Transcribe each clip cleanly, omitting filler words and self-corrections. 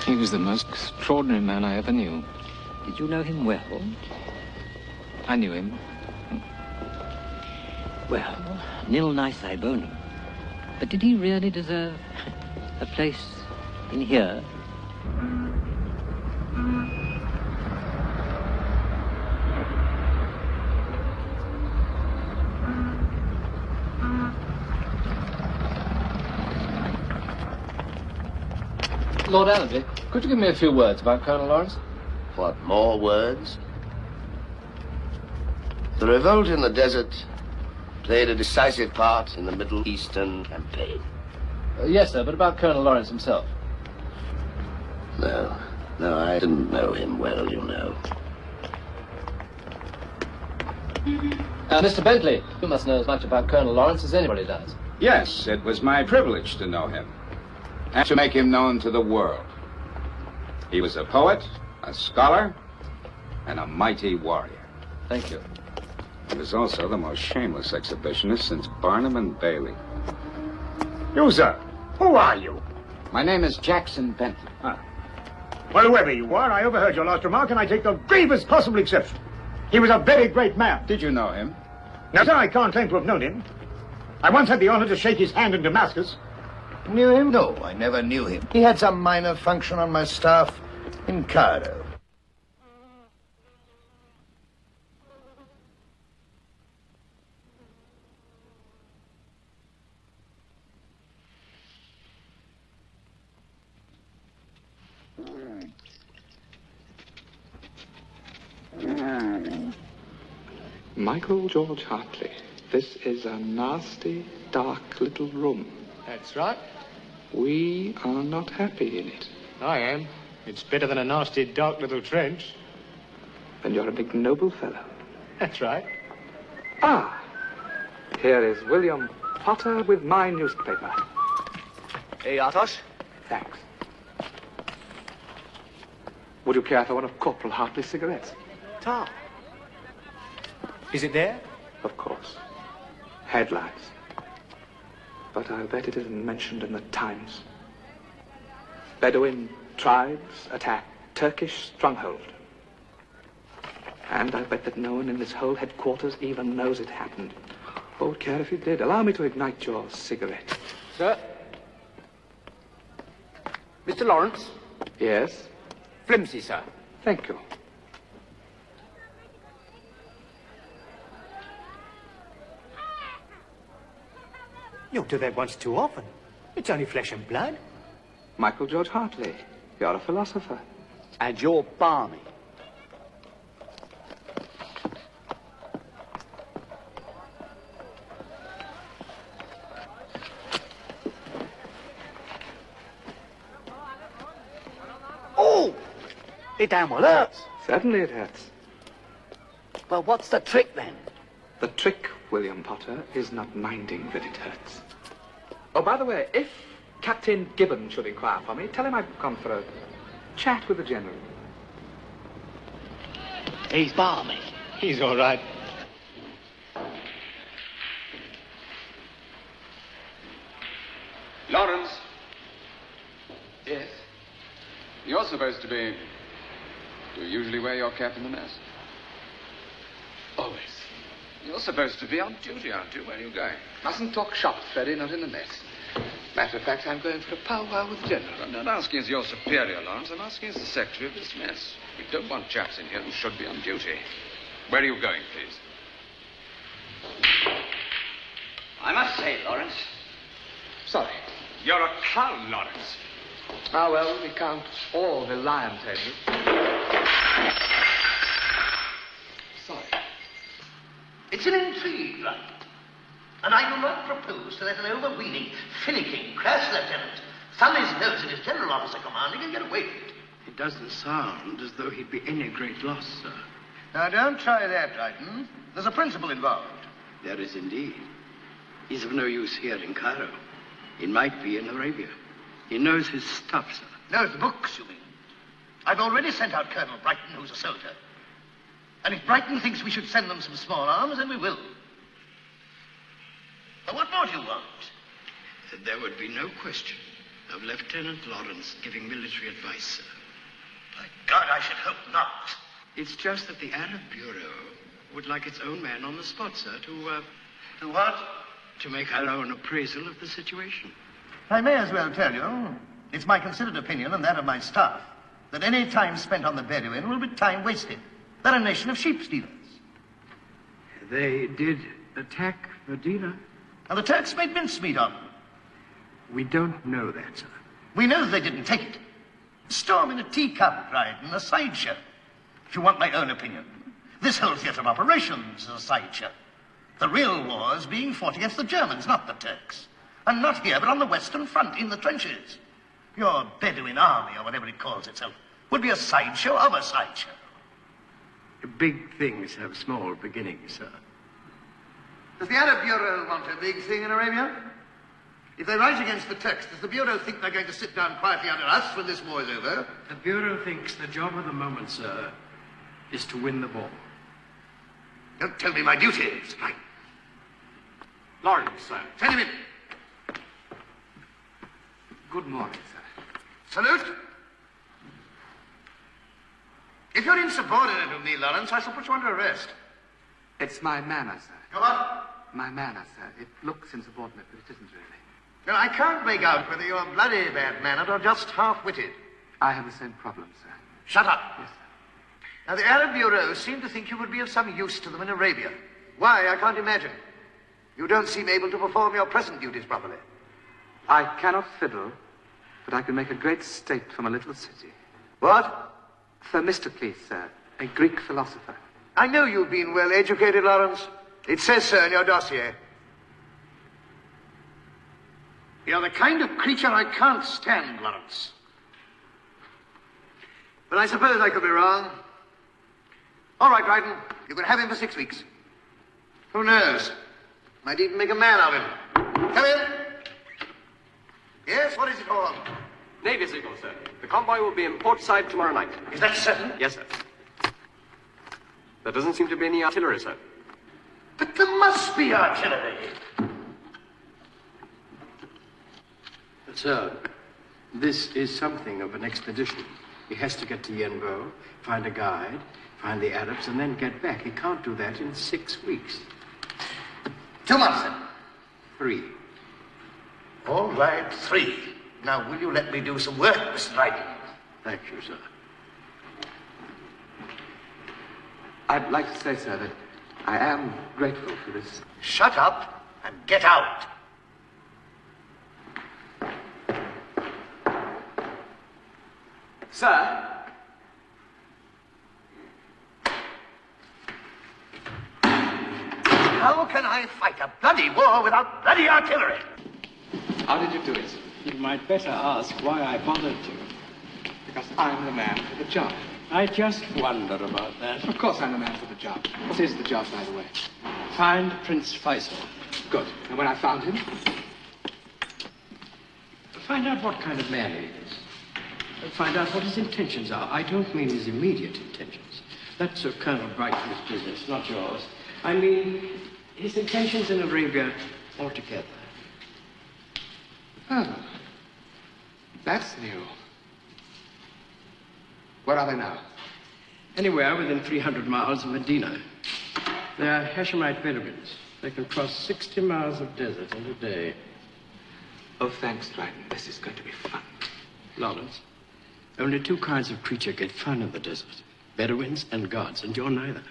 He was the most extraordinary man I ever knew. Did you know him well? I knew him. Well, nil nisi bonum. But did he really deserve a place in here? Lord Allenby, could you give me a few words about Colonel Lawrence? What, more words? The revolt in the desert played a decisive part in the Middle Eastern campaign. Yes, sir, but about Colonel Lawrence himself. No, I didn't know him well, you know. Mr. Bentley, you must know as much about Colonel Lawrence as anybody does. Yes, it was my privilege to know him, and to make him known to the world. He was a poet, a scholar, and a mighty warrior. Thank you. He was also the most shameless exhibitionist since Barnum and Bailey. You, sir, who are you? My name is Jackson Bentley. Well, whoever you are, I overheard your last remark, and I take the gravest possible exception. He was a very great man. Did you know him? No, sir, I can't claim to have known him. I once had the honor to shake his hand in Damascus. Knew him? No, I never knew him. He had some minor function on my staff in Cairo. Michael George Hartley, this is a nasty, dark little room. That's right. We are not happy in it. I am. It's better than a nasty, dark little trench. And you're a big, noble fellow. That's right. Ah, here is William Potter with my newspaper. Hey, Athos. Thanks. Would you care for one of Corporal Hartley's cigarettes? Tom. Is it there? Of course. Headlines. But I'll bet it isn't mentioned in the Times. Bedouin tribes attack Turkish stronghold. And I bet that no one in this whole headquarters even knows it happened. What would care if you did? Allow me to ignite your cigarette. Sir? Mr. Lawrence? Yes? Flimsy, sir. Thank you. You do that once too often. It's only flesh and blood. Michael George Hartley, you're a philosopher. And you're balmy. Oh! It damn well hurts. Certainly it hurts. Well, what's the trick then? The trick, William Potter, is not minding that it hurts. Oh, by the way, if Captain Gibbon should inquire for me, tell him I've come for a chat with the General. He's balmy. He's all right. Lawrence. Yes? You're supposed to be... Do you usually wear your cap in the mess? Always. You're supposed to be on duty, aren't you? Where are you going? Mustn't talk shop, Freddy, not in the mess. Matter of fact, I'm going for a powwow with the General. I'm not asking as your superior, Lawrence. I'm asking as the secretary of this mess. We don't want chaps in here who should be on duty. Where are you going, please? I must say, Lawrence. Sorry. You're a clown, Lawrence. Ah, well, we can't all rely on Tony. Sorry. It's an intrigue, right? And I do not propose to let an overweening, finicking, crass lieutenant thumb his nose in his general officer commanding and get away with it. It doesn't sound as though he'd be any great loss, sir. Now, don't try that, Dryden. There's a principle involved. There is indeed. He's of no use here in Cairo. He might be in Arabia. He knows his stuff, sir. Knows the books, you mean? I've already sent out Colonel Brighton, who's a soldier. And if Brighton thinks we should send them some small arms, then we will. Now, what more do you want? There would be no question of Lieutenant Lawrence giving military advice, sir. By God, I should hope not. It's just that the Arab Bureau would like its own man on the spot, sir, to what? To make our own appraisal of the situation. I may as well tell you, it's my considered opinion and that of my staff, that any time spent on the Bedouin will be time wasted. They're a nation of sheep stealers. They did attack Medina. And the Turks made mincemeat of them. We don't know that, sir. We know they didn't take it. A storm in a teacup ride and a sideshow. If you want my own opinion, this whole theatre of operations is a sideshow. The real war is being fought against the Germans, not the Turks. And not here, but on the Western Front, in the trenches. Your Bedouin army, or whatever it calls itself, would be a sideshow of a sideshow. Big things have small beginnings, sir. Does the Arab Bureau want a big thing in Arabia? If they rise against the Turks, does the Bureau think they're going to sit down quietly under us when this war is over? The Bureau thinks the job of the moment, sir, is to win the war. Don't tell me my duty is right. Lawrence, sir. Send him in. Good morning, sir. Salute. If you're insubordinate of me, Lawrence, I shall put you under arrest. It's my manner, sir. Go on. My manner, sir. It looks insubordinate, but it isn't really. Well, I can't make out whether you're bloody bad-mannered or just half-witted. I have the same problem, sir. Shut up. Yes, sir. Now, the Arab Bureau seem to think you would be of some use to them in Arabia. Why, I can't imagine. You don't seem able to perform your present duties properly. I cannot fiddle, but I can make a great state from a little city. What? Themistocles, sir, a Greek philosopher. I know you've been well educated, Lawrence. It says so in your dossier. You're the kind of creature I can't stand, Lawrence. But I suppose I could be wrong. All right, Dryden, you can have him for 6 weeks. Who knows? Might even make a man of him. Come in. Yes, what is it all? Navy signal, sir. The convoy will be in Portside tomorrow night. Is that certain? Yes, sir. There doesn't seem to be any artillery, sir. But there must be artillery. Sir, this is something of an expedition. He has to get to Yenbo, find a guide, find the Arabs, and then get back. He can't do that in 6 weeks. 2 months, then. 3. All right, 3. Now, will you let me do some work, Mr. Dryden? Thank you, sir. I'd like to say, sir, that I am grateful for this. Shut up and get out. Sir? How can I fight a bloody war without bloody artillery? How did you do it? You might better ask why I bothered to. Because I'm the man for the job. I just wonder about that. Of course I'm the man for the job. What is the job, by the way? Find Prince Faisal. Good. And when I found him? Find out what kind of man he is. Find out what his intentions are. I don't mean his immediate intentions. That's Colonel Brightman's business, not yours. I mean his intentions in Arabia altogether. Oh. That's new. Where are they now? Anywhere within 300 miles of Medina. They are Hashemite Bedouins. They can cross 60 miles of desert in a day. Oh, thanks, Dryden. This is going to be fun. Lawrence, only 2 kinds of creature get fun in the desert. Bedouins and gods, and you're neither.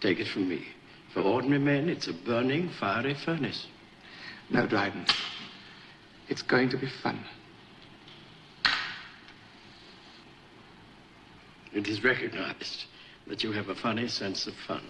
Take it from me. For ordinary men, it's a burning, fiery furnace. No, Dryden. It's going to be fun. It is recognized that you have a funny sense of fun.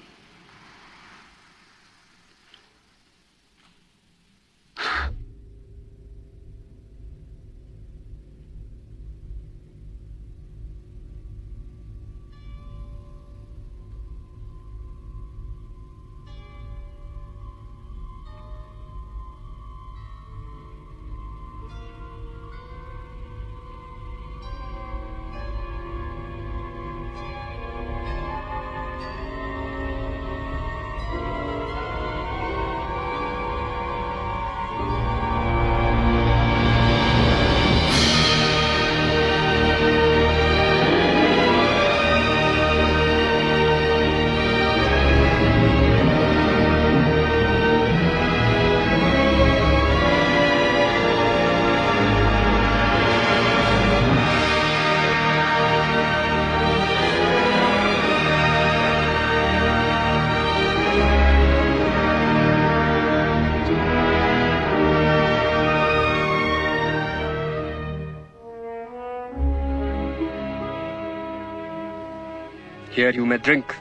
Here you may drink.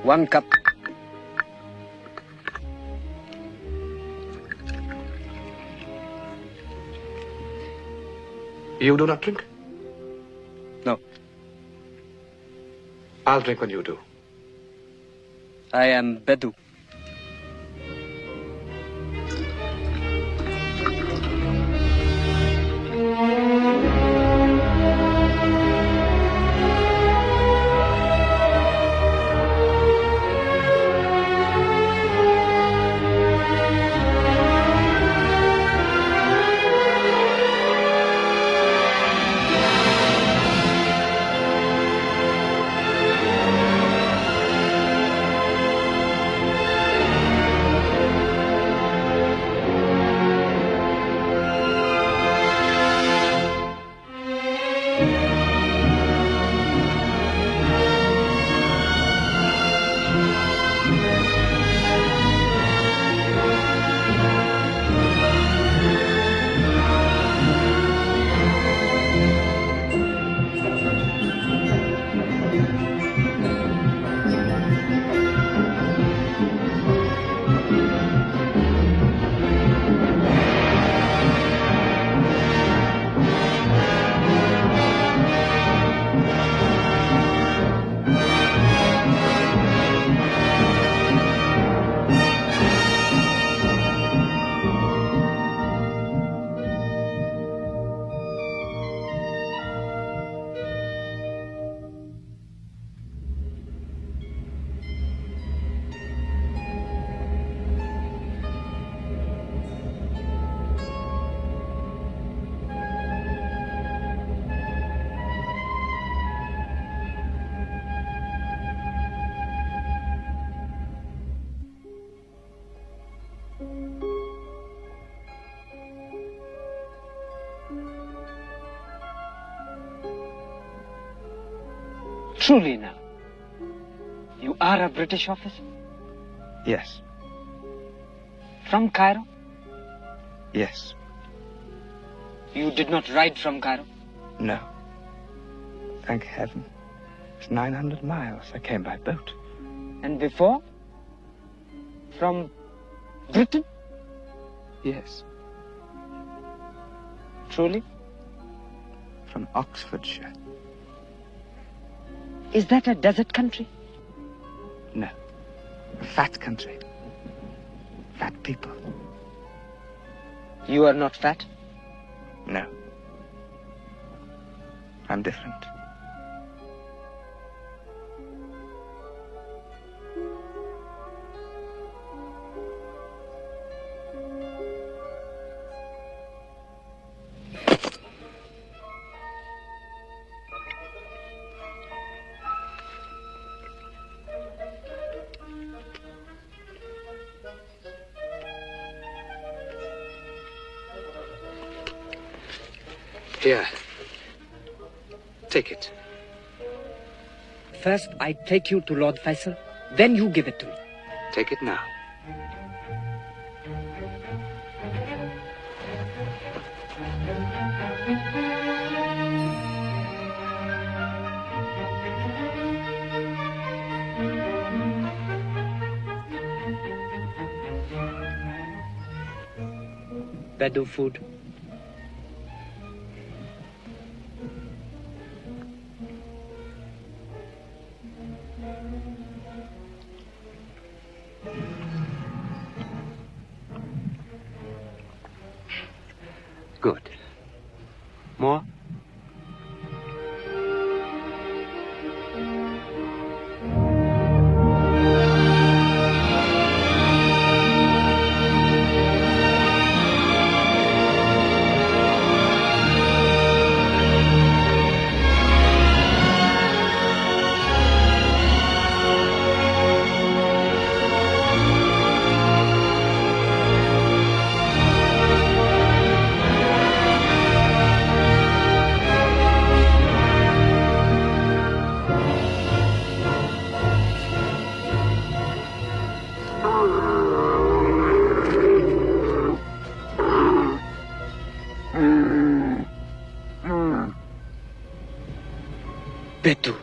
1 cup. You do not drink? No. I'll drink when you do. I am Bedu. Truly now, you are a British officer? Yes. From Cairo? Yes. You did not ride from Cairo? No. Thank heaven. It's 900 miles. I came by boat. And before? From Britain? Yes. Truly? From Oxfordshire. Is that a desert country? No. A fat country. Fat people. You are not fat? No. I'm different. Here. Take it. First, I take you to Lord Faisal, then you give it to me. Take it now. Bedu food. Good. More? Betu.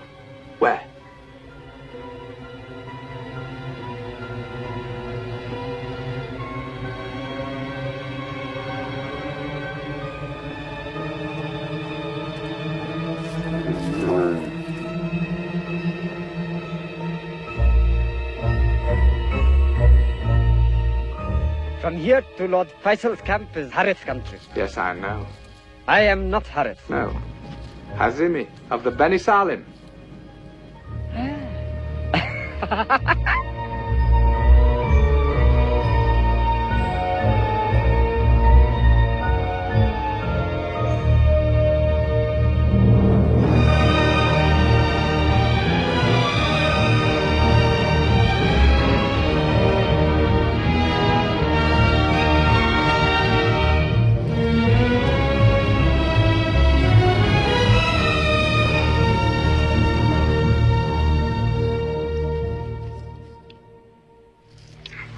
Where? From here to Lord Faisal's camp is Harith's country. Yes, I know. I am not Harith. No. Hazimi of the Beni Salim.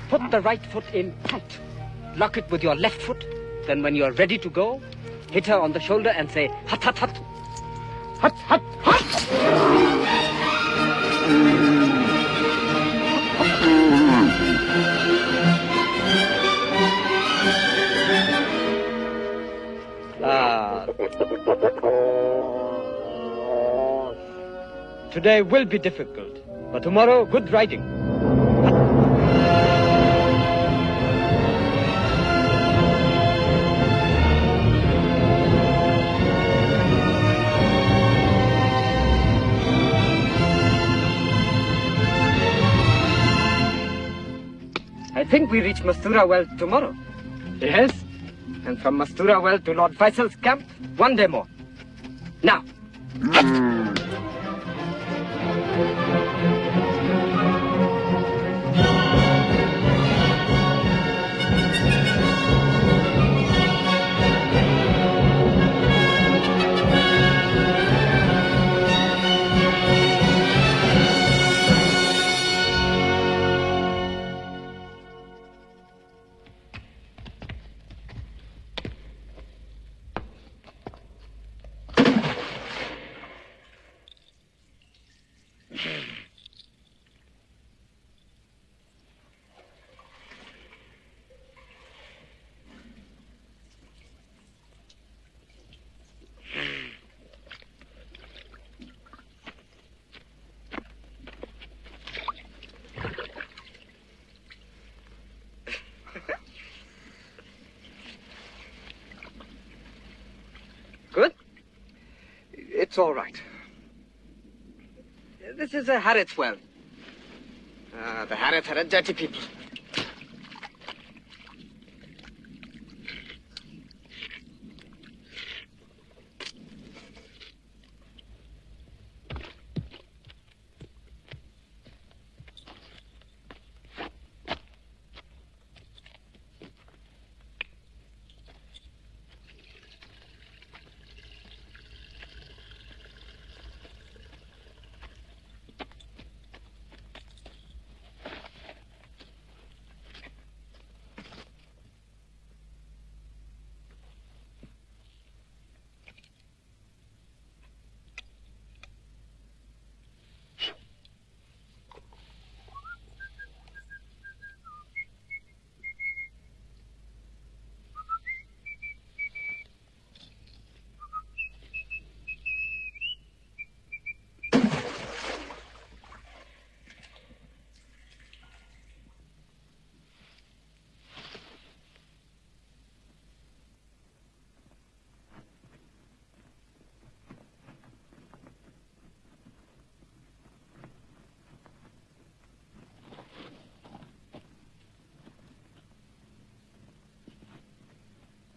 Put the right foot in front. Lock it with your left foot. Then when you are ready to go, hit her on the shoulder and say, hut, hut, hut. Hut, hut, hut! Today will be difficult, but tomorrow, good riding. I think we reach Mastura Well tomorrow. Yes? And from Mastura Well to Lord Faisal's camp, one day more. Now. Good? It's all right. This is a Harith well. The Harith are a dirty people.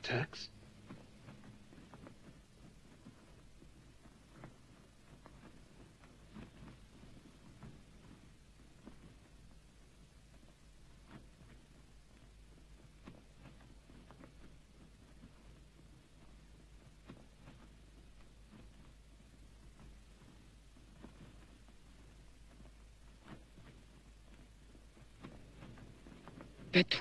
Turks? Betu.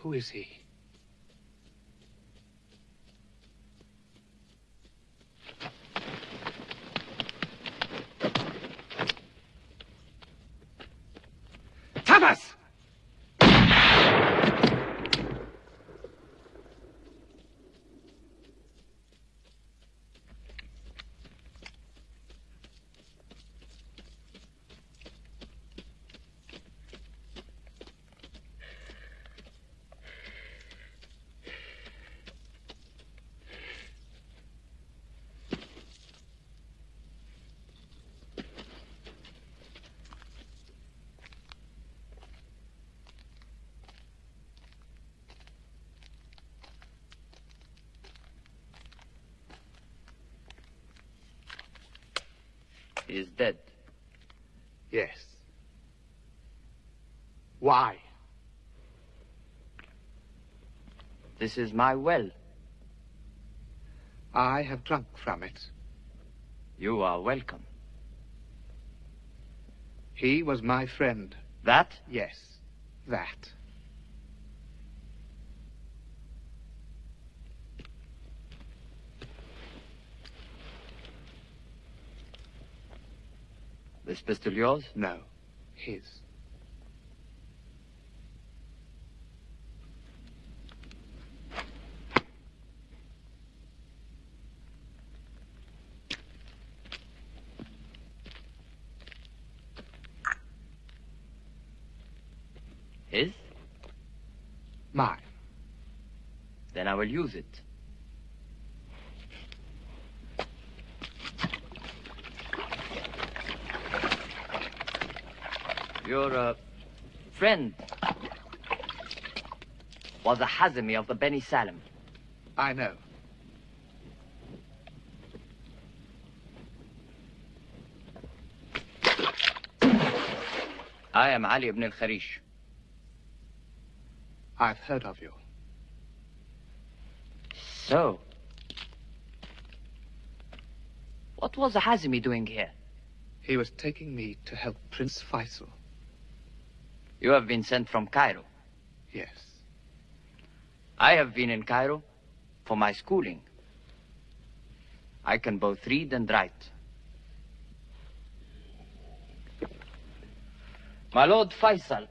Who is he? Thomas! He is dead. Yes. Why? This is my well. I have drunk from it. You are welcome. He was my friend. That? Yes, that. This pistol yours? No, his. His? Mine. Then I will use it. Your friend was a Hazmi of the Beni Salim. I know. I am Ali ibn al-Kharish. I've heard of you. So, what was a Hazmi doing here? He was taking me to help Prince Faisal. You have been sent from Cairo. Yes. I have been in Cairo for my schooling. I can both read and write. My Lord Faisal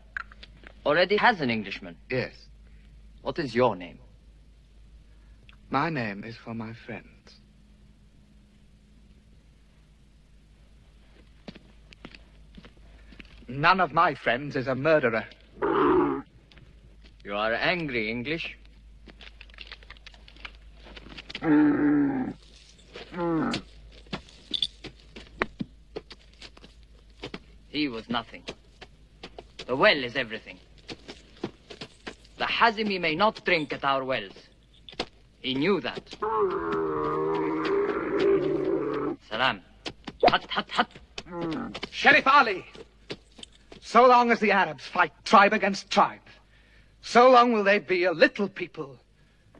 already has an Englishman. Yes. What is your name? My name is for my friends. None of my friends is a murderer. You are angry, English. He was nothing. The well is everything. The Hazmi may not drink at our wells. He knew that. Salam. Hut, hut, hut. Sheriff Ali! So long as the Arabs fight tribe against tribe, so long will they be a little people,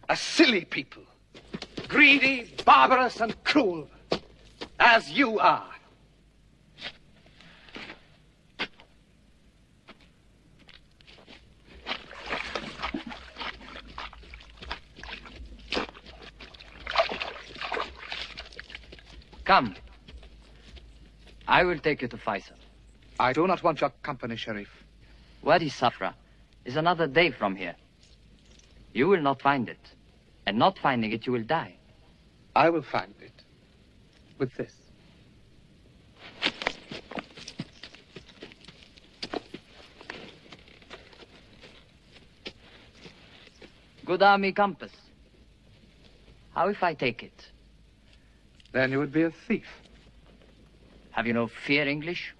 a silly people, greedy, barbarous, and cruel, as you are. Come. I will take you to Faisal. I do not want your company, Sharif. Wadi Safra is another day from here. You will not find it. And not finding it, you will die. I will find it. With this. Good army compass. How if I take it? Then you would be a thief. Have you no fear, English?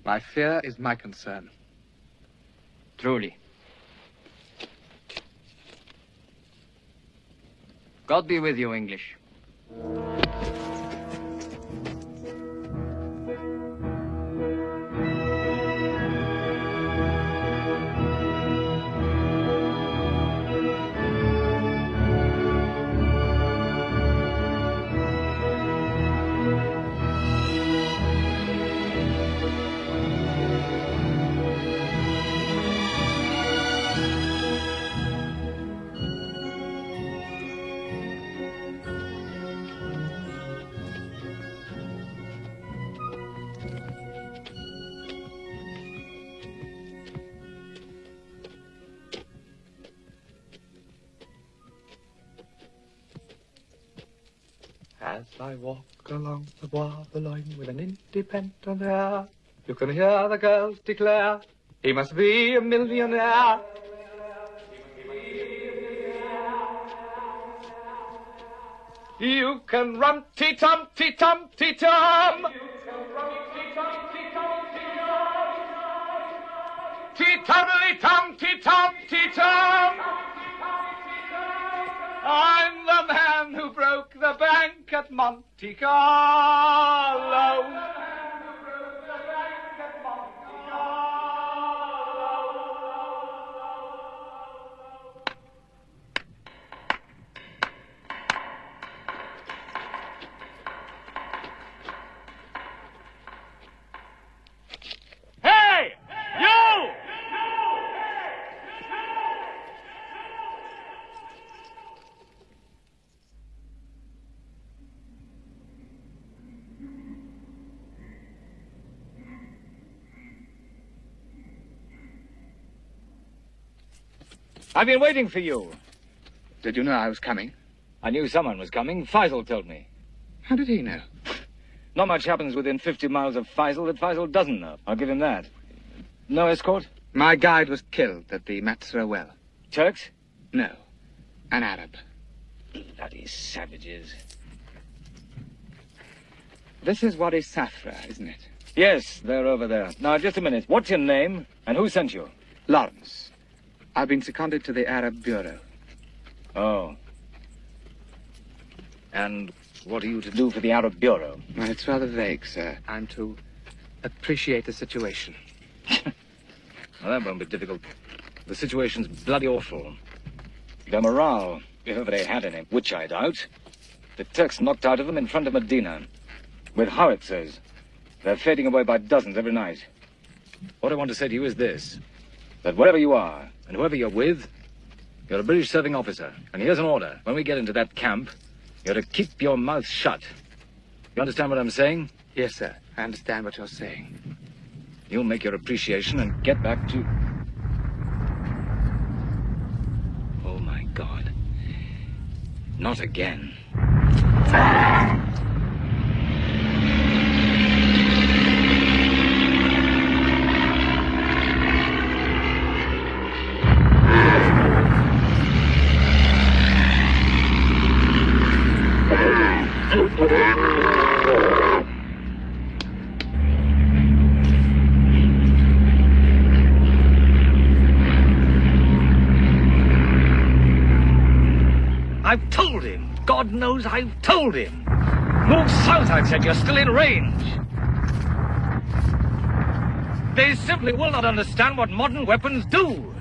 My fear is my concern. Truly. God be with you, English. As I walk along the Bois Boulogne with an independent air, you can hear the girls declare, he must be a millionaire. You can rum-tee-tum-tee-tum-tee-tum. Tee-tuddly-tum-tee-tum-tee-tum. I'm the man who broke the bank at Monte Carlo. Hey! You! I've been waiting for you. Did you know I was coming? I knew someone was coming. Faisal told me. How did he know? Not much happens within 50 miles of Faisal that Faisal doesn't know. I'll give him that. No escort? My guide was killed at the Matsura well. Turks? No. An Arab. Bloody savages. This is Wadi Safra, isn't it? Yes, they're over there. Now, just a minute. What's your name and who sent you? Lawrence. I've been seconded to the Arab Bureau. Oh. And what are you to do for the Arab Bureau? Well, it's rather vague, sir. I'm to appreciate the situation. Well, that won't be difficult. The situation's bloody awful. Their morale, if ever they had any, which I doubt, the Turks knocked out of them in front of Medina. With howitzers. They're fading away by dozens every night. What I want to say to you is this. That wherever you are, and whoever you're with, you're a British serving officer. And here's an order. When we get into that camp, you're to keep your mouth shut. You understand what I'm saying? Yes, sir. I understand what you're saying. You'll make your appreciation and get back to... Oh, my God. Not again. I've told him. God knows I've told him. Move south, I've said. You're still in range. They simply will not understand what modern weapons do.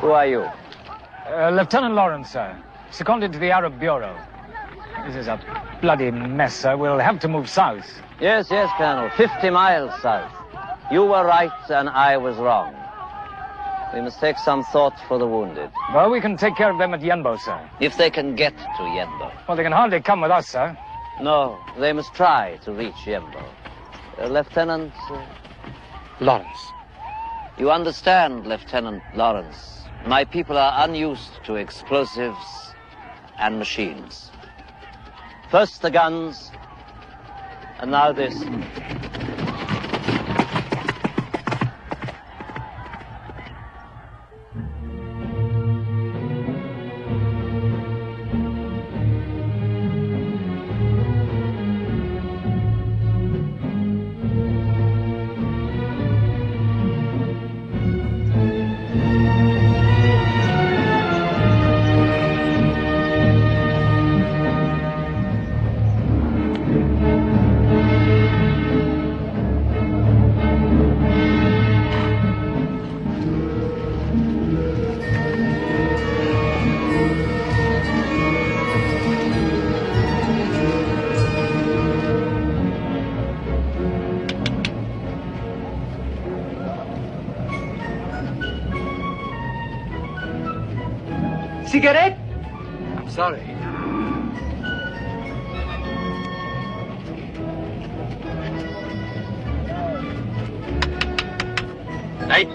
Who are you? Lieutenant Lawrence, sir. Seconded to the Arab Bureau. This is a bloody mess, sir. We'll have to move south. Yes, Colonel. 50 miles south. You were right and I was wrong. We must take some thought for the wounded. Well, we can take care of them at Yenbo, sir. If they can get to Yenbo. Well, they can hardly come with us, sir. No, they must try to reach Yenbo. Lieutenant... Lawrence. You understand, Lieutenant Lawrence. My people are unused to explosives and machines. First the guns, and now this. Cigarette? I'm sorry. Right.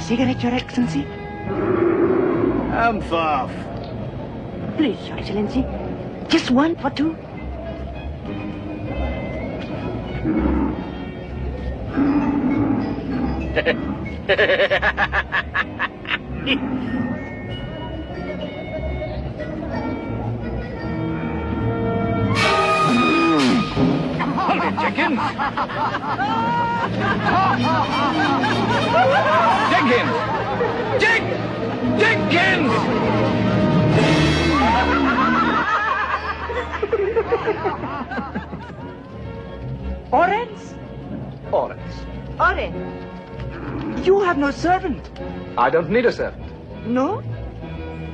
Cigarette, Your Excellency? Far. Please, Your Excellency. Just one for two. Jenkins! Jenkins! Jenkins! Orange? Orange. Orange. You have no servant. I don't need a servant. No?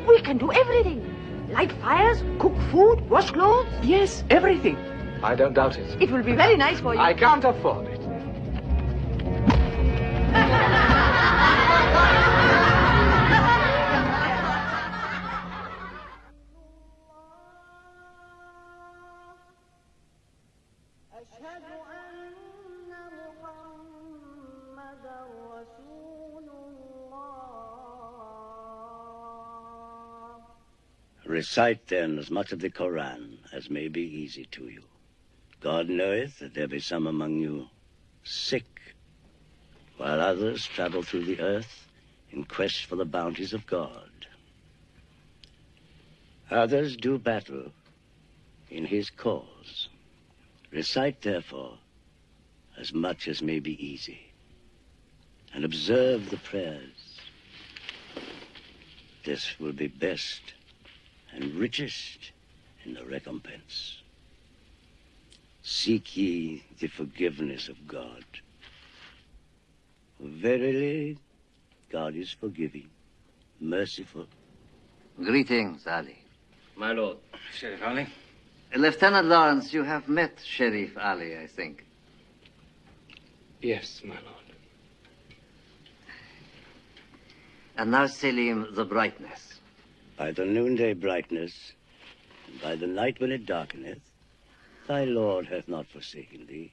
We can do everything. Light fires, cook food, wash clothes. Yes, everything. I don't doubt it. It will be very nice for you. I can't afford it. Recite then as much of the Koran as may be easy to you. God knoweth that there be some among you sick, while others travel through the earth in quest for the bounties of God. Others do battle in his cause. Recite, therefore, as much as may be easy, and observe the prayers. This will be best and richest in the recompense. Seek ye the forgiveness of God. For verily, God is forgiving, merciful. Greetings, Ali. My lord. Sheriff Ali? Lieutenant Lawrence, you have met Sheriff Ali, I think. Yes, my lord. And now, Selim, the brightness. By the noonday brightness, and by the night when it darkeneth, thy Lord hath not forsaken thee,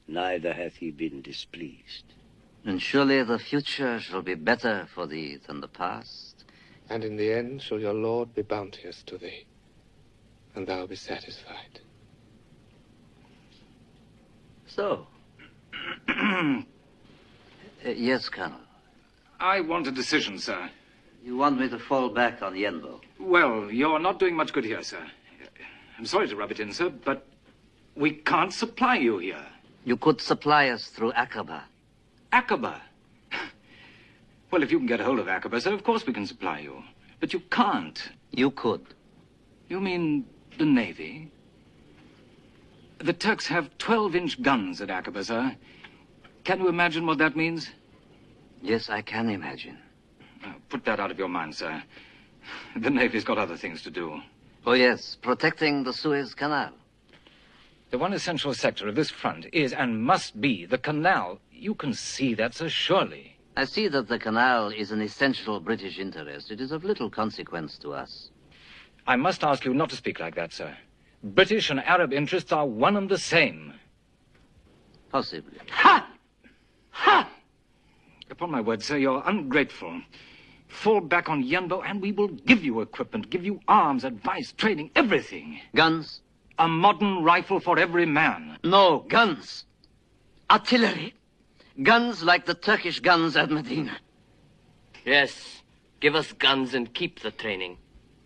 neither hath he been displeased. And surely the future shall be better for thee than the past. And in the end shall your Lord be bounteous to thee, and thou be satisfied. So. Yes, Colonel. I want a decision, sir. You want me to fall back on Yenbo? Well, you're not doing much good here, sir. I'm sorry to rub it in, sir, but we can't supply you here. You could supply us through Aqaba. Aqaba? Well, if you can get a hold of Aqaba, sir, of course we can supply you. But you can't. You could. You mean the Navy? The Turks have 12-inch guns at Aqaba, sir. Can you imagine what that means? Yes, I can imagine. Put that out of your mind, sir. The Navy's got other things to do. Oh, yes, protecting the Suez Canal. The one essential sector of this front is and must be the canal. You can see that, sir, surely. I see that the canal is an essential British interest. It is of little consequence to us. I must ask you not to speak like that, sir. British and Arab interests are one and the same. Possibly. Ha! Ha! Upon my word, sir, you're ungrateful. Fall back on Yenbo and we will give you equipment, give you arms, advice, training, everything. Guns? A modern rifle for every man. No, guns. Artillery. Guns like the Turkish guns at Medina. Yes. Give us guns and keep the training.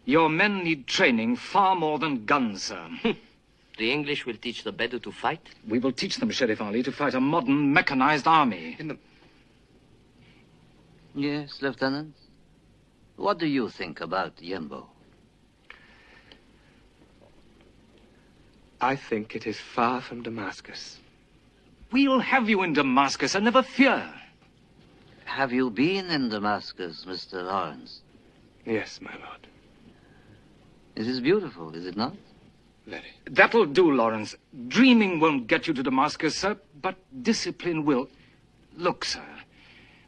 Your men need training far more than guns, sir. The English will teach the Bedou to fight? We will teach them, Sheriff Ali, to fight a modern, mechanized army. Yes, Lieutenant. What do you think about Yenbo? I think it is far from Damascus. We'll have you in Damascus, and never fear. Have you been in Damascus, Mr. Lawrence? Yes, my lord. It is beautiful, is it not? Very. That'll do, Lawrence. Dreaming won't get you to Damascus, sir, but discipline will. Look, sir,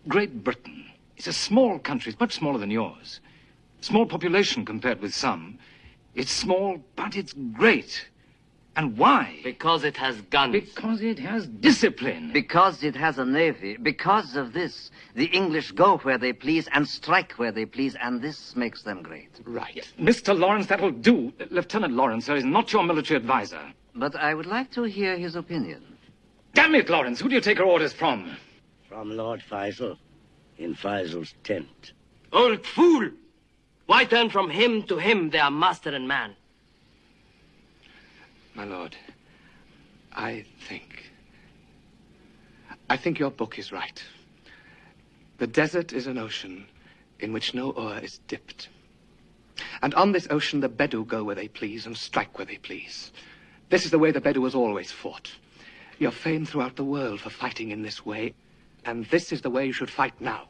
Great Britain is a small country. It's much smaller than yours. Small population compared with some. It's small, but it's great. And why? Because it has guns. Because it has discipline. Because it has a navy. Because of this, the English go where they please and strike where they please, and this makes them great. Right. Mr. Lawrence, that'll do. Lieutenant Lawrence, sir, is not your military advisor. But I would like to hear his opinion. Damn it, Lawrence, who do you take your orders from? From Lord Faisal, in Faisal's tent. Old fool! Why turn from him to him, their master and man? My lord, I think your book is right. The desert is an ocean in which no oar is dipped. And on this ocean, the Bedou go where they please and strike where they please. This is the way the Bedou has always fought. You're famed throughout the world for fighting in this way, and this is the way you should fight now.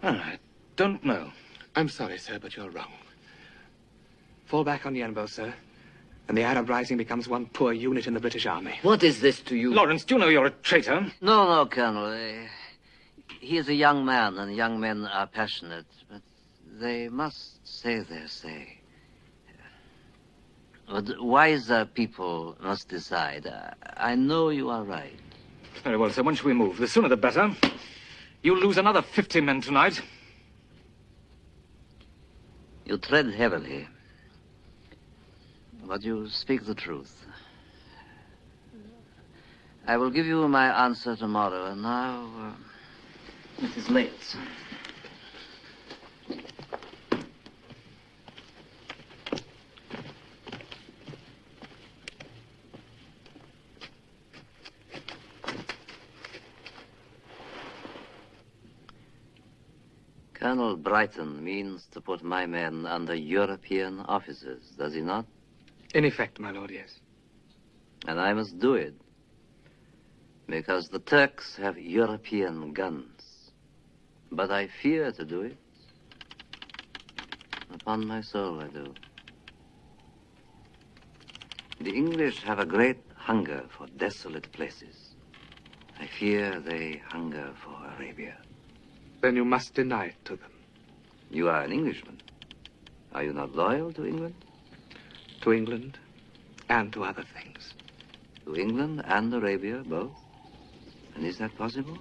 I don't know. I'm sorry, sir, but you're wrong. Fall back on Yenbo, sir, and the Arab Rising becomes one poor unit in the British Army. What is this to you? Lawrence, do you know you're a traitor? No, Colonel. He is a young man, and young men are passionate, but they must say their say. But wiser people must decide. I know you are right. Very well, sir. When shall we move? The sooner the better. You'll lose another 50 men tonight. You tread heavily. But you speak the truth. I will give you my answer tomorrow, and now it is late. Colonel Brighton means to put my men under European officers, does he not? In effect, my lord, yes. And I must do it, because the Turks have European guns. But I fear to do it. Upon my soul, I do. The English have a great hunger for desolate places. I fear they hunger for Arabia. Then you must deny it to them. You are an Englishman. Are you not loyal to England? To England and to other things. To England and Arabia, both? And is that possible?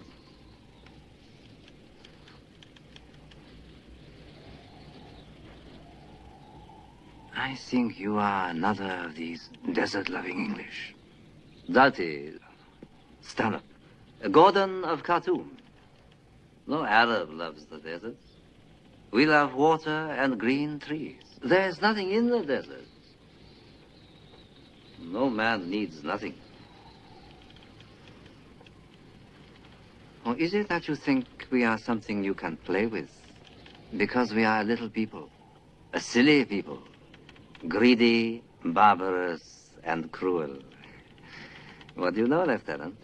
I think you are another of these desert-loving English. Doughty, Stanhope, Gordon of Khartoum. No Arab loves the deserts. We love water and green trees. There's nothing in the desert. No man needs nothing. Or is it that you think we are something you can play with? Because we are a little people, a silly people, greedy, barbarous, and cruel. What do you know, Lieutenant?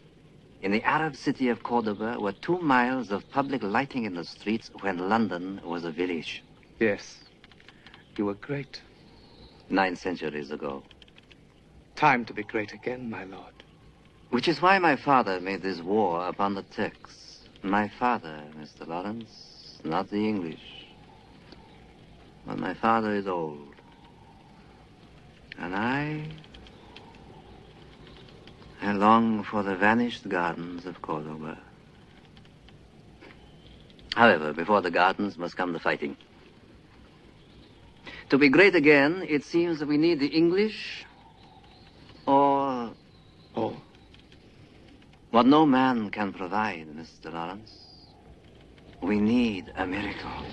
In the Arab city of Cordoba were 2 miles of public lighting in the streets when London was a village. Yes, you were great. 9 centuries ago. Time to be great again, my lord. Which is why my father made this war upon the Turks. My father, Mr. Lawrence, not the English. But my father is old. And I long for the vanished gardens of Cordoba. However, before the gardens must come the fighting. To be great again, it seems that we need the English or what no man can provide, Mr. Lawrence. We need a miracle.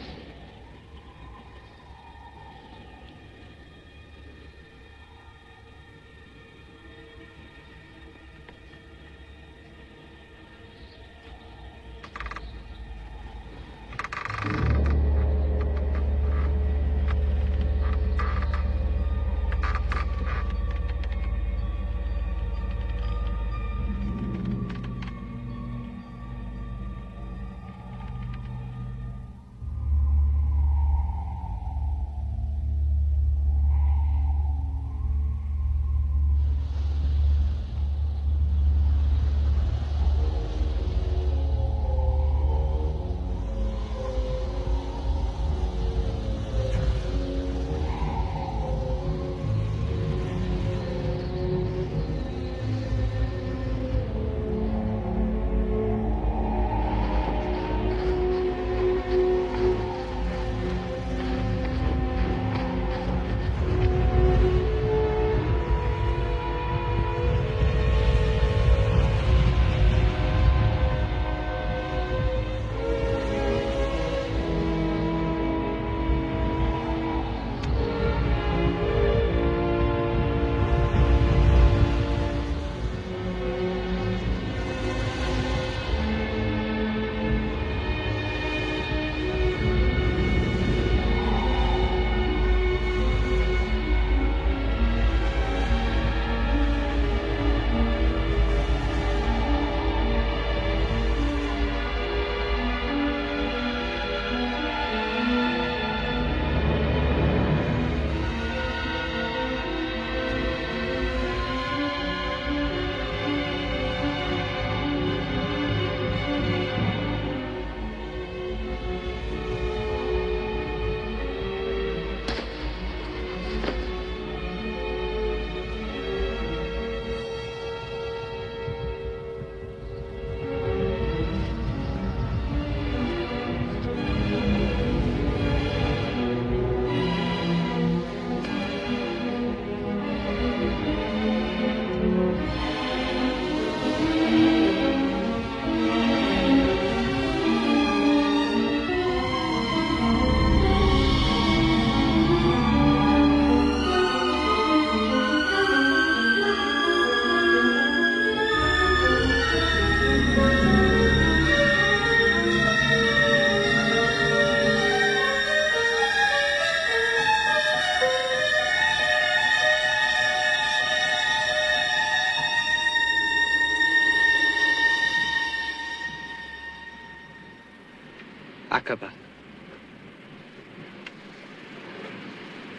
Aqaba.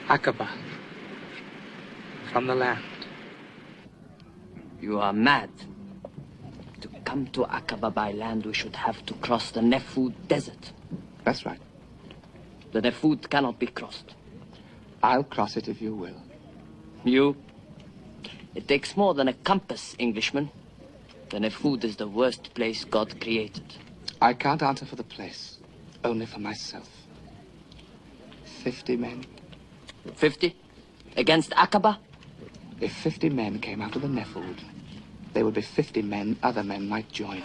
Aqaba. From the land. You are mad. To come to Aqaba by land, we should have to cross the Nefud Desert. That's right. The Nefud cannot be crossed. I'll cross it if you will. You? It takes more than a compass, Englishman. The Nefud is the worst place God created. I can't answer for the place, only for myself. 50 men. 50? Against Aqaba? If 50 men came out of the Nefud, there would be 50 men other men might join.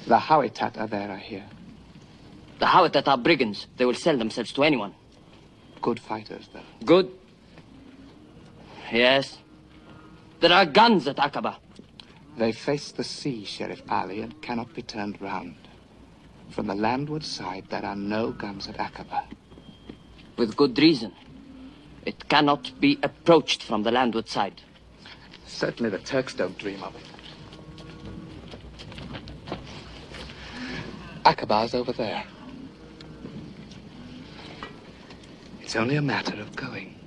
The Hawitat are there, I hear. The Hawitat are brigands. They will sell themselves to anyone. Good fighters, though. Good? Yes. There are guns at Aqaba. They face the sea, Sheriff Ali, and cannot be turned round. From the landward side, there are no guns at Aqaba. With good reason. It cannot be approached from the landward side. Certainly the Turks don't dream of it. Aqaba's over there. It's only a matter of going.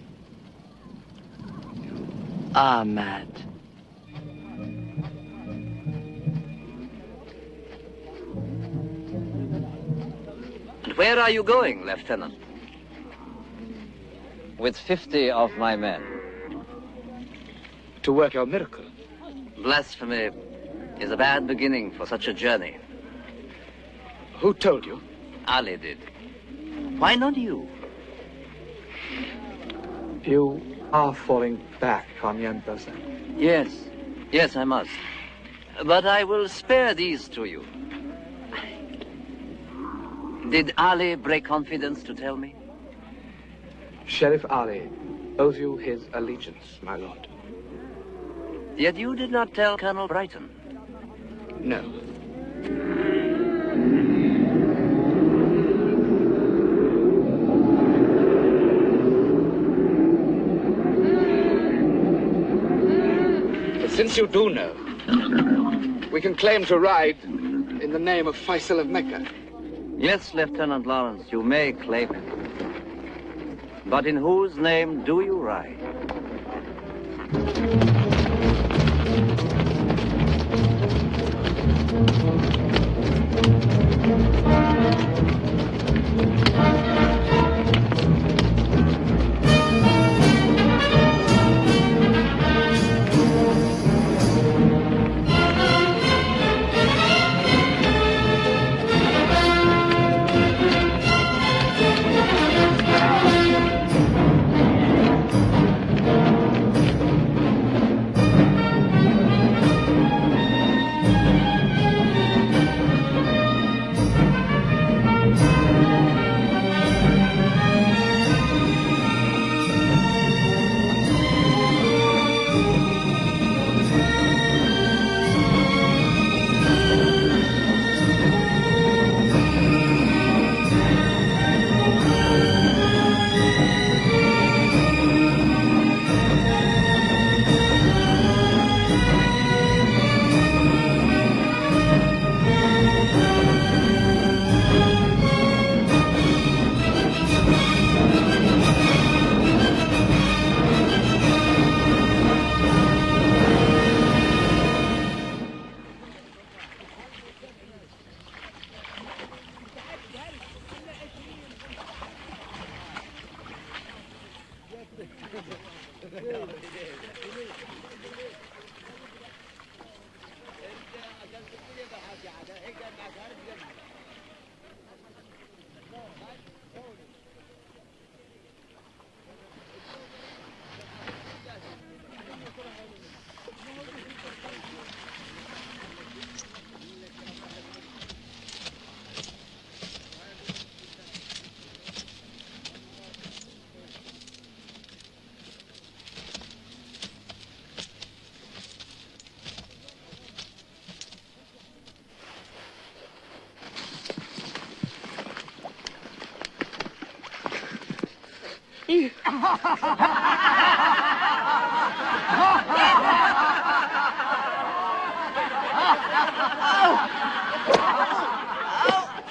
Ahmad. And where are you going, Lieutenant? With 50 of my men. To work your miracle. Blasphemy is a bad beginning for such a journey. Who told you? Ali did. Why not you? You are falling back on the Emperor's. Yes. Yes, I must. But I will spare these to you. Did Ali break confidence to tell me? Sheriff Ali owes you his allegiance, my lord. Yet you did not tell Colonel Brighton. No. But since you do know, we can claim to ride in the name of Faisal of Mecca. Yes, Lieutenant Lawrence, you may claim it. But in whose name do you ride?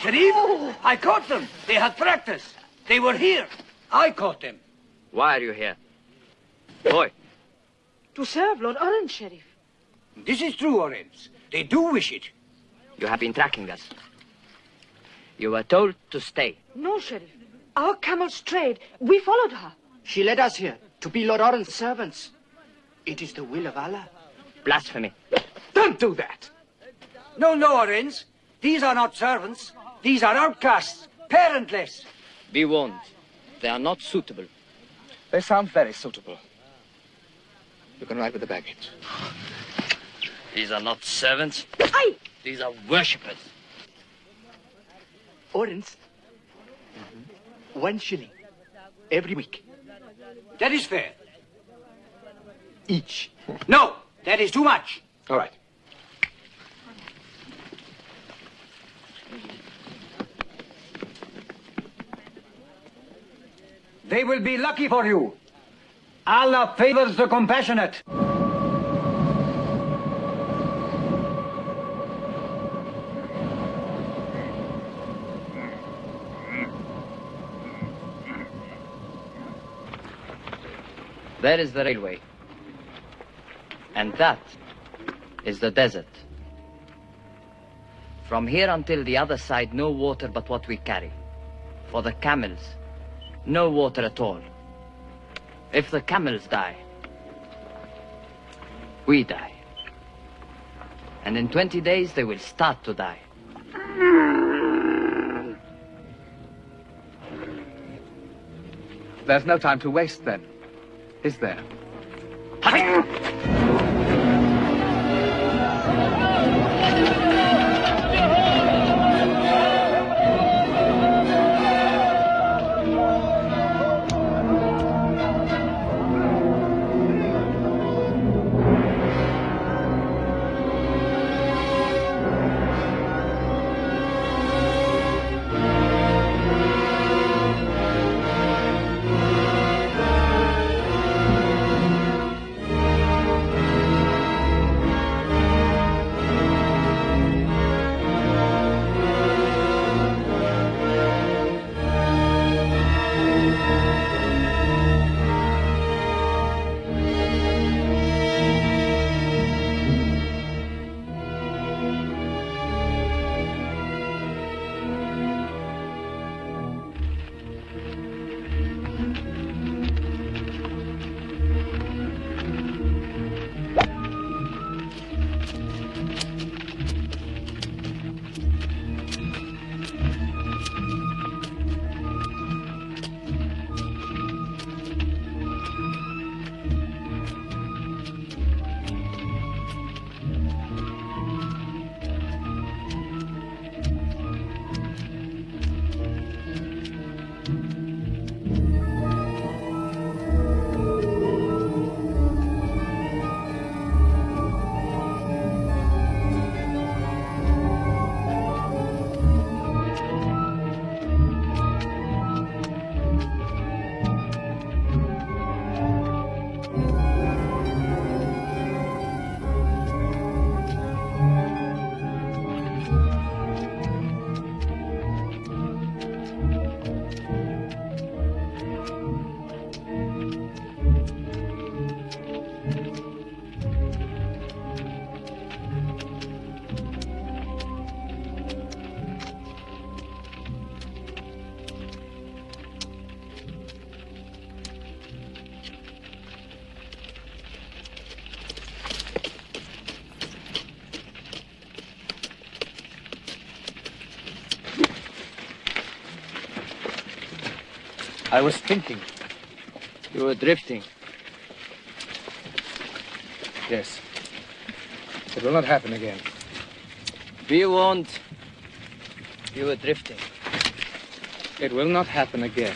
Sharif, I caught them. They had practice. They were here. I caught them. Why are you here? Boy. To serve Lord Orange, Sheriff. This is true, Orange. They do wish it. You have been tracking us. You were told to stay. No, Sheriff. Our camel strayed. We followed her. She led us here to be Lord Orange's servants. It is the will of Allah. Blasphemy. Don't do that. No, Orange. These are not servants. These are outcasts, parentless. Be warned. They are not suitable. They sound very suitable. You can ride with the baggage. These are not servants. Aye. These are worshippers. Orange. 1 shilling. Every week. That is fair. Each. No, that is too much. All right. They will be lucky for you. Allah favors the compassionate. There is the railway. And that is the desert. From here until the other side, no water but what we carry. For the camels, no water at all. If the camels die, we die. And in 20 days, they will start to die. There's no time to waste then, is there? I was thinking. You were drifting. Yes. It will not happen again. Be warned. You were drifting. It will not happen again.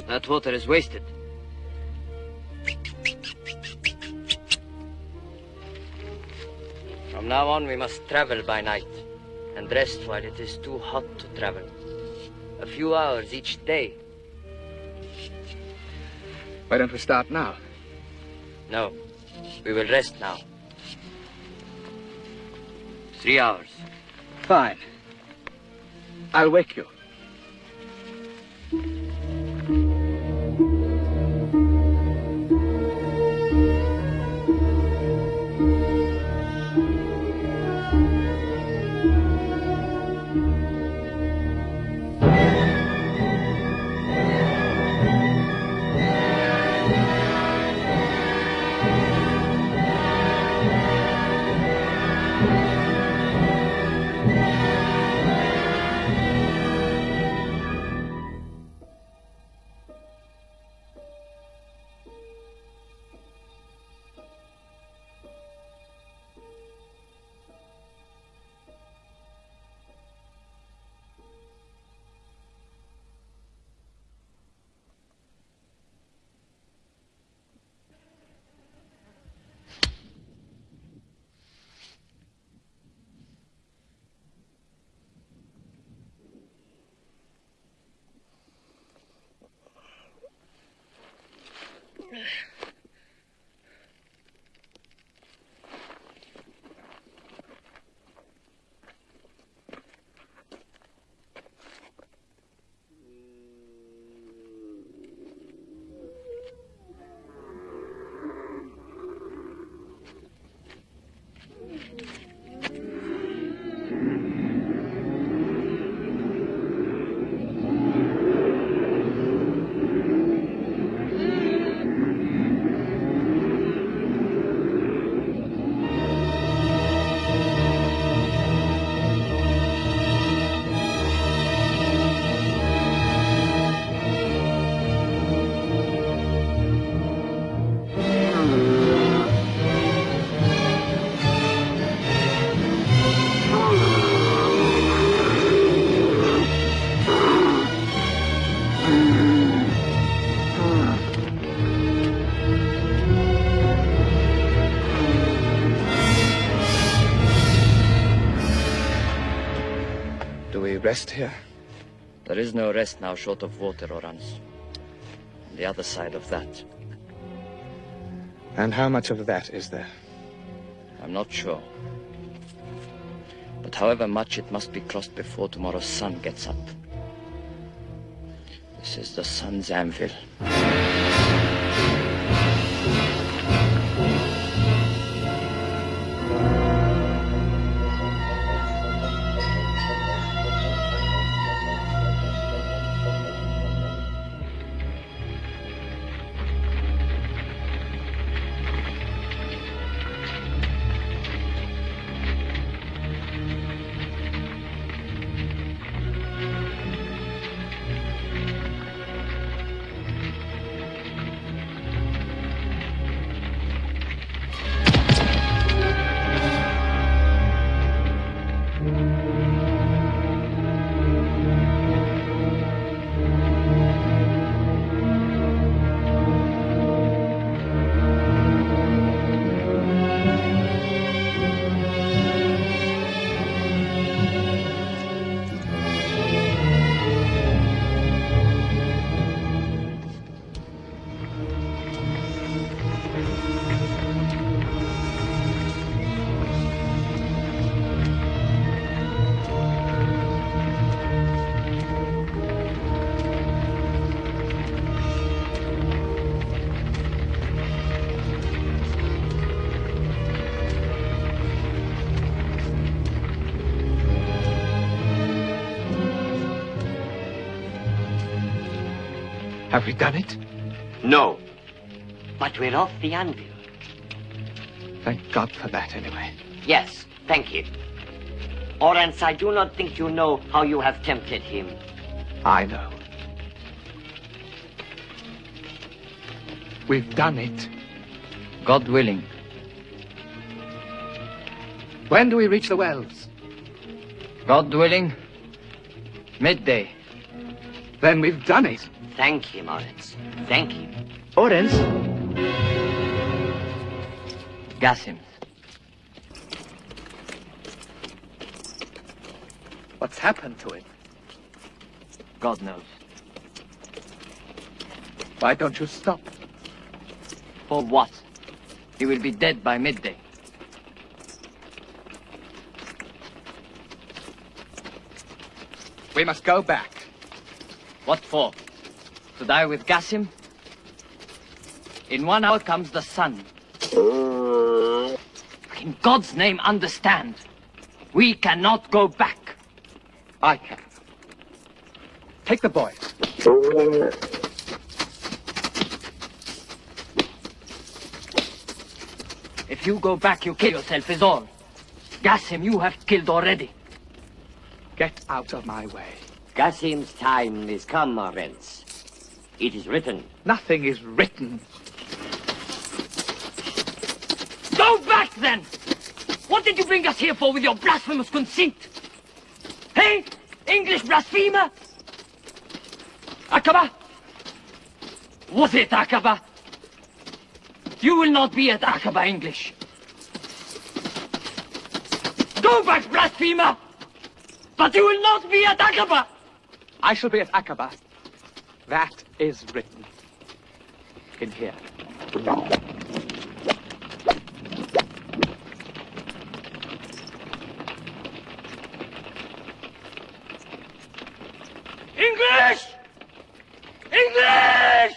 That water is wasted. From now on, we must travel by night and rest while it is too hot to travel. A few hours each day. Why don't we start now? No, we will rest now. 3 hours. Fine. I'll wake you. we rest here? There is no rest now short of water, Orans. On the other side of that. And how much of that is there? I'm not sure. But however much, it must be crossed before tomorrow's sun gets up. This is the sun's anvil. Have we done it? No. But we're off the anvil. Thank God for that, anyway. Yes, thank you. Orans, I do not think you know how you have tempted him. I know. We've done it. God willing. When do we reach the wells? God willing, midday. Then we've done it. Thank him, Orans. Thank him. Orans? Gasim. What's happened to him? God knows. Why don't you stop? For what? He will be dead by midday. We must go back. What for? To die with Gasim? In 1 hour comes the sun. In God's name, understand. We cannot go back. I can. Take the boy. If you go back, you kill yourself, is all. Gasim, you have killed already. Get out of my way. Gasim's time is come, Orans. It is written. Nothing is written. Go back, then! What did you bring us here for with your blasphemous conceit? Hey, English blasphemer? Aqaba? Was it Aqaba? You will not be at Aqaba, English. Go back, blasphemer! But you will not be at Aqaba! I shall be at Aqaba. That is written. In here. English! English!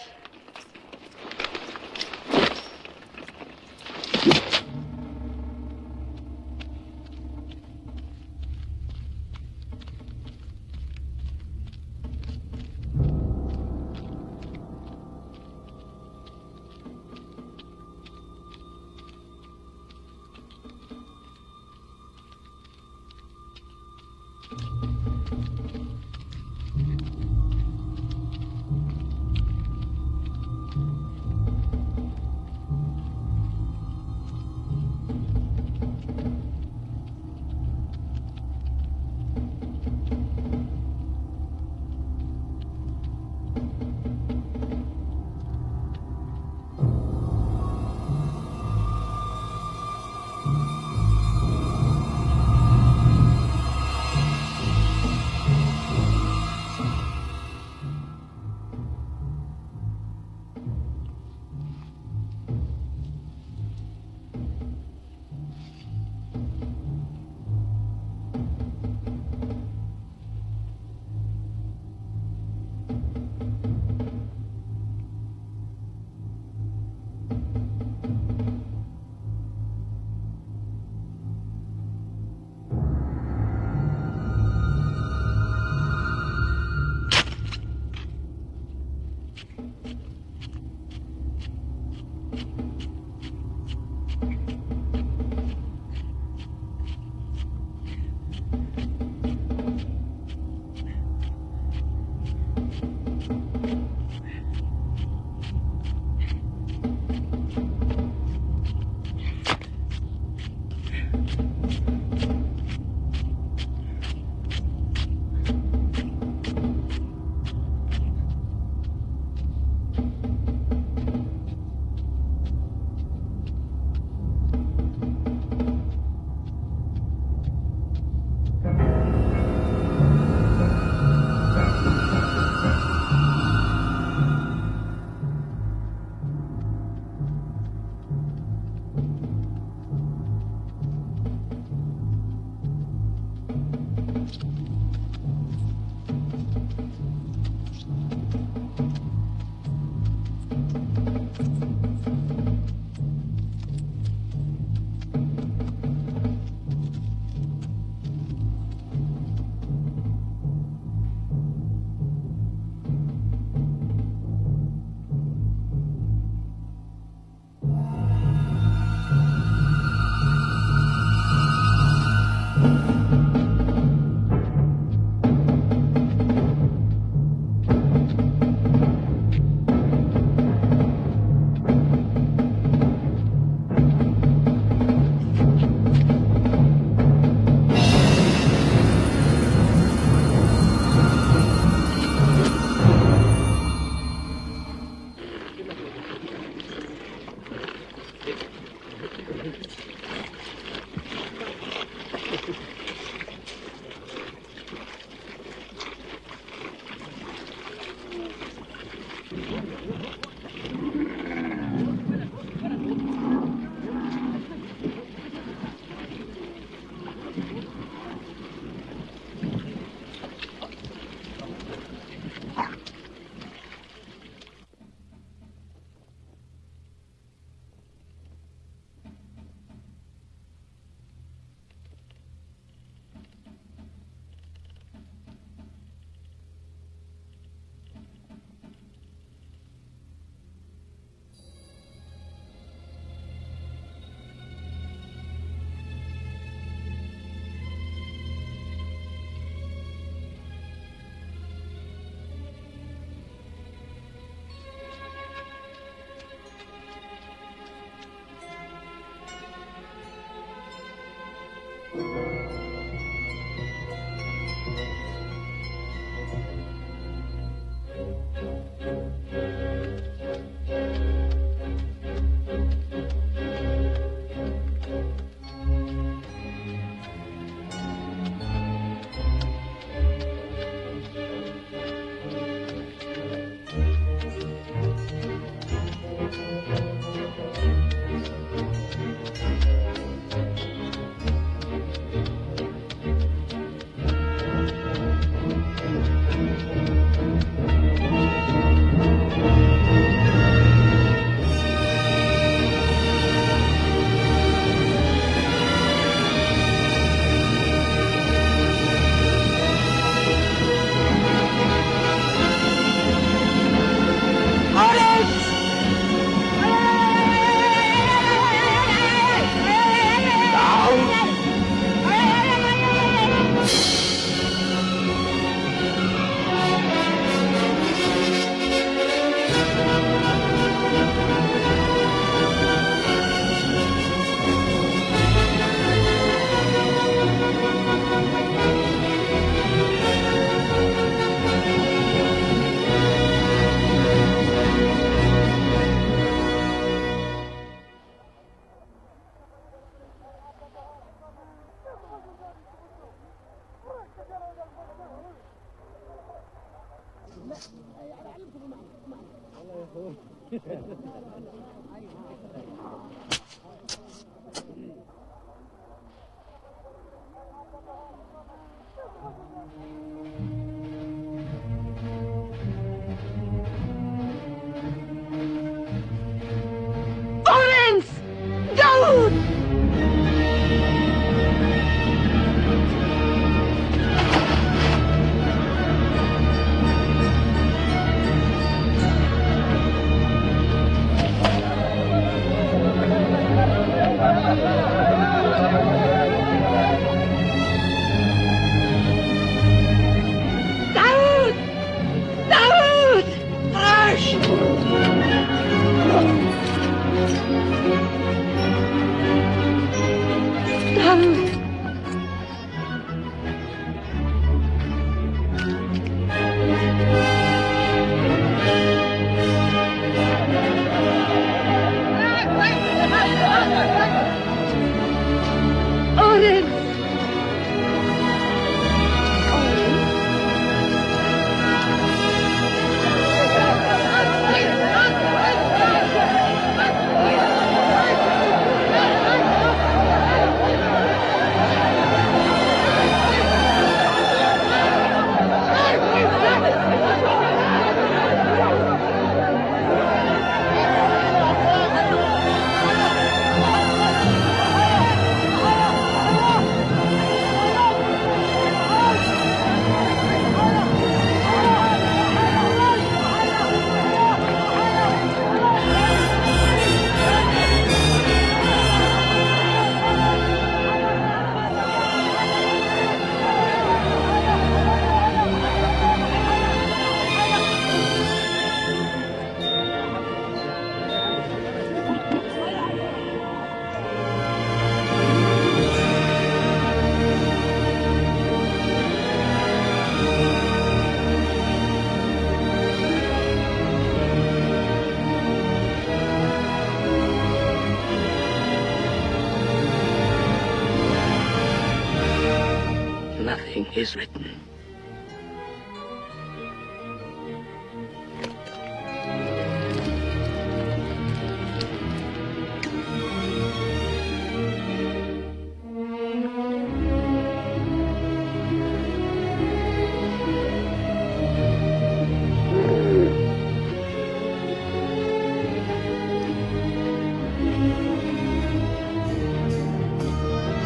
Nothing is written.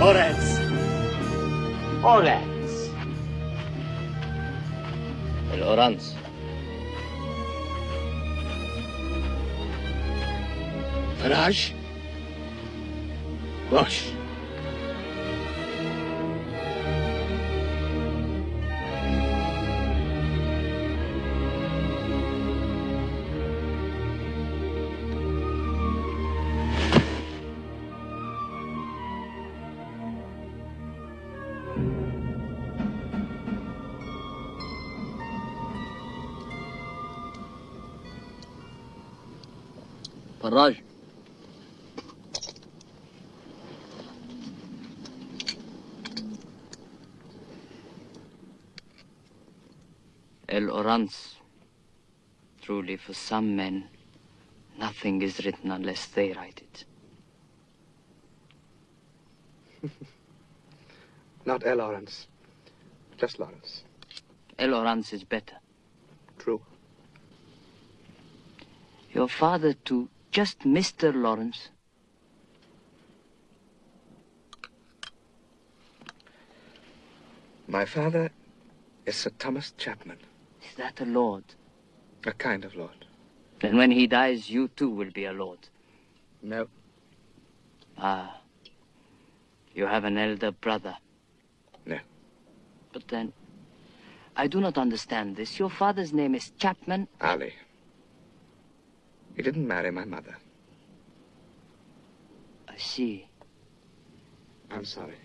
Orans. Orans. El Orans. Faraj. Wash. Faraj. El Orans. Truly, for some men, nothing is written unless they write it. Not El Lawrence. Just Lawrence. El Orans is better. True. Your father, too, just Mr. Lawrence. My father is Sir Thomas Chapman. Is that a lord? A kind of lord. Then when he dies, you too will be a lord. No. Ah. You have an elder brother. No. But then, I do not understand this. Your father's name is Chapman. Ali. He didn't marry my mother. I see. I'm sorry.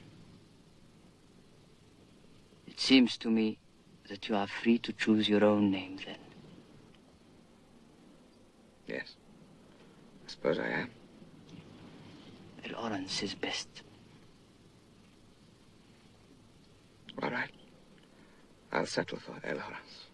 It seems to me that you are free to choose your own name then. Yes. I suppose I am. El Orans is best. All right. I'll settle for El Orans.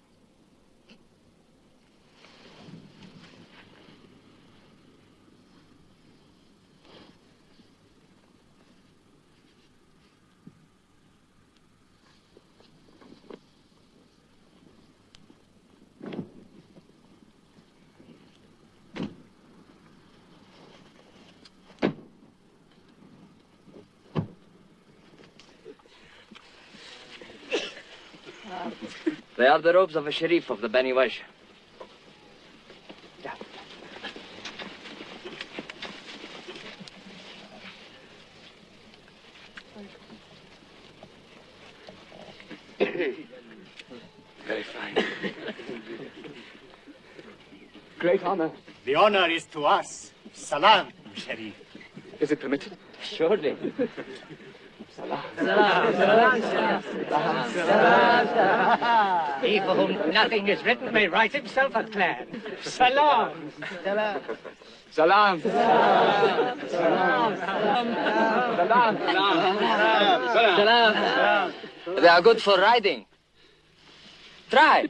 They are the robes of a Sharif of the Bani Wajh. Very fine. Great honor. The honor is to us. Salam, Sharif. Is it permitted? Surely. Salam. He for whom nothing is written may write himself a clan. Salam. Salam. Salam. Salam. They are good for riding. Try.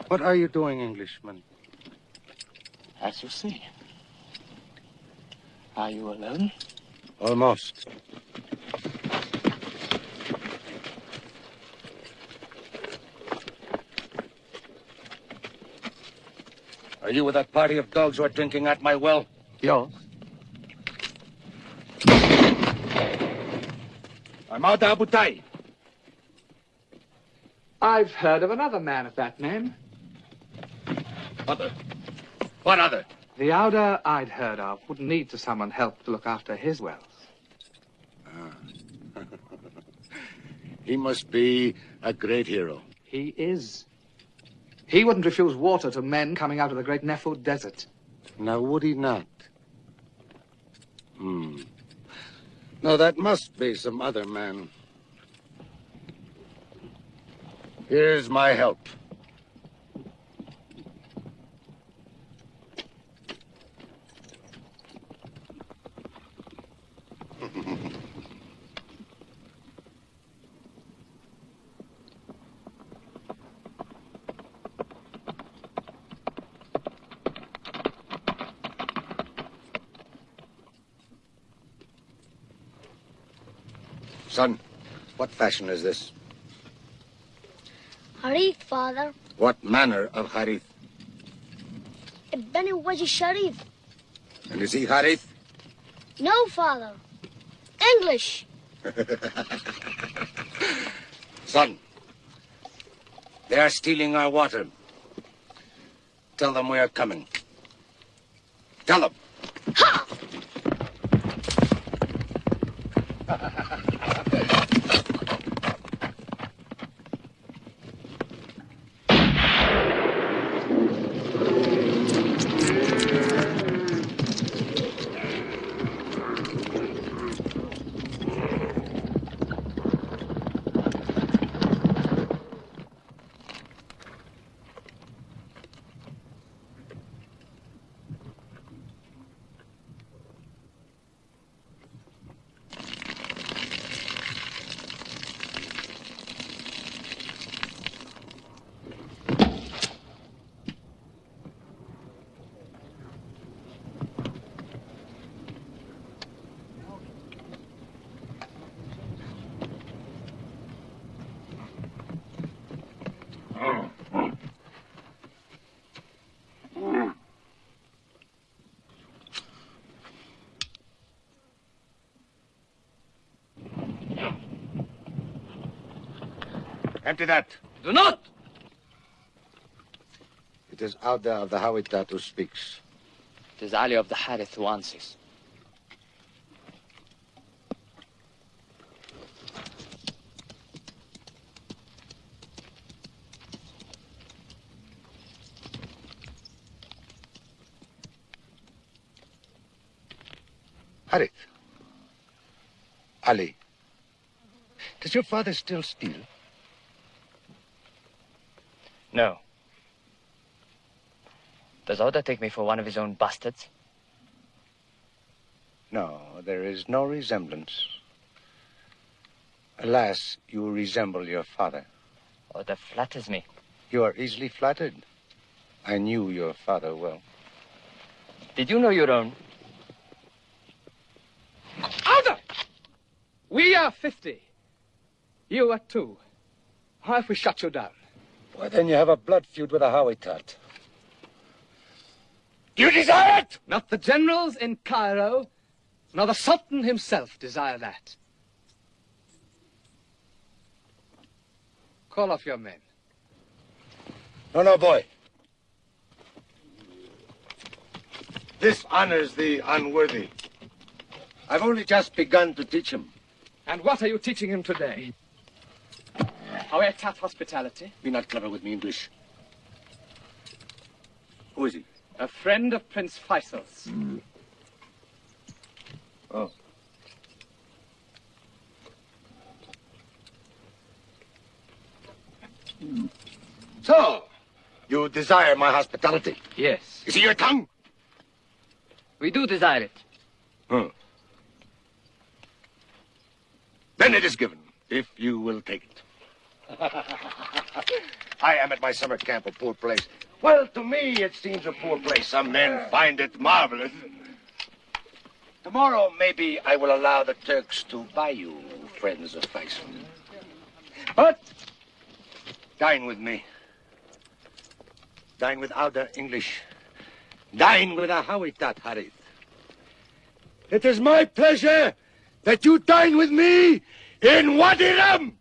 What are you doing, Englishman? As you see. Are you alone? Almost. Are you with that party of dogs who are drinking at my well? Yours? I'm out to Abu Tai. I've heard of another man of that name. Other? What other? The Ouder I'd heard of would need to summon help to look after his wells. He must be a great hero. He is. He wouldn't refuse water to men coming out of the great Nefud desert. Now, would he not? No, that must be some other man. Here's my help. Son, what fashion is this? Harith, father. What manner of Harith? Ibn Waji Sharif. And is he Harith? No, father. English. Son, they are stealing our water. Tell them we are coming. Tell them. Ha! Empty that. Do not! It is Auda of the Hawitat who speaks. It is Ali of the Harith who answers. Harith. Ali. Does your father still steal? No. Does Oda take me for one of his own bastards? No, there is no resemblance. Alas, you resemble your father. Oda flatters me. You are easily flattered. I knew your father well. Did you know your own? Ouder! We are 50. You are 2. How if we shut you down? Why, then you have a blood feud with a Hawitat. You desire it? Not the generals in Cairo, nor the Sultan himself desire that. Call off your men. No, boy. This honors the unworthy. I've only just begun to teach him. And what are you teaching him today? Hawitat hospitality? Be not clever with me, English. Who is he? A friend of Prince Faisal's. Oh. So, you desire my hospitality? Yes. Is he your tongue? We do desire it. Then it is given, if you will take it. I am at my summer camp, a poor place. Well, to me, it seems a poor place. Some men find it marvelous. Tomorrow, maybe I will allow the Turks to buy you, friends of Faisal. But dine with me. Dine with Outer English. Dine with a Hawitat, Harith. It is my pleasure that you dine with me in Wadi Rum.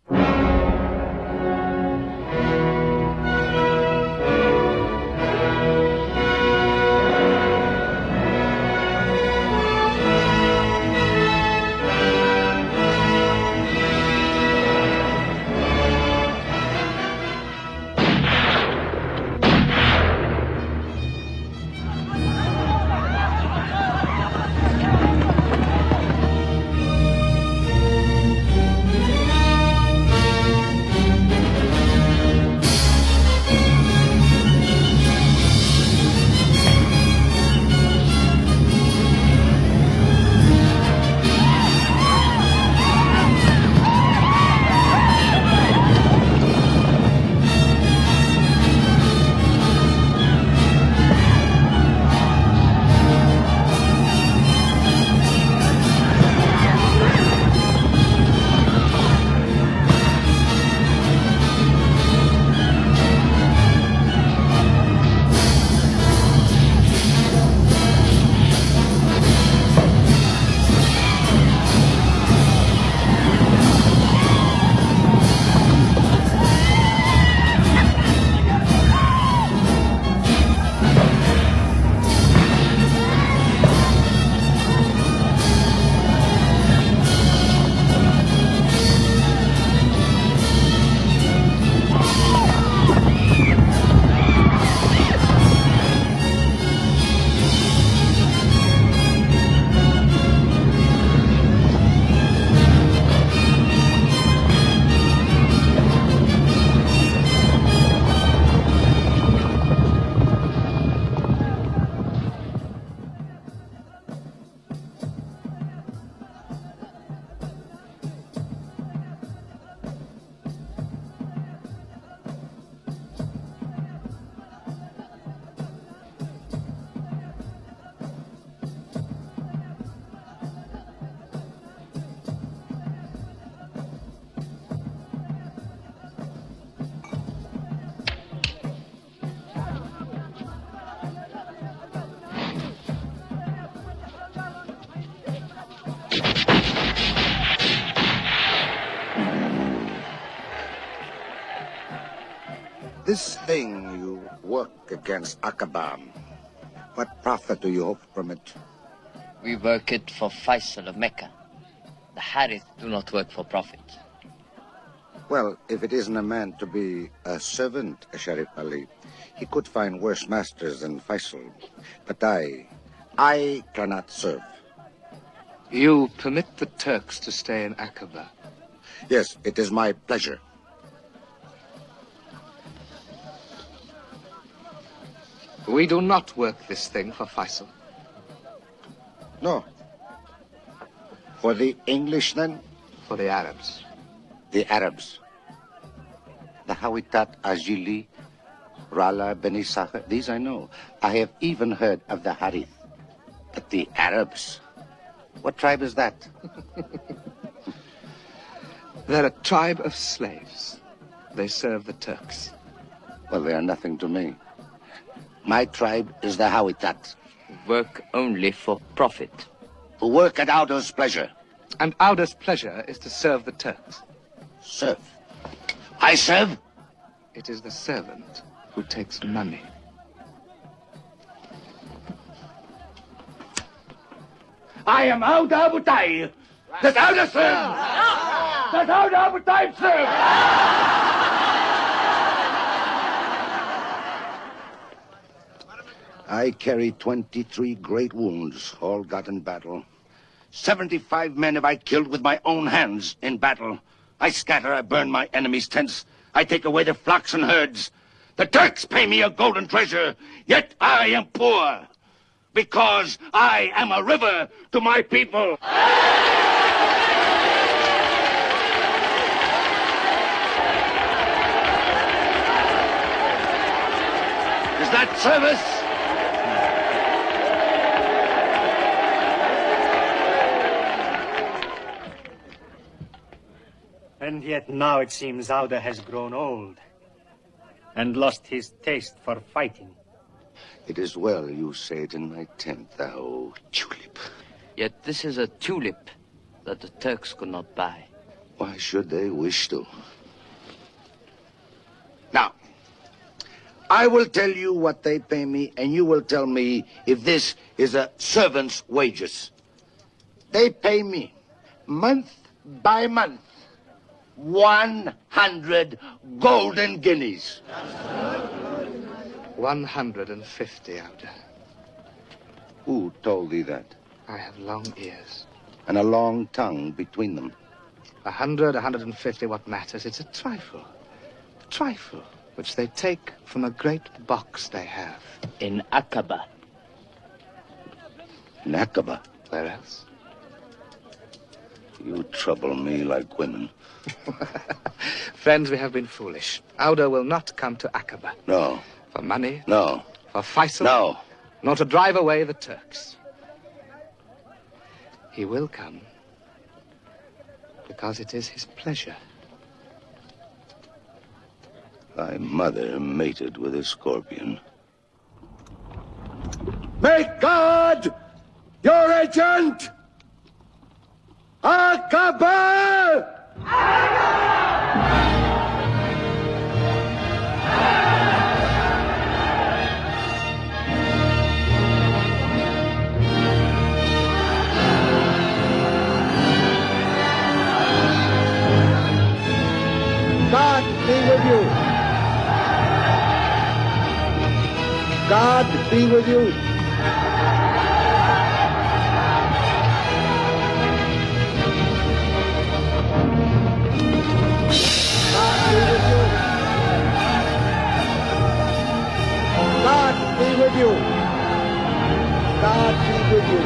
This thing you work against Aqaba, what profit do you hope from it? We work it for Faisal of Mecca. The Harith do not work for profit. Well, if it isn't a man to be a servant, Sharif Ali, he could find worse masters than Faisal. But I cannot serve. You permit the Turks to stay in Aqaba? Yes, it is my pleasure. We do not work this thing for Faisal. No. For the English, then? For the Arabs. The Arabs. The Hawitat Ajili, Rala, Beni Sakhr, these I know. I have even heard of the Harith. But the Arabs? What tribe is that? They're a tribe of slaves. They serve the Turks. Well, they are nothing to me. My tribe is the Hawitat. Work only for profit. Who work at Auda's pleasure. And Auda's pleasure is to serve the Turks. Serve? I serve? It is the servant who takes money. I am Auda Abu Taib. Does Auda serve? Does Auda Abu Taib serve? I carry 23 great wounds, all got in battle. 75 men have I killed with my own hands in battle. I scatter, I burn my enemies' tents. I take away their flocks and herds. The Turks pay me a golden treasure, yet I am poor. Because I am a river to my people. At service! And yet now it seems Auda has grown old and lost his taste for fighting. It is well you say it in my tent, thou tulip. Yet this is a tulip that the Turks could not buy. Why should they wish to? Now, I will tell you what they pay me, and you will tell me if this is a servant's wages. They pay me, month by month, 100 golden guineas. 150, Auda. Who told thee that? I have long ears. And a long tongue between them. 100, 150, what matters? It's a trifle. A trifle, which they take from a great box they have. In Aqaba. In Aqaba? Where else? You trouble me like women. Friends, we have been foolish. Auda will not come to Aqaba. No. For money? No. For Faisal? No. Nor to drive away the Turks. He will come because it is his pleasure. Thy mother mated with a scorpion. Make God your agent! Aqaba! God be with you. God be with you. God be with you. God be with you.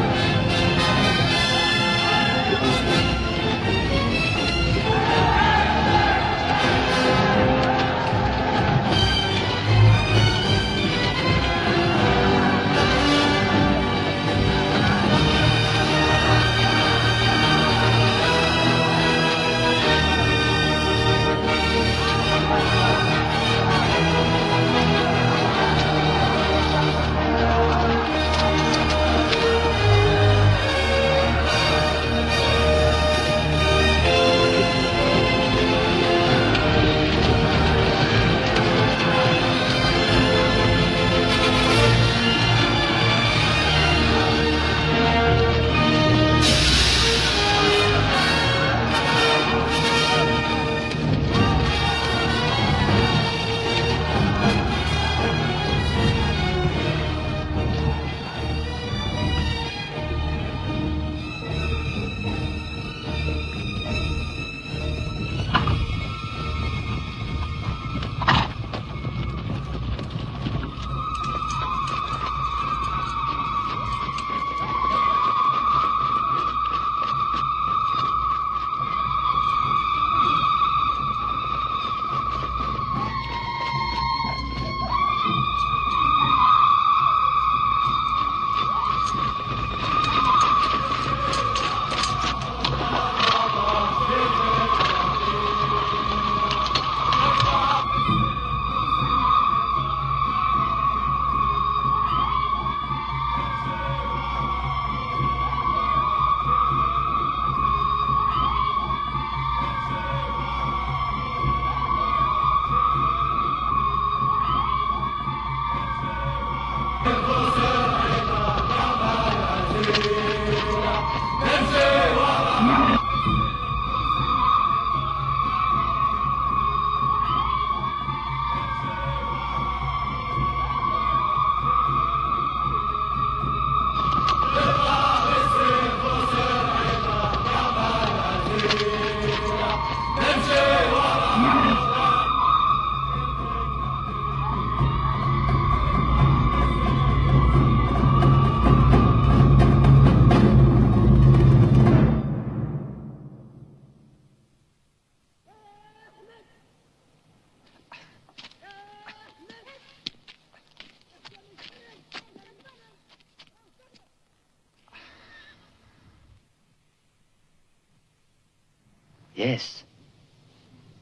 Yes.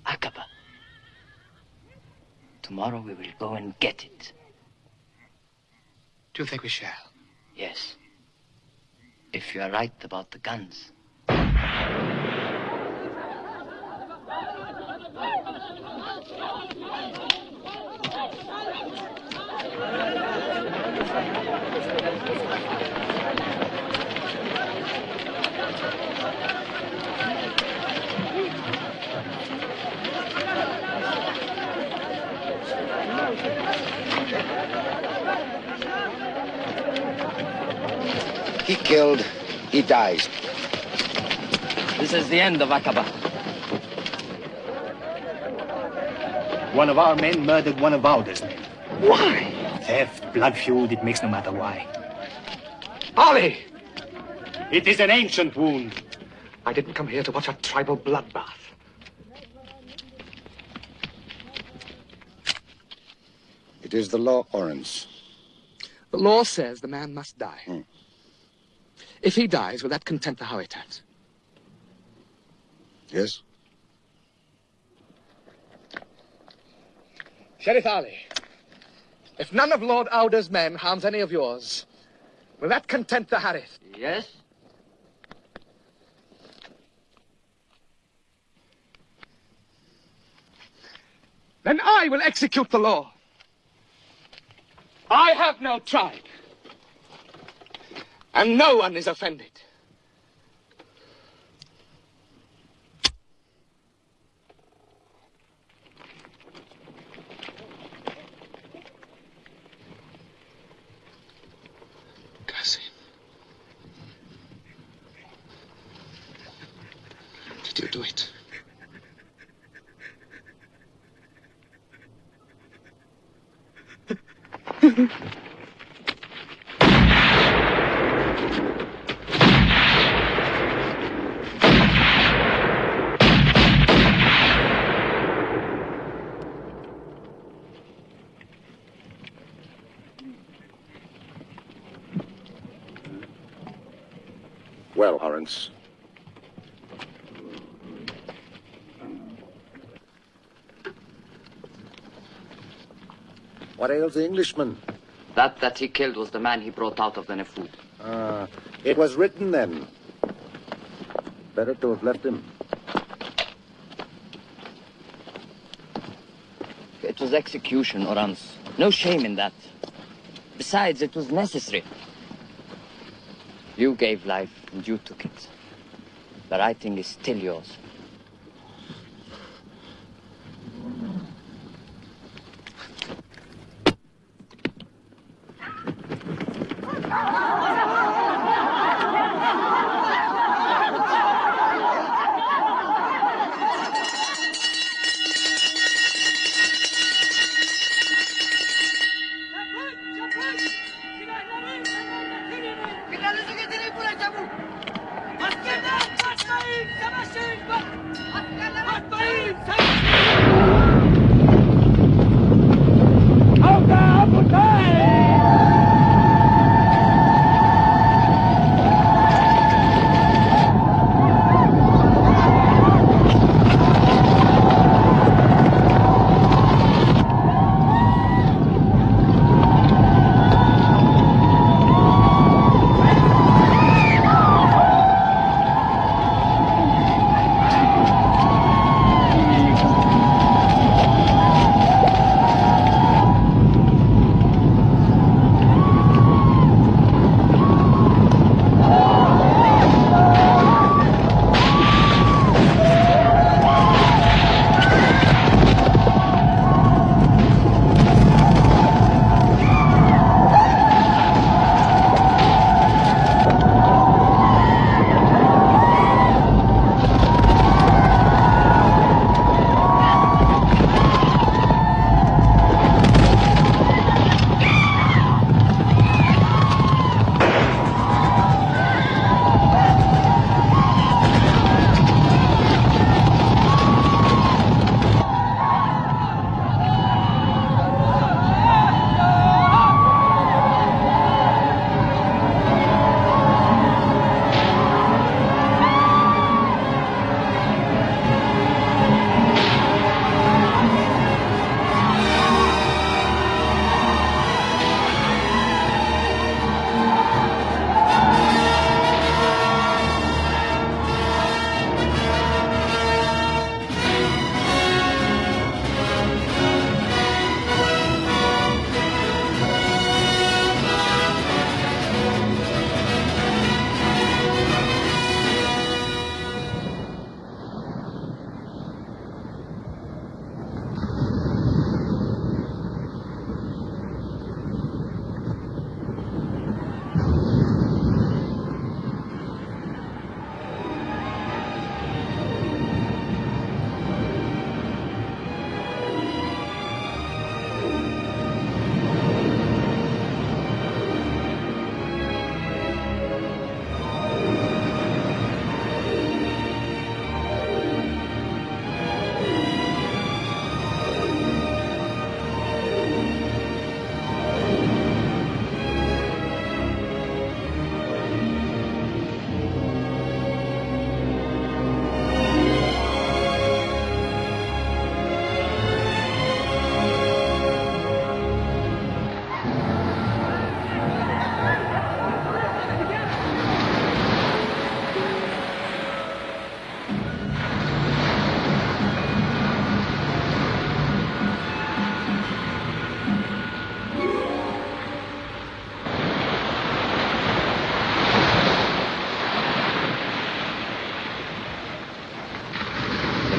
Aqaba. Tomorrow we will go and get it. Do you think we shall? Yes. If you are right about the guns. He killed, he dies. This is the end of Aqaba. One of our men murdered one of Auda's men. Why? Theft, blood feud, it makes no matter why. Ali! It is an ancient wound. I didn't come here to watch a tribal bloodbath. It is the law, Orens. The law says the man must die. If he dies, will that content the Hawaitat? Yes. Sheriff Ali, if none of Lord Auda's men harms any of yours, will that content the Harith? Yes. Then I will execute the law. I have no tribe. And no one is offended. Qasim. Did you do it? Well, Orens. What ails the Englishman? That he killed was the man he brought out of the Nefud. It was written then. Better to have left him. It was execution, Orans. No shame in that. Besides, it was necessary. You gave life and you took it. The writing is still yours. Finalinizi getirin buraya çabuk. Askerler kaçmayın. Savaşın.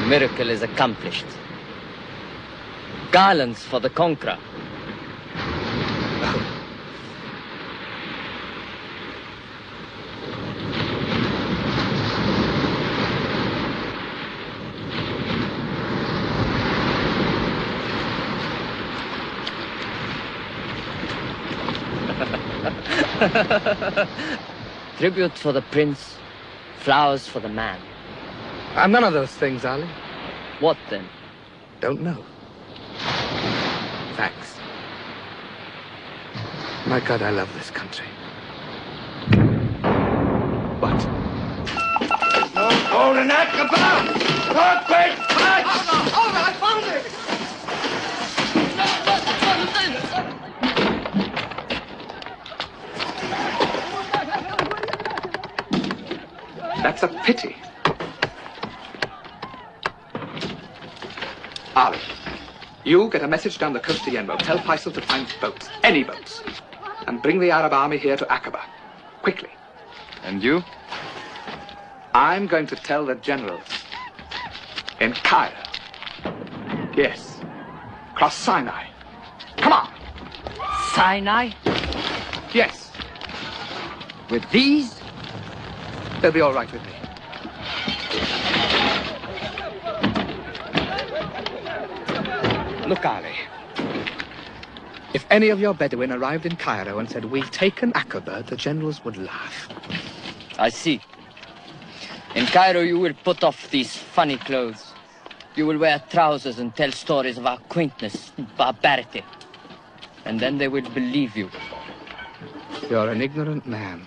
miracle is accomplished. Garlands for the conqueror. Tribute for the prince, flowers for the man. I'm none of those things, Ali. What then? Don't know. Thanks. My God, I love this country. What? No gold in Aqaba! No great touch! Oh, I found it! That's a pity. Ali, you get a message down the coast to Yenmo. Tell Faisal to find boats, any boats, and bring the Arab army here to Aqaba, quickly. And you? I'm going to tell the generals in Cairo. Yes, cross Sinai. Come on. Sinai? Yes. With these? They'll be all right with me. Look, Ali. If any of your Bedouin arrived in Cairo and said, "We've taken Aqaba," the generals would laugh. I see. In Cairo, you will put off these funny clothes. You will wear trousers and tell stories of our quaintness, barbarity. And then they will believe you. You're an ignorant man.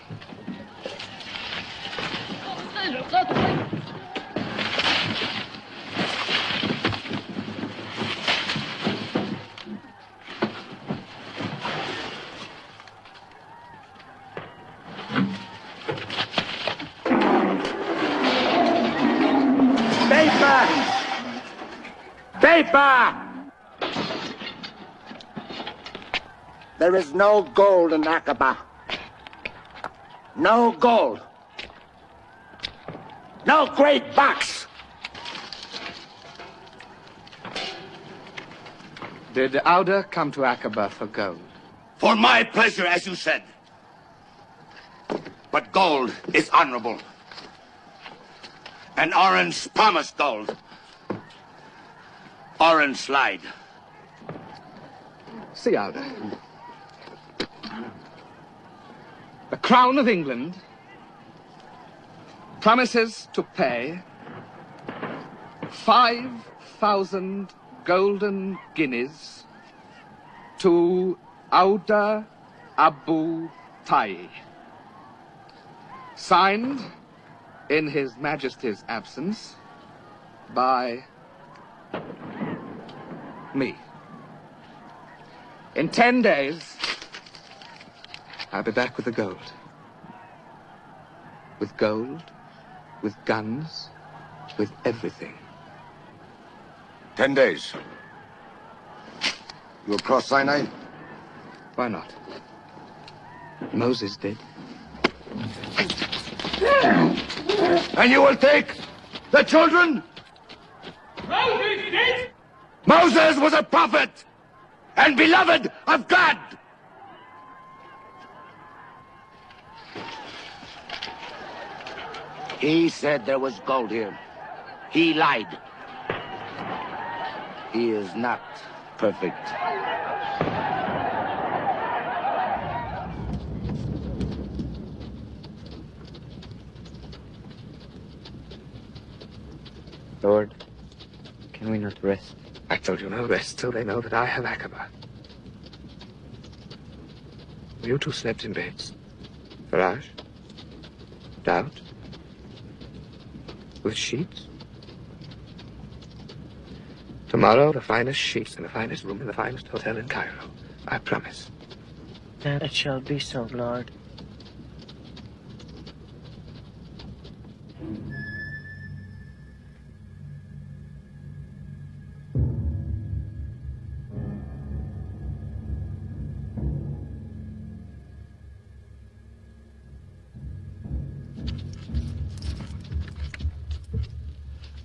Paper! There is no gold in Aqaba. No gold. No great box. Did Auda come to Aqaba for gold? For my pleasure, as you said. But gold is honorable. And Orange promised gold. Orange lied. See, Auda. The Crown of England promises to pay 5,000 golden guineas to Auda Abu Tai. Signed, in His Majesty's absence, by me. In 10 days, I'll be back with the gold. With gold, with guns, with everything. 10 days. You'll cross Sinai? Why not? Moses did. And you will take the children? Moses did? Moses was a prophet and beloved of God. He said there was gold here. He lied. He is not perfect. Lord, can we not rest? I told you no rest till they know that I have Aqaba. You two slept in beds. Faraj? Doubt? With sheets? Tomorrow, the finest sheets in the finest room in the finest hotel in Cairo. I promise. That it shall be so, Lord.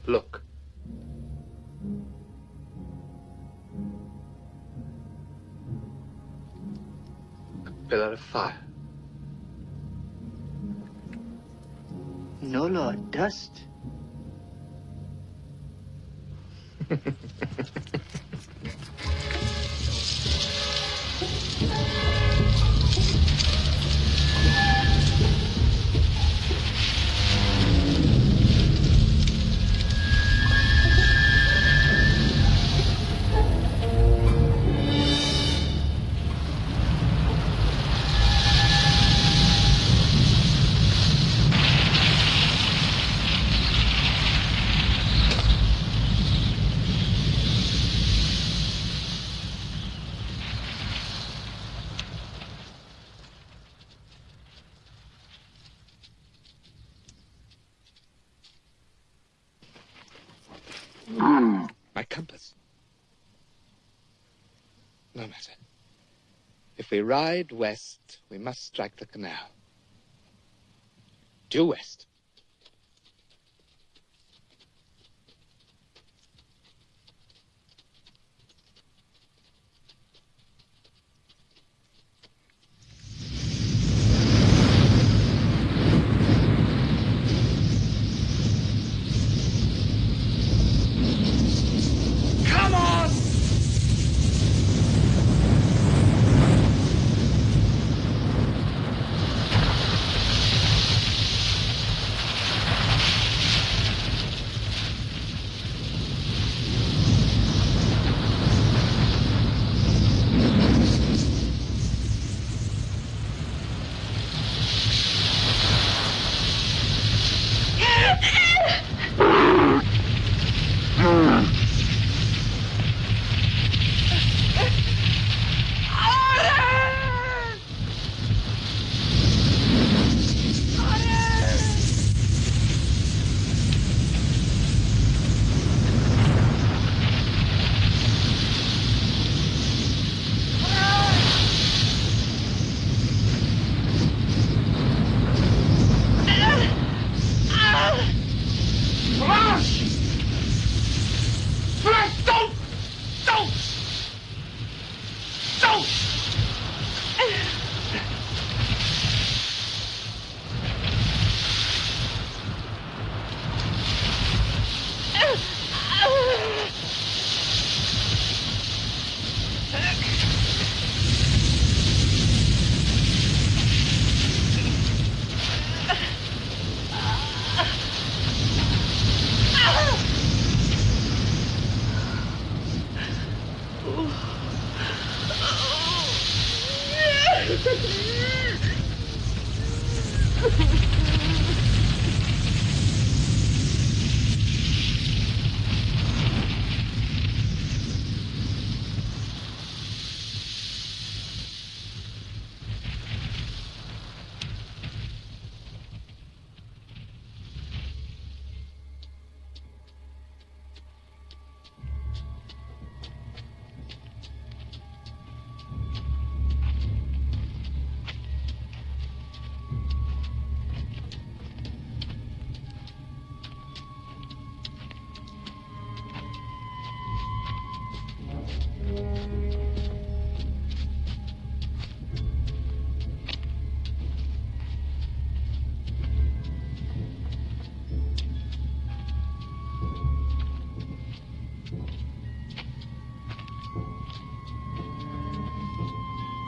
Look, pillar of fire. No, Lord, dust. My compass. No matter. If we ride west, we must strike the canal. Due west. Come on!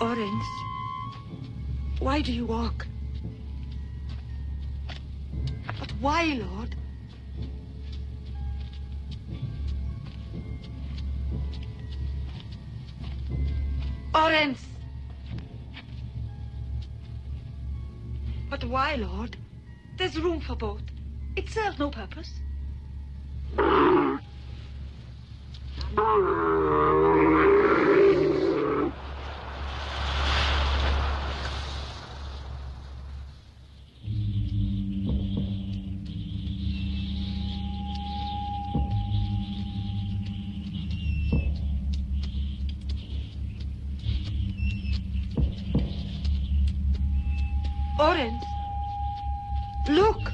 Orange, why do you walk? But why, Lord? Orange! But why, Lord? There's room for both. It serves no purpose. Orange, look.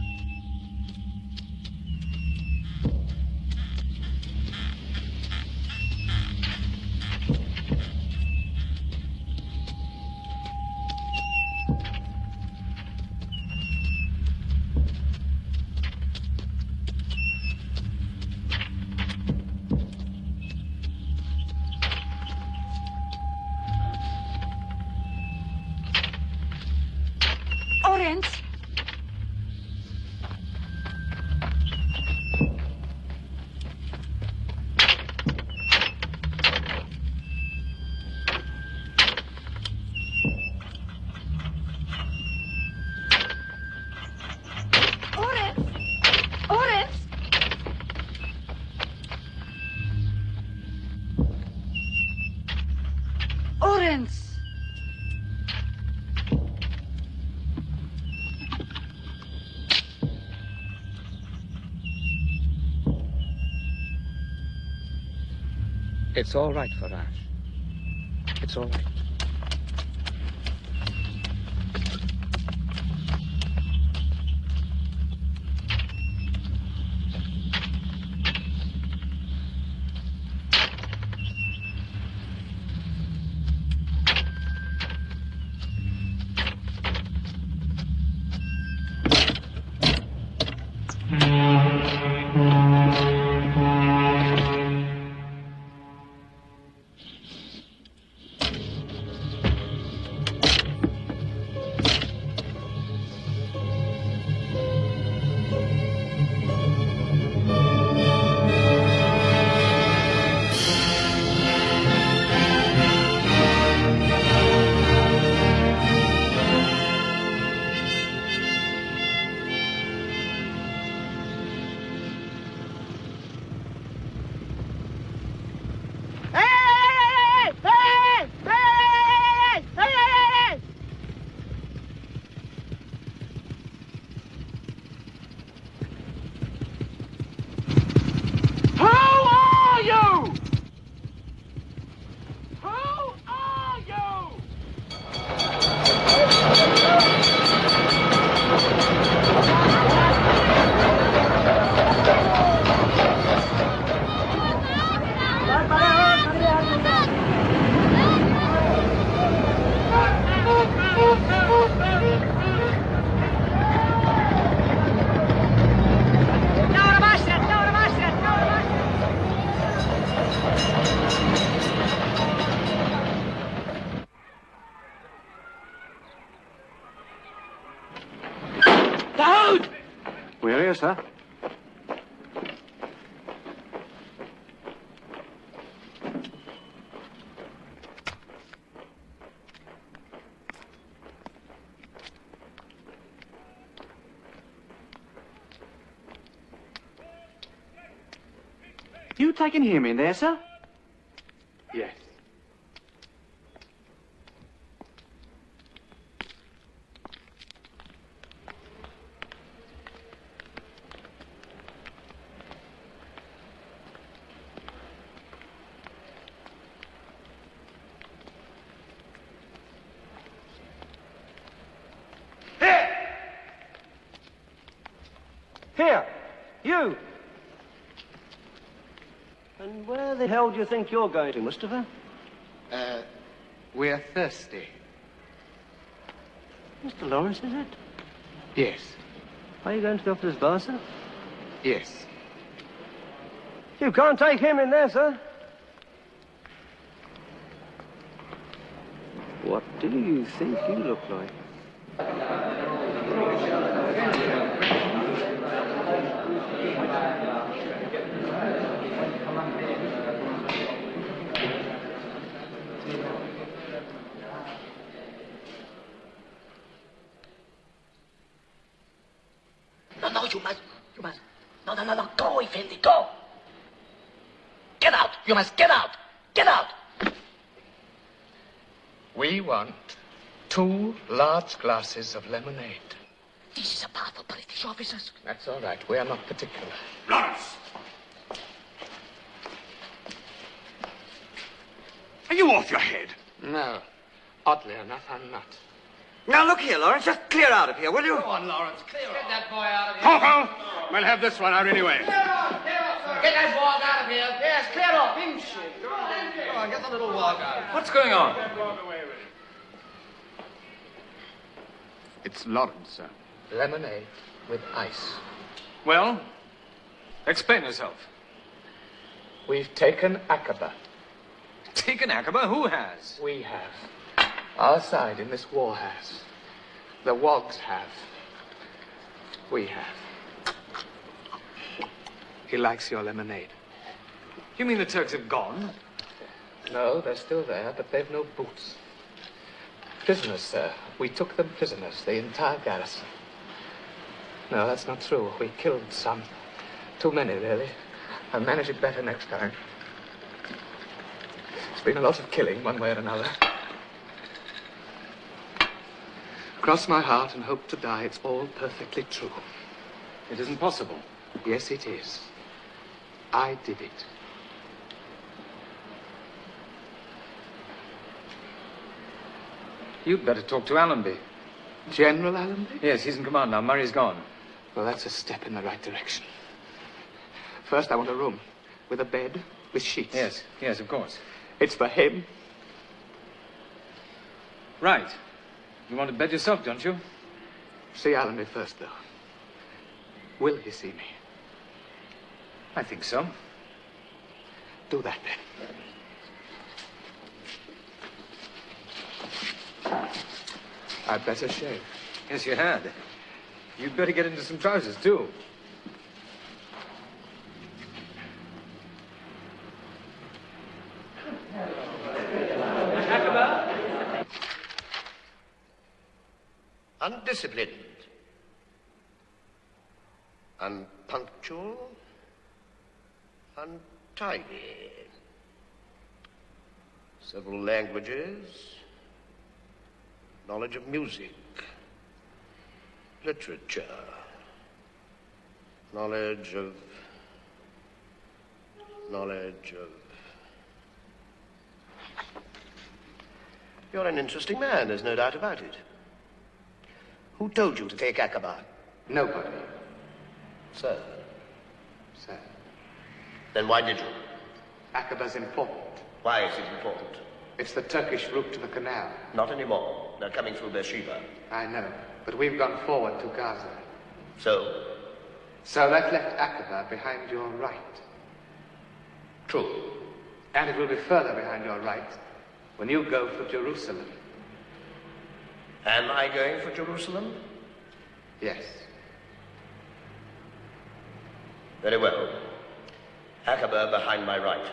Lawrence! It's all right, Farage. It's all right. We're here, sir. You taking him in there, sir? Yes. Here, you. And where the hell do you think you're going to, Mustafa? We're thirsty. Mr. Lawrence, is it? Yes. Are you going to the officer's bar, sir? Yes. You can't take him in there, sir. What do you think you look like? No, you must. No, go, Effendi, go. Get out, you must get out. We want 2 large glasses of lemonade. This is a bar for British officers. That's all right. We are not particular. Lawrence! Are you off your head? No. Oddly enough, I'm not. Now, look here, Lawrence. Just clear out of here, will you? Go on, Lawrence, clear Get that boy out of here. Corporal, we'll have this one out anyway. Get that wog out of here. Yes, clear off. Go on, get the little wog out. What's going on? It's Lawrence, sir. Lemonade with ice. Well, explain yourself. We've taken Aqaba. Taken Aqaba? Who has? We have. Our side in this war has. The Wogs have. We have. He likes your lemonade. You mean the Turks have gone? No, they're still there, but they've no boots. Prisoners, sir. We took them prisoners, the entire garrison. No, that's not true. We killed some. Too many, really. I'll manage it better next time. It's been a lot of killing, one way or another. Cross my heart and hope to die. It's all perfectly true. It isn't possible. Yes, it is. I did it. You'd better talk to Allenby. General Allenby? Yes, he's in command now. Murray's gone. Well, that's a step in the right direction. First, I want a room with a bed, with sheets. Yes, of course. It's for him. Right. You want a bed yourself, don't you? See Allenby first, though. Will he see me? I think so. Do that, then. I'd better shave. Yes, you had. You'd better get into some trousers, too. Undisciplined. Unpunctual. Untidy. Several languages. Knowledge of music. Literature. Knowledge of... You're an interesting man, there's no doubt about it. Who told you to take Aqaba? Nobody. Sir. Sir. Then why did you? Aqaba's important. Why is it important? It's the Turkish route to the canal. Not anymore. They're coming through Beersheba. I know, but we've gone forward to Gaza. So? So that left Aqaba behind your right. True. And it will be further behind your right when you go for Jerusalem. Am I going for Jerusalem? Yes. Very well. Aqaba behind my right.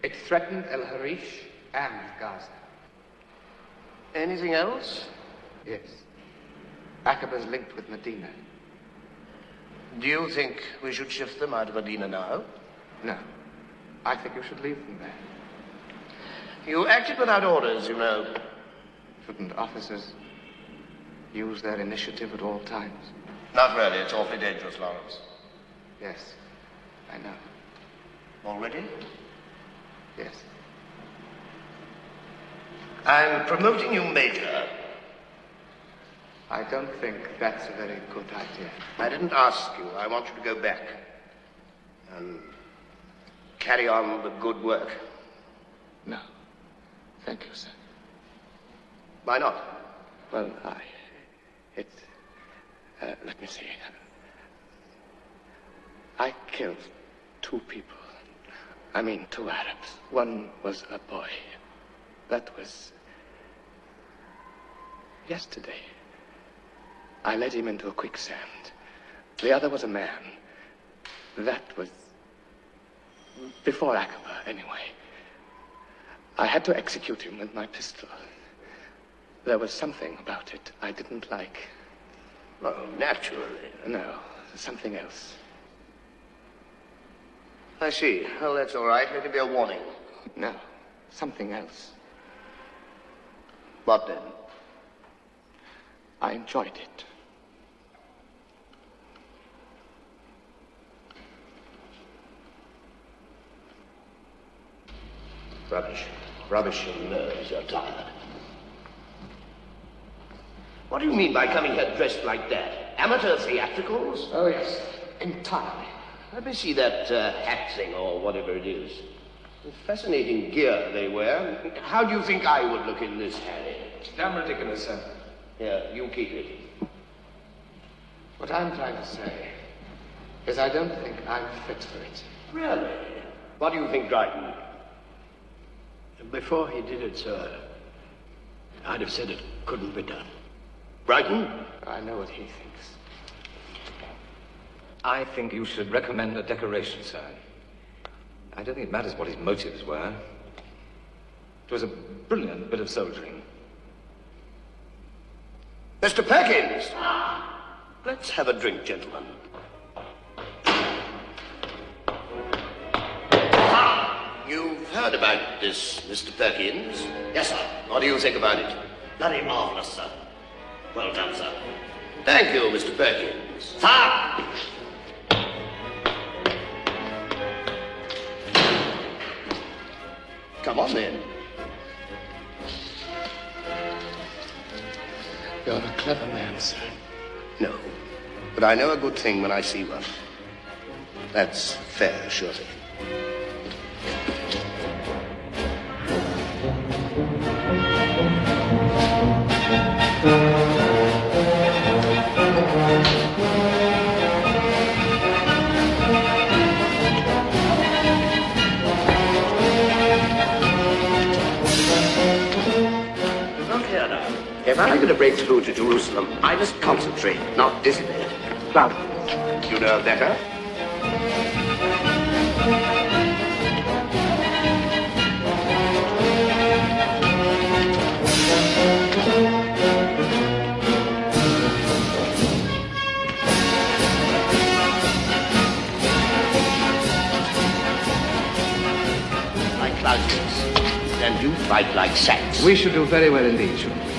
It threatened El Harish and Gaza. Anything else? Yes. Aqaba's linked with Medina. Do you think we should shift them out of Medina now? No. I think you should leave them there. You acted without orders, you know. Shouldn't officers use their initiative at all times? Not really. It's awfully dangerous, Lawrence. Yes, I know. Already? Yes. I'm promoting you major. I don't think that's a very good idea. I didn't ask you. I want you to go back and carry on the good work. No. Thank you, sir. Why not? Well, let me see. I killed 2 people. I mean, 2 Arabs. One was a boy. That was yesterday. I led him into a quicksand. The other was a man. That was before Aqaba, anyway. I had to execute him with my pistol. There was something about it I didn't like. Well, naturally. No, something else. I see. Well, that's all right. Let it be a warning. No, something else. What then? I enjoyed it. Rubbish. Rubbish your nerves. You're tired. What do you mean by coming here dressed like that? Amateur theatricals? Oh, yes. Entirely. Let me see that hat thing or whatever it is. Fascinating gear they wear. How do you think I would look in this, Harry? It's damn ridiculous, sir. Here, you keep it. What I'm trying to say is I don't think I'm fit for it. Really? What do you think, Dryden? Before he did it, sir, I'd have said it couldn't be done. Brighton? I know what he thinks. I think you should recommend a decoration, sir. I don't think it matters what his motives were. It was a brilliant bit of soldiering. Mr. Perkins! Let's have a drink, gentlemen. You've heard about this, Mr. Perkins? Yes, sir. What do you think about it? Very marvelous, sir. Well done, sir. Thank you, Mr. Perkins. Sir! Come on, then. You're a clever man, sir. No. But I know a good thing when I see one. That's fair, surely. Look here now. If I'm going to break through to Jerusalem, I must concentrate, not dissipate. Now, you know better? Like clouders, and you fight like sacks. We should do very well indeed, shouldn't we?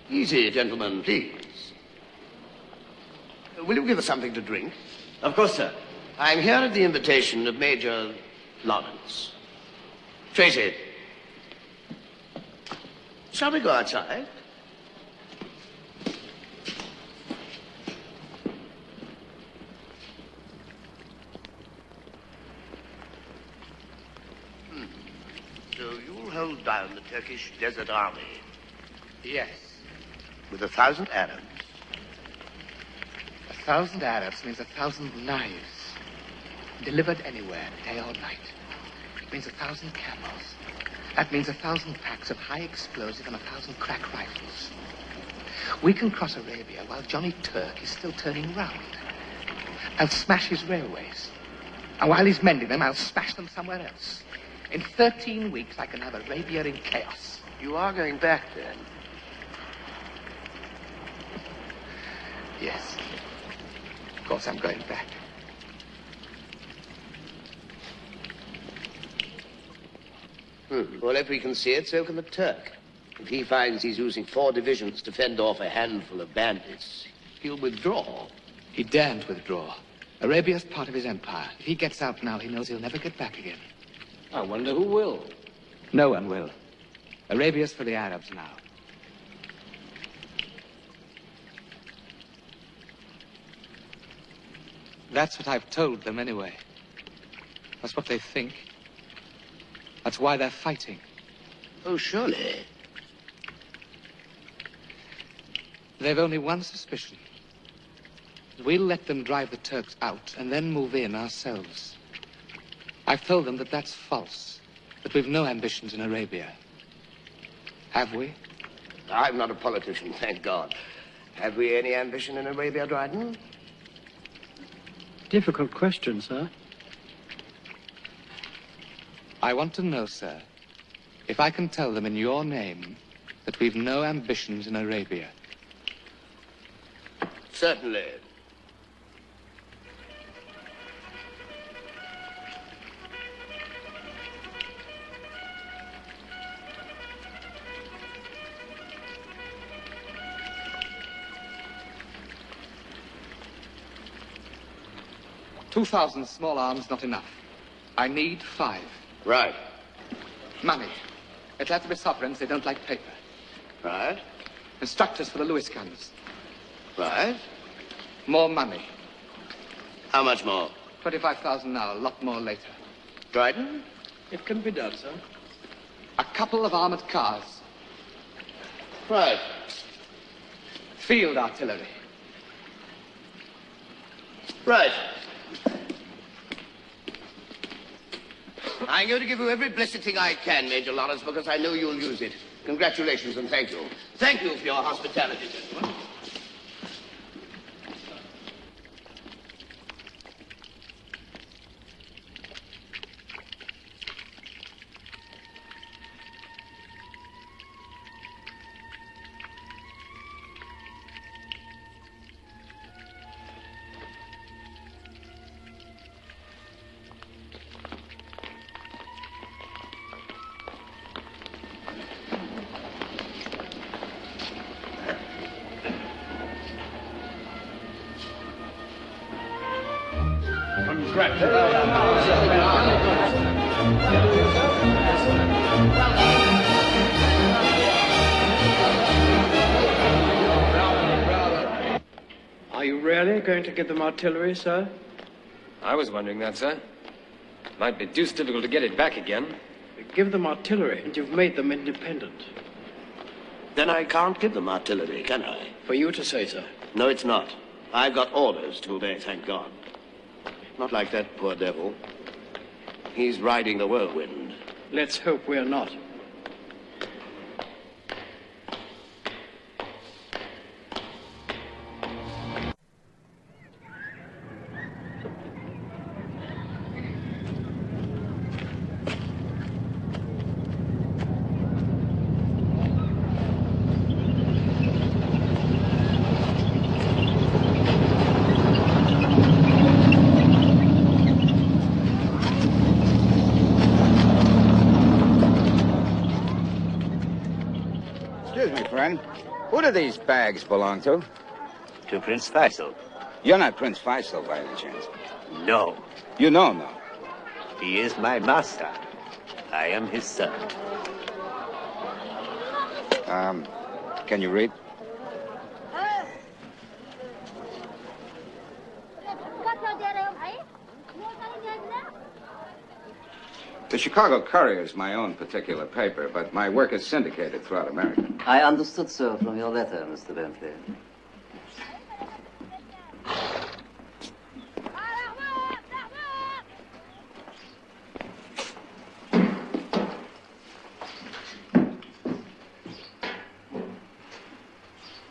Easy, gentlemen, please. Will you give us something to drink? Of course, sir. I'm here at the invitation of Major Lawrence. Tracy, shall we go outside? So you'll hold down the Turkish Desert Army? Yes. With 1,000 Arabs? 1,000 Arabs means 1,000 knives. Delivered anywhere, day or night. It means 1,000 camels. That means 1,000 packs of high explosive and 1,000 crack rifles. We can cross Arabia while Johnny Turk is still turning round. I'll smash his railways. And while he's mending them, I'll smash them somewhere else. In 13 weeks, I can have Arabia in chaos. You are going back, then? Yes. Of course I'm going back. Well, if we can see it, so can the Turk. If he finds he's using 4 divisions to fend off a handful of bandits, he'll withdraw. He daren't withdraw. Arabia's part of his empire. If he gets out now, he knows he'll never get back again. I wonder who will. No one will. Arabia's for the Arabs now. That's what I've told them anyway. That's what they think. That's why they're fighting. Oh, surely. They've only one suspicion. We'll let them drive the Turks out and then move in ourselves. I've told them that that's false, that we've no ambitions in Arabia. Have we? I'm not a politician, thank God. Have we any ambition in Arabia, Dryden? Difficult question, sir. I want to know, sir, if I can tell them in your name that we've no ambitions in Arabia. Certainly. $2,000 small arms, not enough. I need 5. Right. Money. It'll have to be sovereigns. They don't like paper. Right. Instructors for the Lewis guns. Right. More money. How much more? 25,000 now, a lot more later. Dryden? It can be done, sir. A couple of armored cars. Right. Field artillery. Right. I'm going to give you every blessed thing I can, Major Lawrence, because I know you'll use it. Congratulations and thank you. Thank you for your hospitality, gentlemen. Are you really going to give them artillery, sir? I was wondering that, sir. Might be deuced difficult to get it back again. Give them artillery, and you've made them independent. Then I can't give them artillery, can I? For you to say so. No, it's not. I've got orders to obey, thank God. Not like that poor devil. He's riding the whirlwind. Let's hope we're not. Who do these bags belong to? To Prince Faisal. You're not Prince Faisal by any chance? No. You know no. He is my master. I am his son. Can you read? The Chicago Courier is my own particular paper, but my work is syndicated throughout America. I understood so from your letter, Mr. Bentley.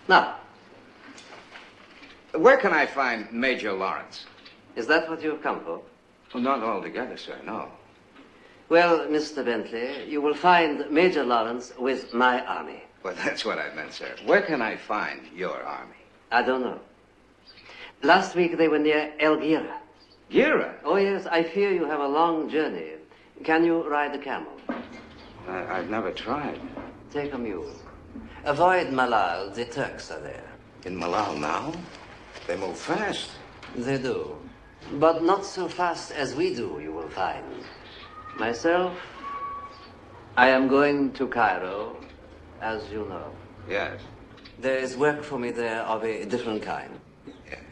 Now, where can I find Major Lawrence? Is that what you've come for? Well, not altogether, sir, no. Well, Mr. Bentley, you will find Major Lawrence with my army. Well, that's what I meant, sir. Where can I find your army? I don't know. Last week they were near Elgira. Gira? Oh, yes, I fear you have a long journey. Can you ride a camel? I've never tried. Take a mule. Avoid Malal. The Turks are there. In Malal now? They move fast. They do. But not so fast as we do, you will find. Myself, I am going to Cairo, as you know. Yes. There is work for me there of a different kind. Yes.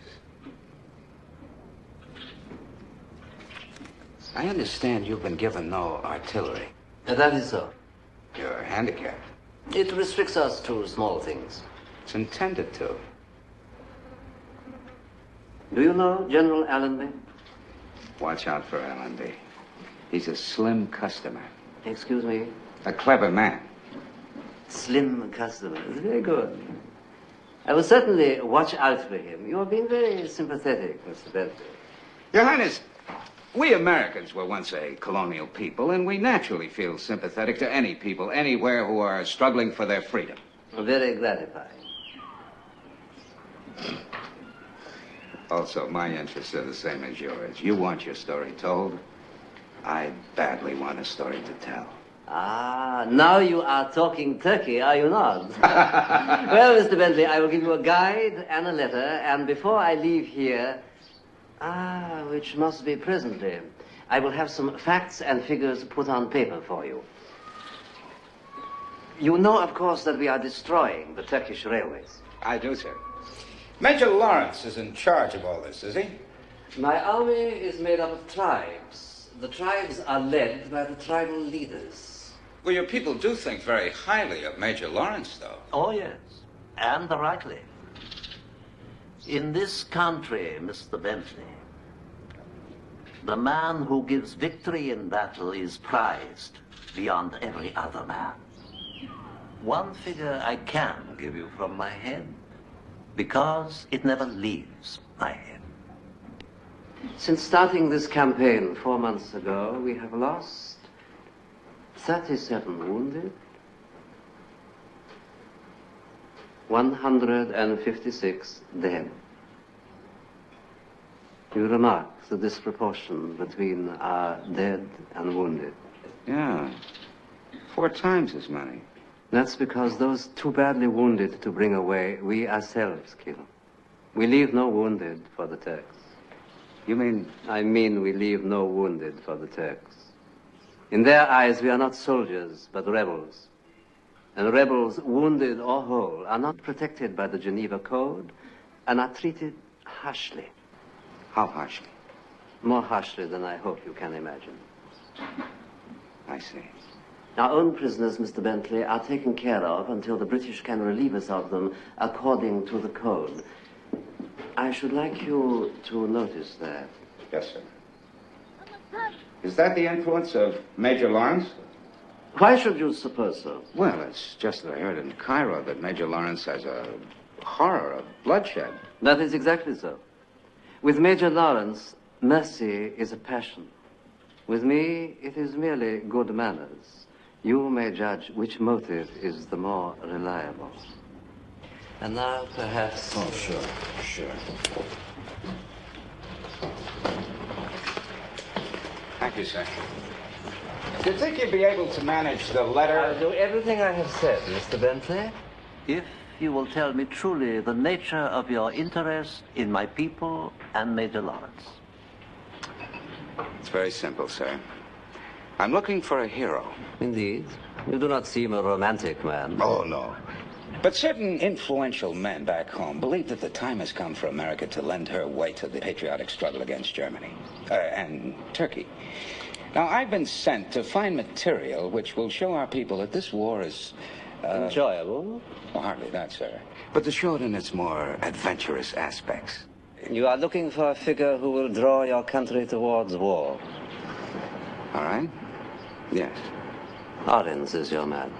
I understand you've been given no artillery. That is so. You're handicapped. It restricts us to small things. It's intended to. Do you know General Allenby? Watch out for Allenby. He's a slim customer. Excuse me? A clever man. Slim customer. Very good. I will certainly watch out for him. You have been very sympathetic, Mr. Bentley. Your Highness, we Americans were once a colonial people, and we naturally feel sympathetic to any people anywhere who are struggling for their freedom. Very gratifying. Also, my interests are the same as yours. You want your story told. I badly want a story to tell. Ah, now you are talking Turkey, are you not? Well, Mr. Bentley, I will give you a guide and a letter, and before I leave here, which must be presently, I will have some facts and figures put on paper for you. You know, of course, that we are destroying the Turkish railways. I do, sir. Major Lawrence is in charge of all this, is he? My army is made up of tribes. The tribes are led by the tribal leaders. Well, your people do think very highly of Major Lawrence, though. Oh, yes, and rightly. In this country, Mr. Bentley, The man who gives victory in battle is prized beyond every other man. One figure I can give you from my head, because it never leaves my head. Since starting this campaign 4 months ago, we have lost 37 wounded, 156 dead. You remark the disproportion between our dead and wounded. Yeah. 4 times as many. That's because those too badly wounded to bring away, we ourselves kill. We leave no wounded for the Turks. You mean? I mean we leave no wounded for the Turks. In their eyes, we are not soldiers, but rebels. And rebels, wounded or whole, are not protected by the Geneva Code and are treated harshly. How harshly? More harshly than I hope you can imagine. I see. Our own prisoners, Mr. Bentley, are taken care of until the British can relieve us of them according to the code. I should like you to notice that. Yes, sir. Is that the influence of Major Lawrence? Why should you suppose so? Well, it's just that I heard in Cairo that Major Lawrence has a horror of bloodshed. That is exactly so. With Major Lawrence, mercy is a passion. With me, it is merely good manners. You may judge which motive is the more reliable. And now, perhaps... Oh, sure. Thank you, sir. Do you think you'd be able to manage the letter? I'll do everything I have said, Mr. Bentley. If you will tell me truly the nature of your interest in my people and Major Lawrence. It's very simple, sir. I'm looking for a hero. Indeed. You do not seem a romantic man. Oh, no. But certain influential men back home believe that the time has come for America to lend her weight to the patriotic struggle against Germany and Turkey. Now, I've been sent to find material which will show our people that this war is... enjoyable? Well, hardly that, sir. But to show it in its more adventurous aspects. You are looking for a figure who will draw your country towards war. All right? Yes. Lawrence is your man.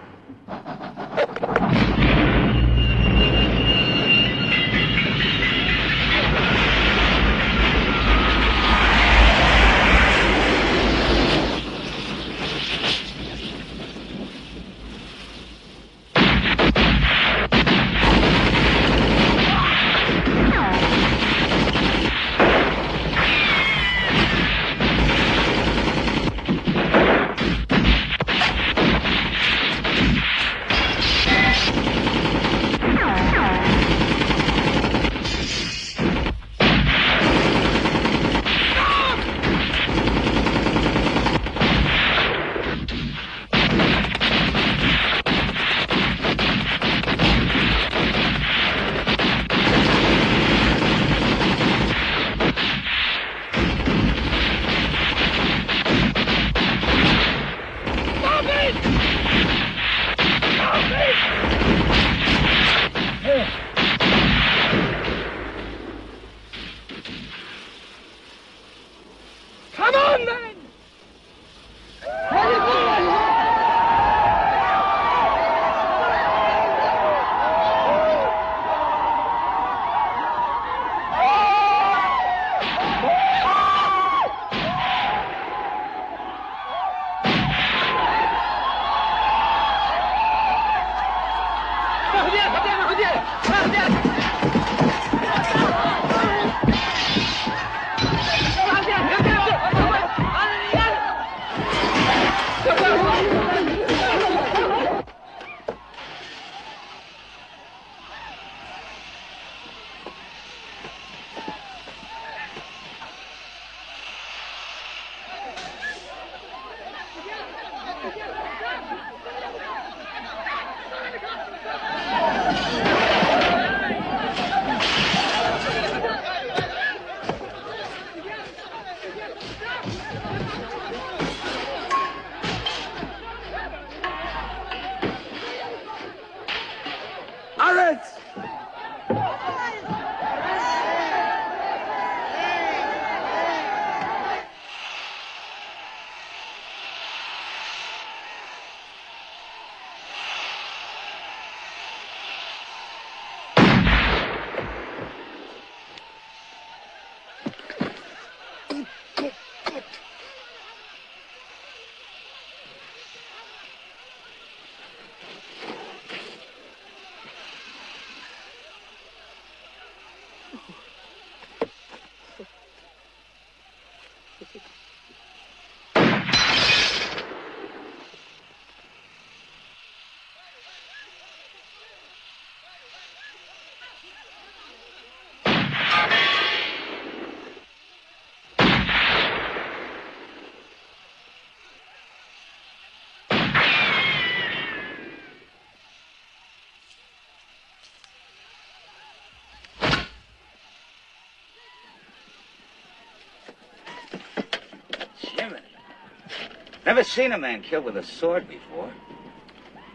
Never seen a man killed with a sword before.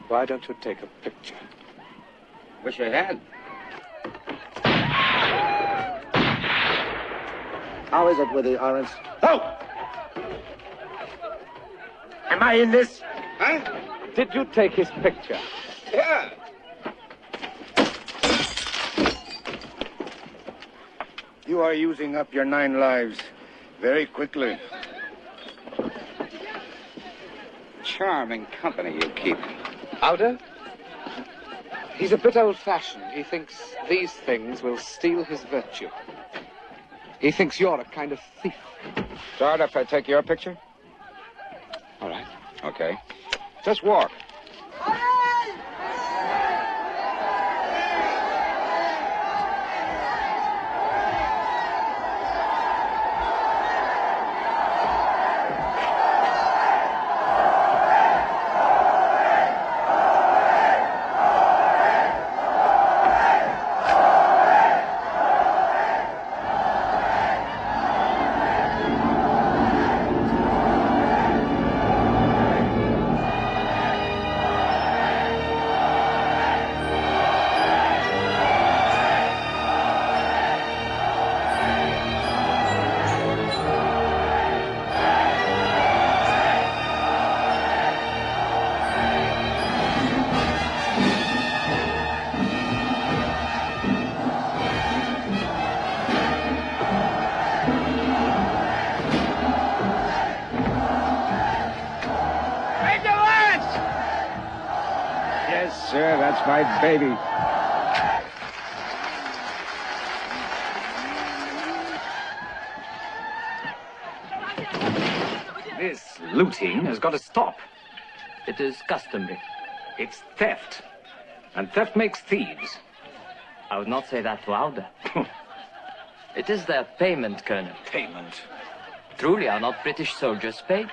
Why don't you take a picture? Wish I had. How is it with the Lawrence? Oh! Am I in this? Huh? Did you take his picture? Yeah. You are using up your 9 lives very quickly. Charming company you keep. Ouder? He's a bit old-fashioned. He thinks these things will steal his virtue. He thinks you're a kind of thief. Start if I take your picture? All right. Okay. Just walk. Sir, that's my baby. This looting has got to stop. It is customary. It's theft. And theft makes thieves. I would not say that to Auda. It is their payment, Colonel. Payment? Truly, are not British soldiers paid?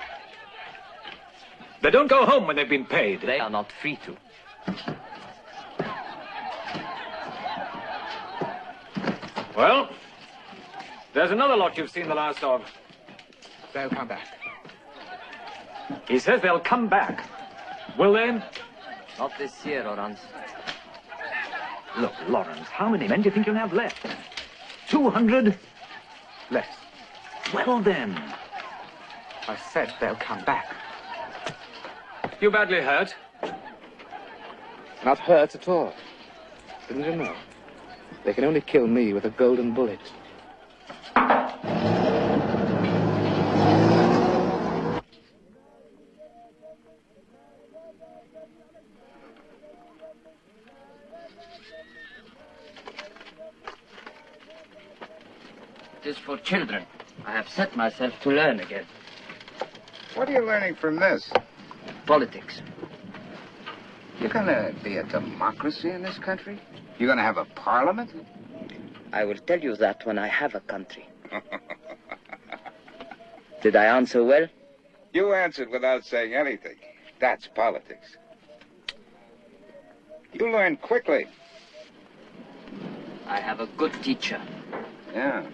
They don't go home when they've been paid. They are not free to. Well, there's another lot you've seen the last of. They'll come back. He says they'll come back. Will they? Not this year, Lawrence. Look, Lawrence, how many men do you think you'll have left? 200? Less. Well, then. I said they'll come back. You badly hurt? Not hurt at all. Didn't you know? They can only kill me with a golden bullet. It is for children. I have set myself to learn again. What are you learning from this? Politics. You're gonna be a democracy in this country? You're gonna have a parliament? I will tell you that when I have a country. Did I answer well? You answered without saying anything. That's politics. You learn quickly. I have a good teacher. Yeah.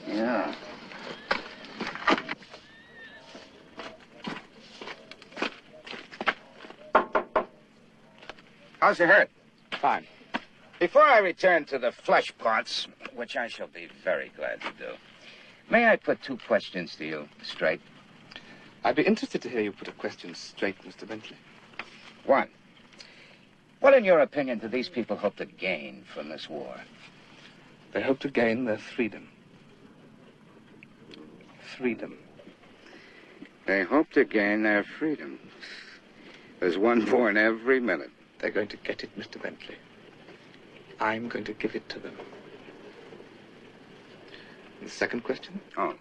Yeah. How's it hurt? Fine. Before I return to the flesh parts, which I shall be very glad to do, may I put 2 questions to you straight? I'd be interested to hear you put a question straight, Mr. Bentley. 1. What, in your opinion, do these people hope to gain from this war? They hope to gain their freedom. Freedom. They hope to gain their freedom. There's one born every minute. They're going to get it, Mr. Bentley. I'm going to give it to them. The second question? Oh.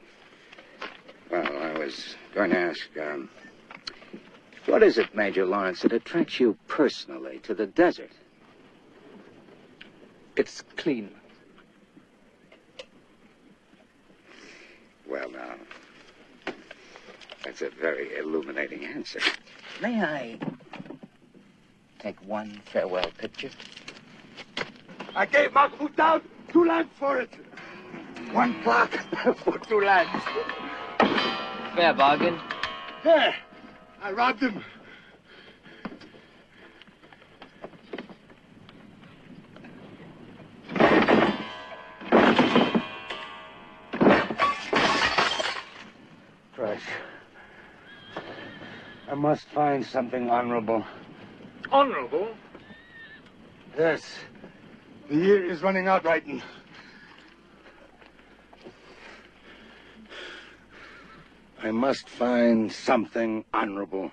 Well, I was going to ask, what is it, Major Lawrence, that attracts you personally to the desert? It's clean. Well, now, that's a very illuminating answer. May I take one farewell picture? I gave Mahmoud down 2 lands for it. 1 plaque for 2 lands. Fair bargain. There! I robbed him. Christ. I must find something honorable. Honorable? Yes. The year is running out, Wrighton. I must find something honorable.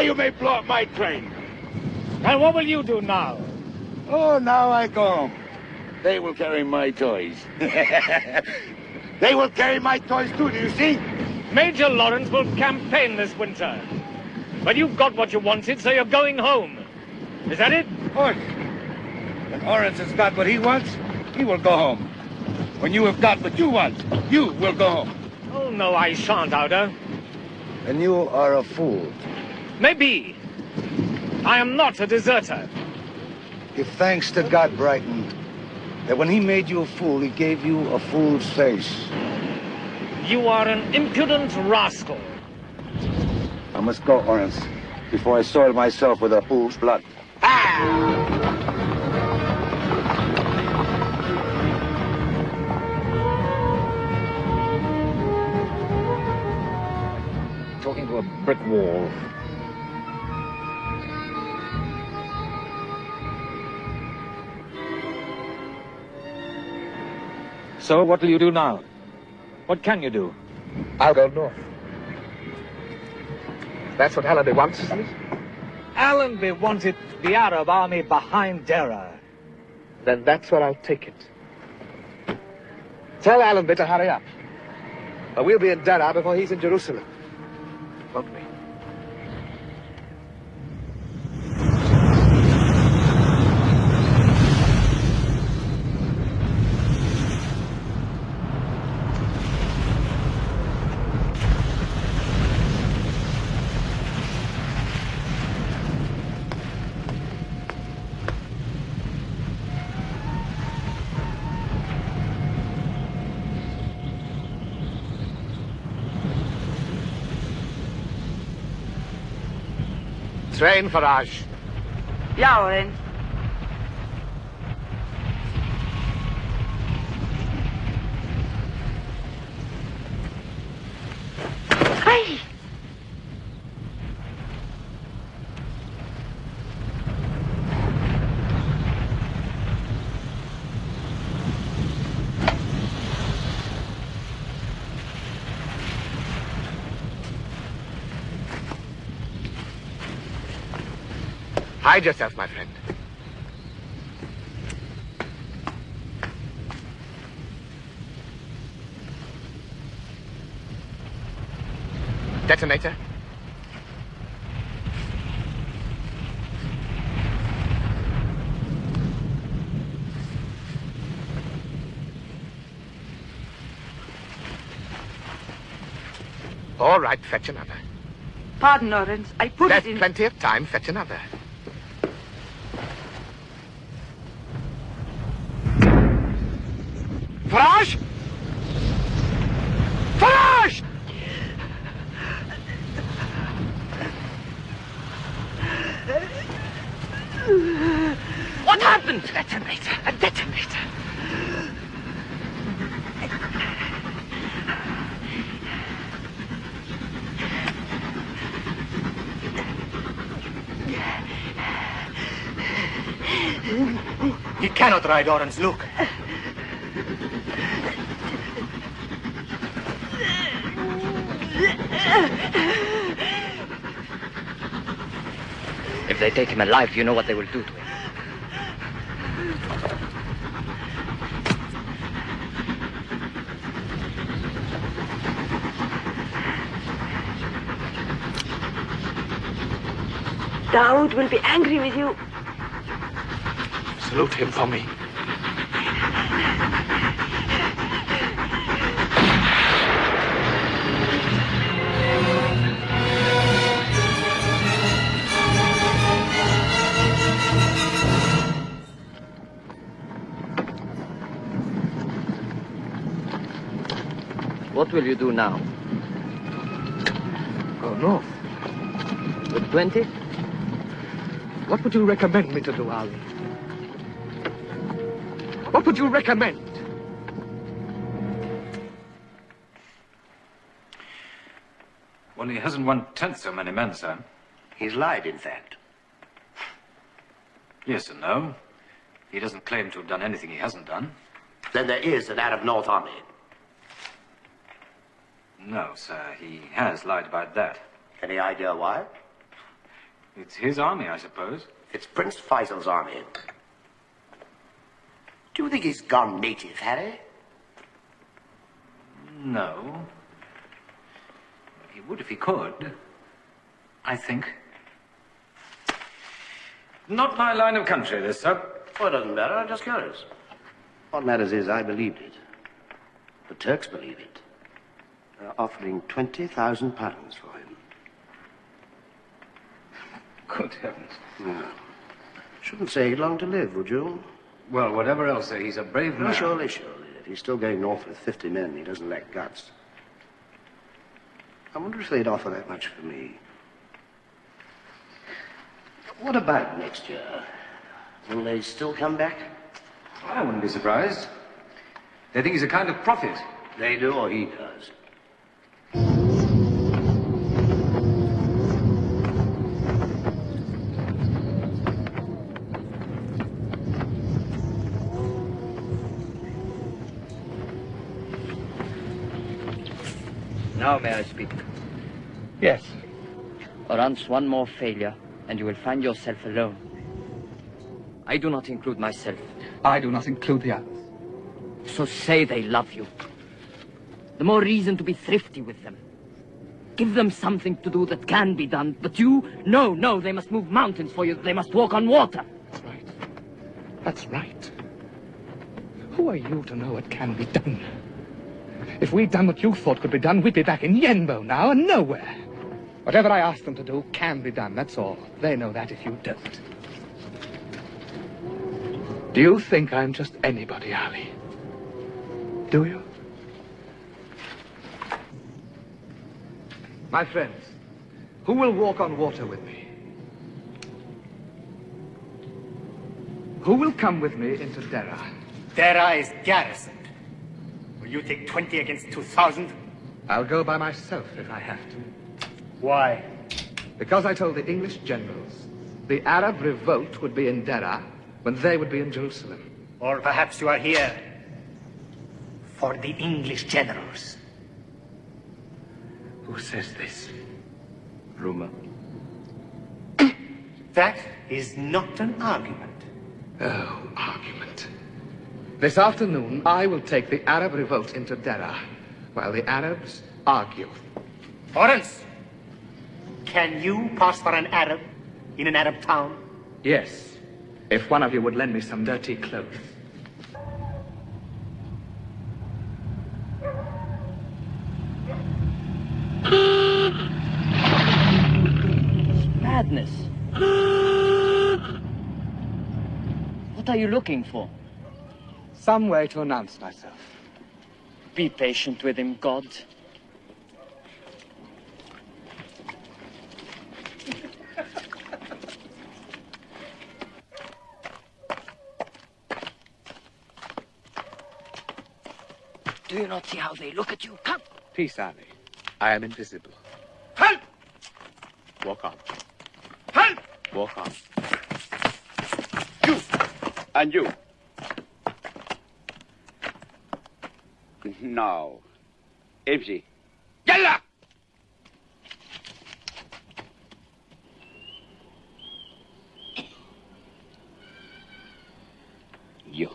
You may blow up my train. And what will you do now? Oh, now I go home. They will carry my toys. They will carry my toys too, do you see? Major Lawrence will campaign this winter. But you've got what you wanted, so you're going home. Is that it? Of course. When Lawrence has got what he wants, he will go home. When you have got what you want, you will go home. Oh, no, I shan't, Outer. And you are a fool. Maybe. I am not a deserter. Give thanks to God, Brighton, that when he made you a fool, he gave you a fool's face. You are an impudent rascal. I must go, Lawrence, before I soil myself with a fool's blood. Talking to a brick wall. So, what will you do now? What can you do? I'll go north. That's what Allenby wants, isn't it? Allenby wanted the Arab army behind Dera. Then that's where I'll take it. Tell Allenby to hurry up. Or we'll be in Dera before he's in Jerusalem. Won't we? Train, Farage. Ja, Orange. Hey! Hide yourself, my friend. Detonator? All right, fetch another. Pardon, Orange. I put There's it in... plenty of time. Fetch another. Farage! Farage! What happened? Detonator. A detonator. He cannot ride Orange. Look. If they take him alive, you know what they will do to him. Daoud will be angry with you. Salute him for me. What will you do now? Go north. With 20? What would you recommend me to do, Ali? What would you recommend? Well, he hasn't 1/10 so many men, sir. He's lied, in fact. Yes and no. He doesn't claim to have done anything he hasn't done. Then there is an Arab North Army. No, sir, he has lied about that. Any idea why? It's his army, I suppose. It's Prince Faisal's army. Do you think he's gone native, Harry? No. He would if he could, I think. Not my line of country, this, sir. Oh, it doesn't matter. I'm just curious. What matters is I believed it. The Turks believe it. They're offering £20,000 for him. Good heavens. No. Shouldn't say he'd long to live, would you? Well, whatever else, sir, he's a brave man. No, surely. If he's still going north with 50 men, he doesn't lack guts. I wonder if they'd offer that much for me. What about next year? Will they still come back? I wouldn't be surprised. They think he's a kind of prophet. They do, or he does. Now may I speak? Yes. Orange, one more failure, and you will find yourself alone. I do not include myself. I do not include the others. So say they love you. The more reason to be thrifty with them. Give them something to do that can be done, but you, no, they must move mountains for you. They must walk on water. That's right. That's right. Who are you to know what can be done? If we'd done what you thought could be done, we'd be back in Yenbo now and nowhere. Whatever I ask them to do can be done, that's all. They know that if you don't. Do you think I'm just anybody, Ali? Do you? My friends, who will walk on water with me? Who will come with me into Dera? Dera is garrisoned. Will you take 20 against 2,000? I'll go by myself if I have to. Why? Because I told the English generals the Arab revolt would be in Dera when they would be in Jerusalem. Or perhaps you are here for the English generals. Who says this? Rumor. That is not an argument. Oh, argument. This afternoon, I will take the Arab revolt into Dera, while the Arabs argue. Lawrence, can you pass for an Arab in an Arab town? Yes, if one of you would lend me some dirty clothes. Madness. What are you looking for? Some way to announce myself. Be patient with him, God. Do you not see how they look at you? Come! Peace, Ali. I am invisible. Halt! Walk on. Halt! Walk on. You! And you. Now, امشي. يلا! You.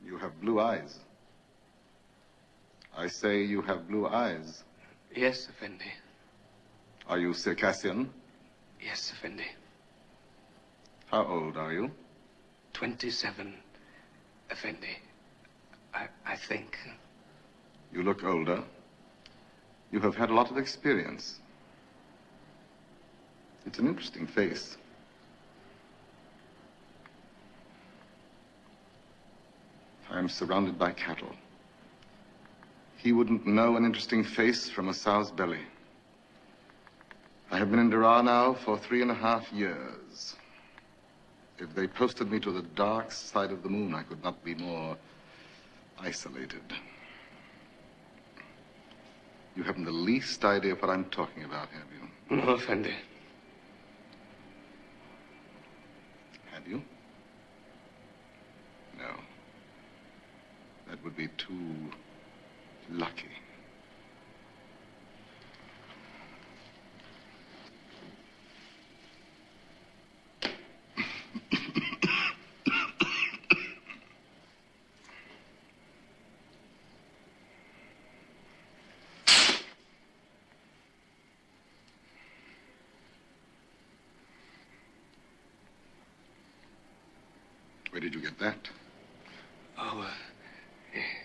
You have blue eyes. I say you have blue eyes. Yes, Effendi. Are you Circassian? Yes, Effendi. How old are you? 27, Effendi. I think. You look older. You have had a lot of experience. It's an interesting face. I am surrounded by cattle. He wouldn't know an interesting face from a sow's belly. I have been in Dara now for 3.5 years. If they posted me to the dark side of the moon, I could not be more isolated. You haven't the least idea what I'm talking about, have you? No, Effendi. Have you? No. That would be too lucky. Where did you get that? Oh,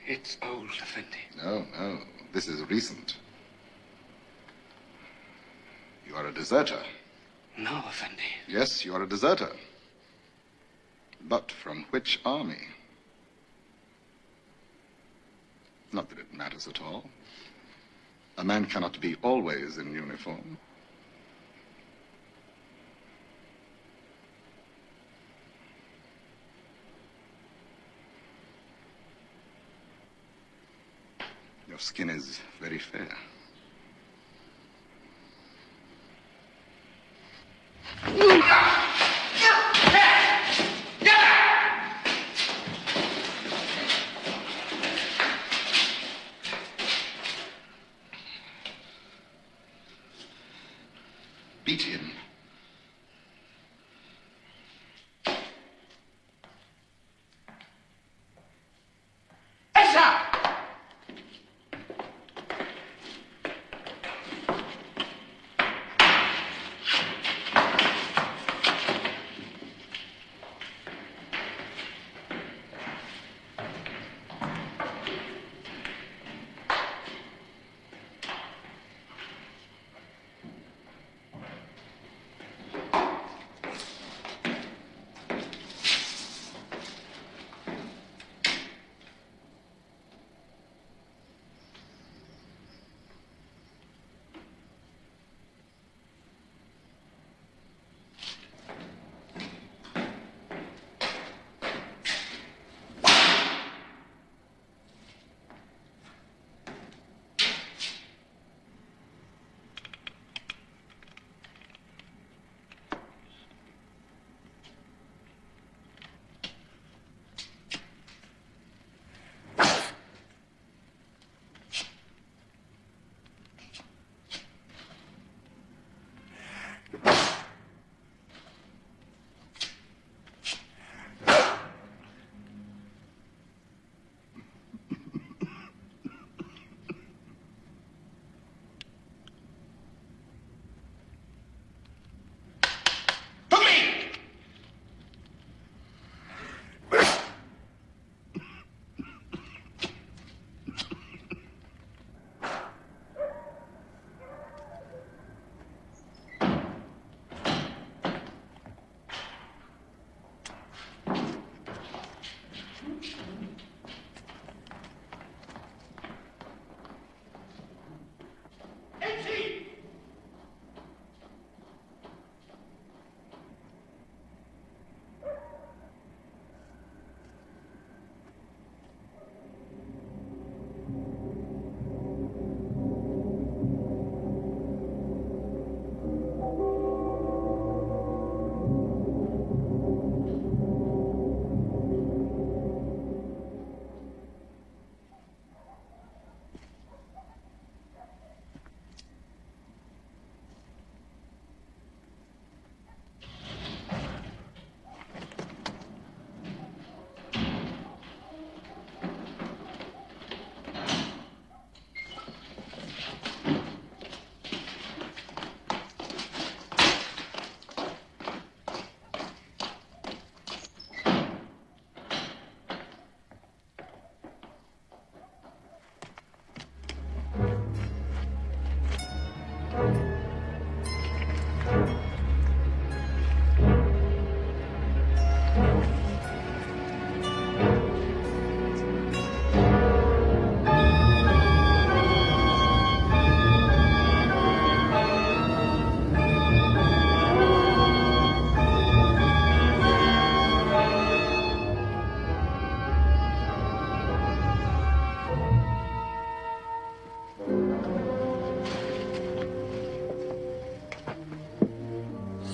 it's old, Effendi. No, no. This is recent. You are a deserter. No, Effendi. Yes, you are a deserter. But from which army? Not that it matters at all. A man cannot be always in uniform. Your skin is very fair. Beat him.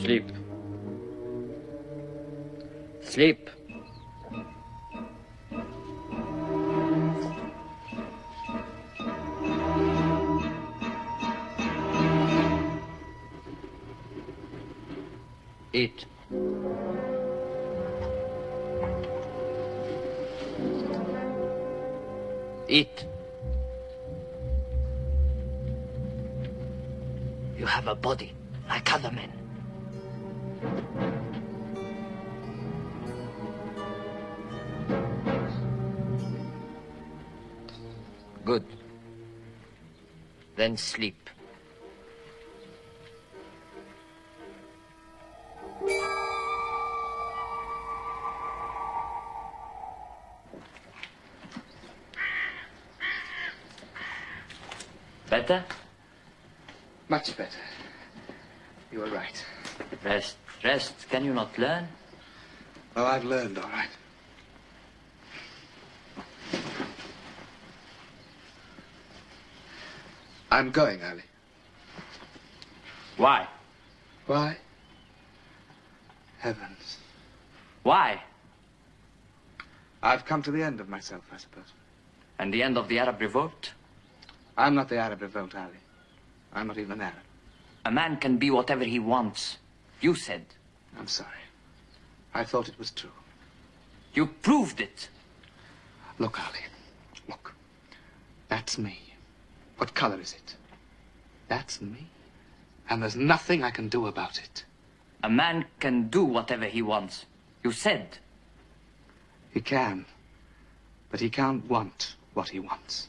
Sleep. Sleep. Eat. Eat. You have a body like other men. Good. then sleep. Better? Much better. You were right. Rest, rest. Can you not learn? Oh, I've learned, all right. I'm going, Ali. Why? Why? Heavens. Why? I've come to the end of myself, I suppose. And the end of the Arab revolt? I'm not the Arab revolt, Ali. I'm not even an Arab. A man can be whatever he wants. You said. I'm sorry. I thought it was true. You proved it. Look, Ali. Look. That's me. What color is it? That's me. And there's nothing I can do about it. A man can do whatever he wants. You said. He can. But he can't want what he wants.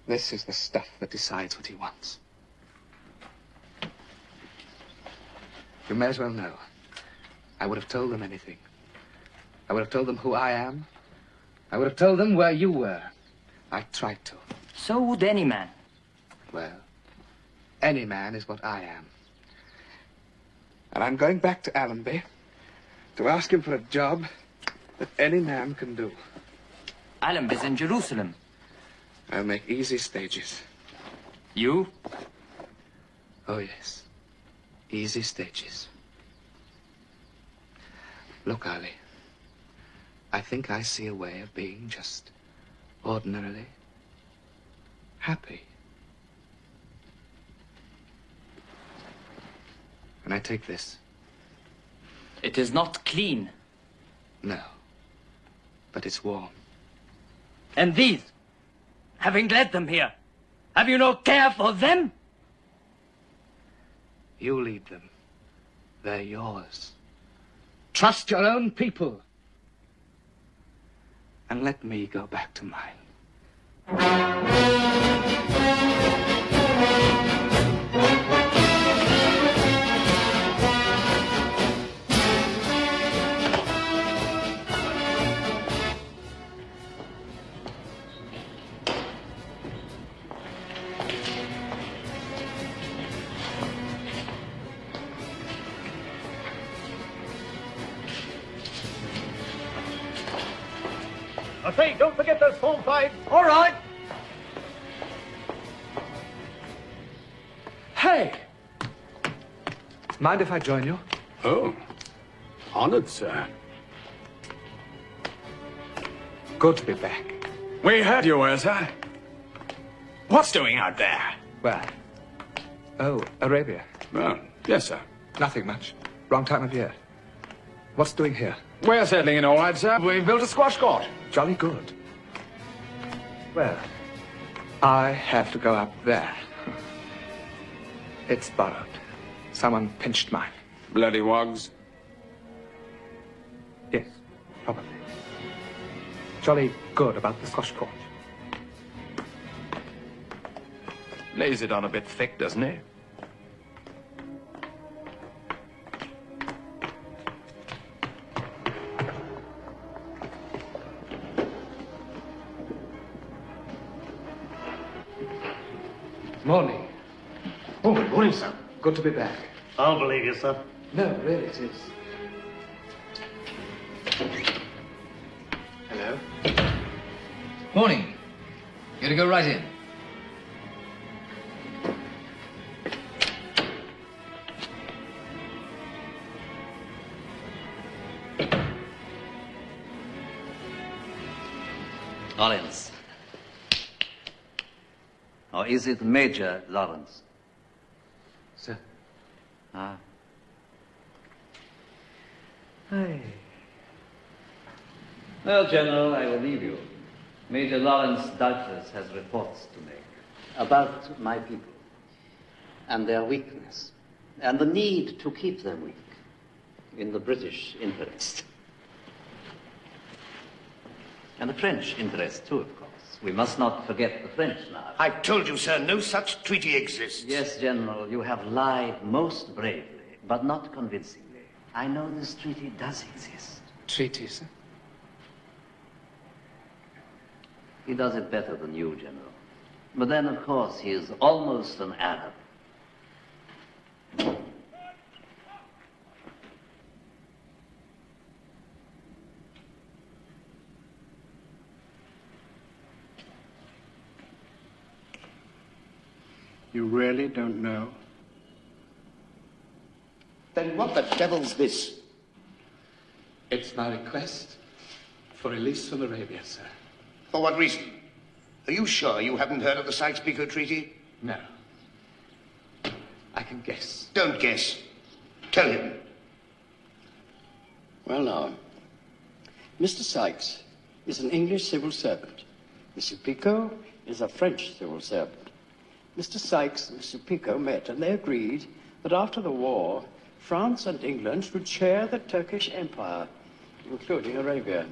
This is the stuff that decides what he wants. You may as well know. I would have told them anything. I would have told them who I am. I would have told them where you were. I tried to. So would any man. Well, any man is what I am. And I'm going back to Allenby to ask him for a job that any man can do. Allenby's in Jerusalem. I'll make easy stages. You? Oh, yes. Easy stages. Look, Ali. I think I see a way of being just ordinarily happy. And I take this. It is not clean. No. But it's warm. And these, having led them here, have you no care for them? You lead them. They're yours. Trust your own people. And let me go back to mine. Say, don't forget those form 5. All right. Hey! Mind if I join you? Oh, honored, sir. Good to be back. We heard you were, sir. What's doing out there? Where? Oh, Arabia. Oh, yes, sir. Nothing much. Wrong time of year. What's doing here? We're settling in all right, sir. We've built a squash court. Jolly good. Well, I have to go up there. It's borrowed. Someone pinched mine. Bloody wogs. Yes, probably. Jolly good about the squash court. Lays it on a bit thick, doesn't he? Morning. Oh, good morning, sir. Good to be back. I'll believe you, sir. No, really, it is. Hello? Morning. You gonna go right in? Lawrence. Or is it Major Lawrence? Sir. Ah. Hey. Well, General, I will leave you. Major Lawrence doubtless has reports to make about my people and their weakness and the need to keep them weak in the British interest. And the French interest, too, of course. We must not forget the French now. I've told you, sir, no such treaty exists. Yes, General, you have lied most bravely, but not convincingly. I know this treaty does exist. Treaty, sir? He does it better than you, General. But then, of course, he is almost an Arab. You really don't know? Then what the devil's this? It's my request for release from Arabia, sir. For what reason? Are you sure you haven't heard of the Sykes-Picot Treaty? No. I can guess. Don't guess. Tell him. Well, now, Mr. Sykes is an English civil servant. Mr. Picot is a French civil servant. Mr. Sykes and Mr. Picot met, and they agreed that after the war, France and England should share the Turkish Empire, including Arabia.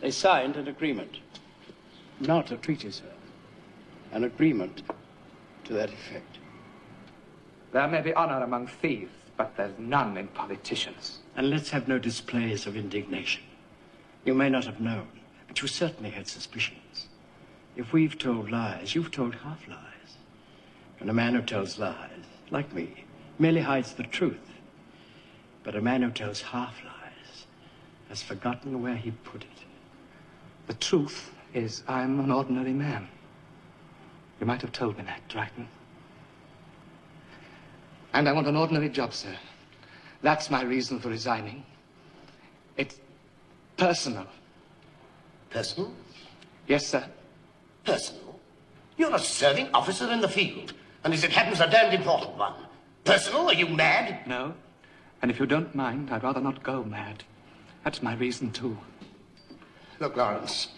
They signed an agreement. Not a treaty, sir. An agreement to that effect. There may be honor among thieves, but there's none in politicians. And let's have no displays of indignation. You may not have known, but you certainly had suspicions. If we've told lies, you've told half-lies. And a man who tells lies, like me, merely hides the truth. But a man who tells half-lies has forgotten where he put it. The truth is I'm an ordinary man. You might have told me that, Dryden. And I want an ordinary job, sir. That's my reason for resigning. It's personal. Personal? Yes, sir. Personal? You're a serving officer in the field, and as it happens, a damned important one. Personal? Are you mad? No. And if you don't mind, I'd rather not go mad. That's my reason, too. Look, Lawrence,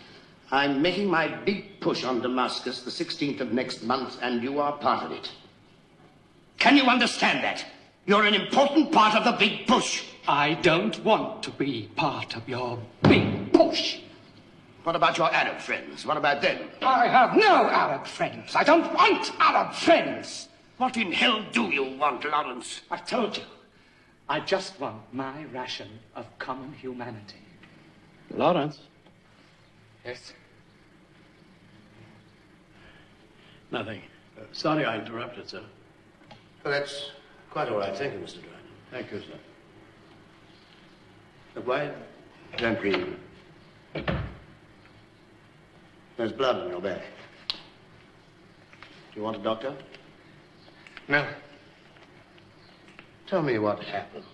I'm making my big push on Damascus the 16th of next month, and you are part of it. Can you understand that? You're an important part of the big push. I don't want to be part of your big push. What about your Arab friends? What about them? I have no Arab friends. I don't want Arab friends. What in hell do you want, Lawrence? I told you. I just want my ration of common humanity. Lawrence? Yes? Nothing. Sorry I interrupted, sir. Well, that's quite all right. Thank you, Mr. Dryden. Thank you, sir. Look, why don't we... There's blood on your back. Do you want a doctor? No. Tell me what happened.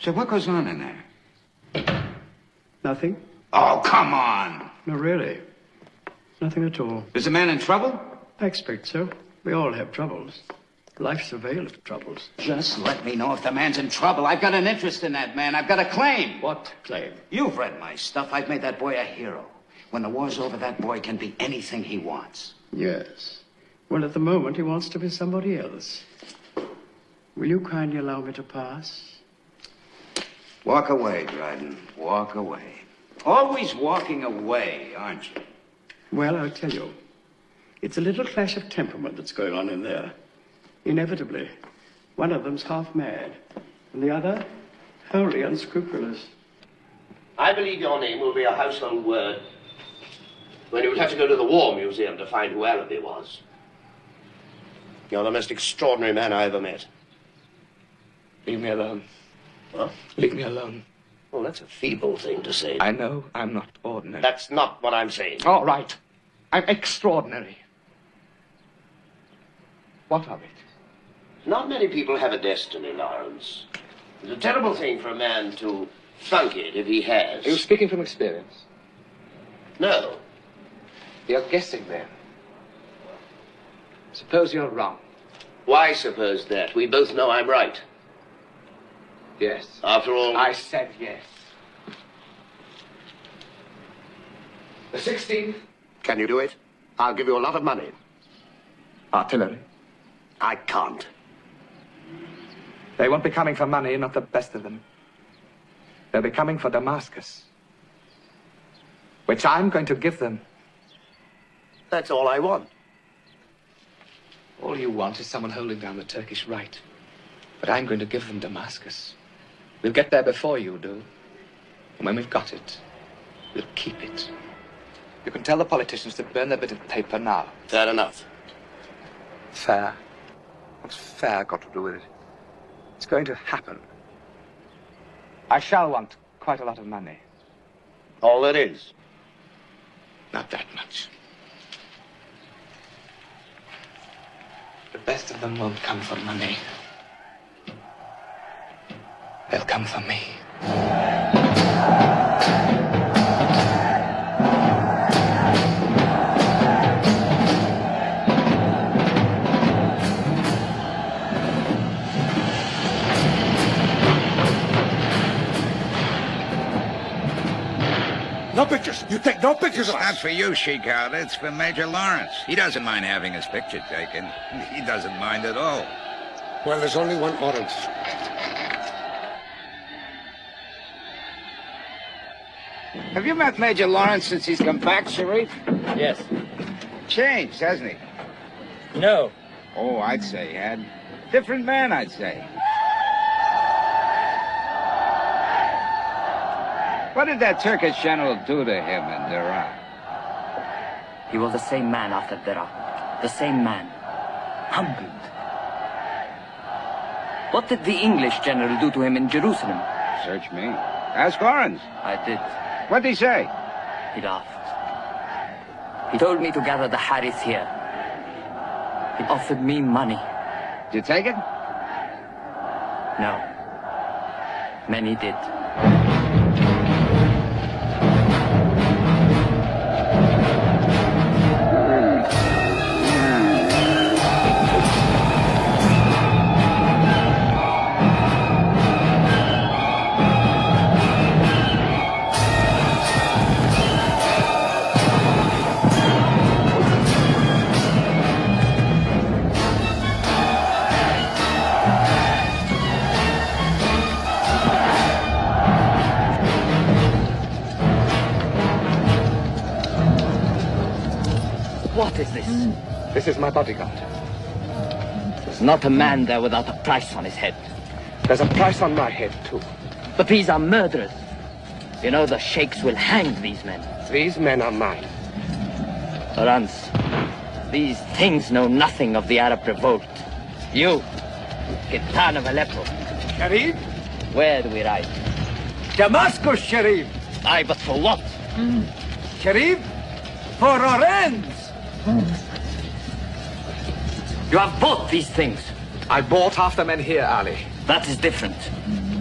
So what goes on in there? Nothing? Oh, come on! No, really. Nothing at all. Is the man in trouble? I expect so. We all have troubles. Life's a veil of troubles. Just let me know if the man's in trouble. I've got an interest in that man. I've got a claim. What claim? You've read my stuff. I've made that boy a hero. When the war's over, that boy can be anything he wants. Yes. Well, at the moment, he wants to be somebody else. Will you kindly allow me to pass? Walk away, Dryden. Walk away. Always walking away, aren't you? Well, I'll tell you. It's a little clash of temperament that's going on in there. Inevitably. One of them's half mad, and the other wholly unscrupulous. I believe your name will be a household word when you would have to go to the War Museum to find who Araby was. You're the most extraordinary man I ever met. Leave me alone. What? Leave me alone. Well, that's a feeble thing to say. I know I'm not ordinary. That's not what I'm saying. All right. I'm extraordinary. What of it? Not many people have a destiny, Lawrence. It's a terrible thing for a man to funk it if he has. Are you speaking from experience? No. You're guessing then. Suppose you're wrong. Why suppose that? We both know I'm right. Yes. After all... I said yes. The 16th? Can you do it? I'll give you a lot of money. Artillery? I can't. They won't be coming for money, not the best of them. They'll be coming for Damascus, which I'm going to give them. That's all I want. All you want is someone holding down the Turkish right. But I'm going to give them Damascus. We'll get there before you do. And when we've got it, we'll keep it. You can tell the politicians to burn their bit of paper now. Fair enough. Fair? What's fair got to do with it? It's going to happen. I shall want quite a lot of money. All there is? Not that much. The best of them won't come for money. They'll come for me. No pictures. You take no pictures of us. Not for you, Sheikhout. It's for Major Lawrence. He doesn't mind having his picture taken. He doesn't mind at all. Well, there's only one order. Have you met Major Lawrence since he's come back, Sharif? Yes. Changed, hasn't he? No. Oh, I'd say he had. Different man, I'd say. What did that Turkish general do to him in Dara? He was the same man after Dara. The same man. Humbled. What did the English general do to him in Jerusalem? Search me. Ask Lawrence. I did. What'd he say? He laughed. He told me to gather the Harith here. He offered me money. Did you take it? No. Many did. What is this? This is my bodyguard. There's not a man there without a price on his head. There's a price on my head, too. But these are murderers. You know the sheikhs will hang these men. These men are mine. Lawrence, these things know nothing of the Arab revolt. You, Katan of Aleppo. Sharif? Where do we ride? Damascus, Sharif. Aye, but for what? Sharif? For our ends. You have bought these things. I bought half the men here, Ali. That is different.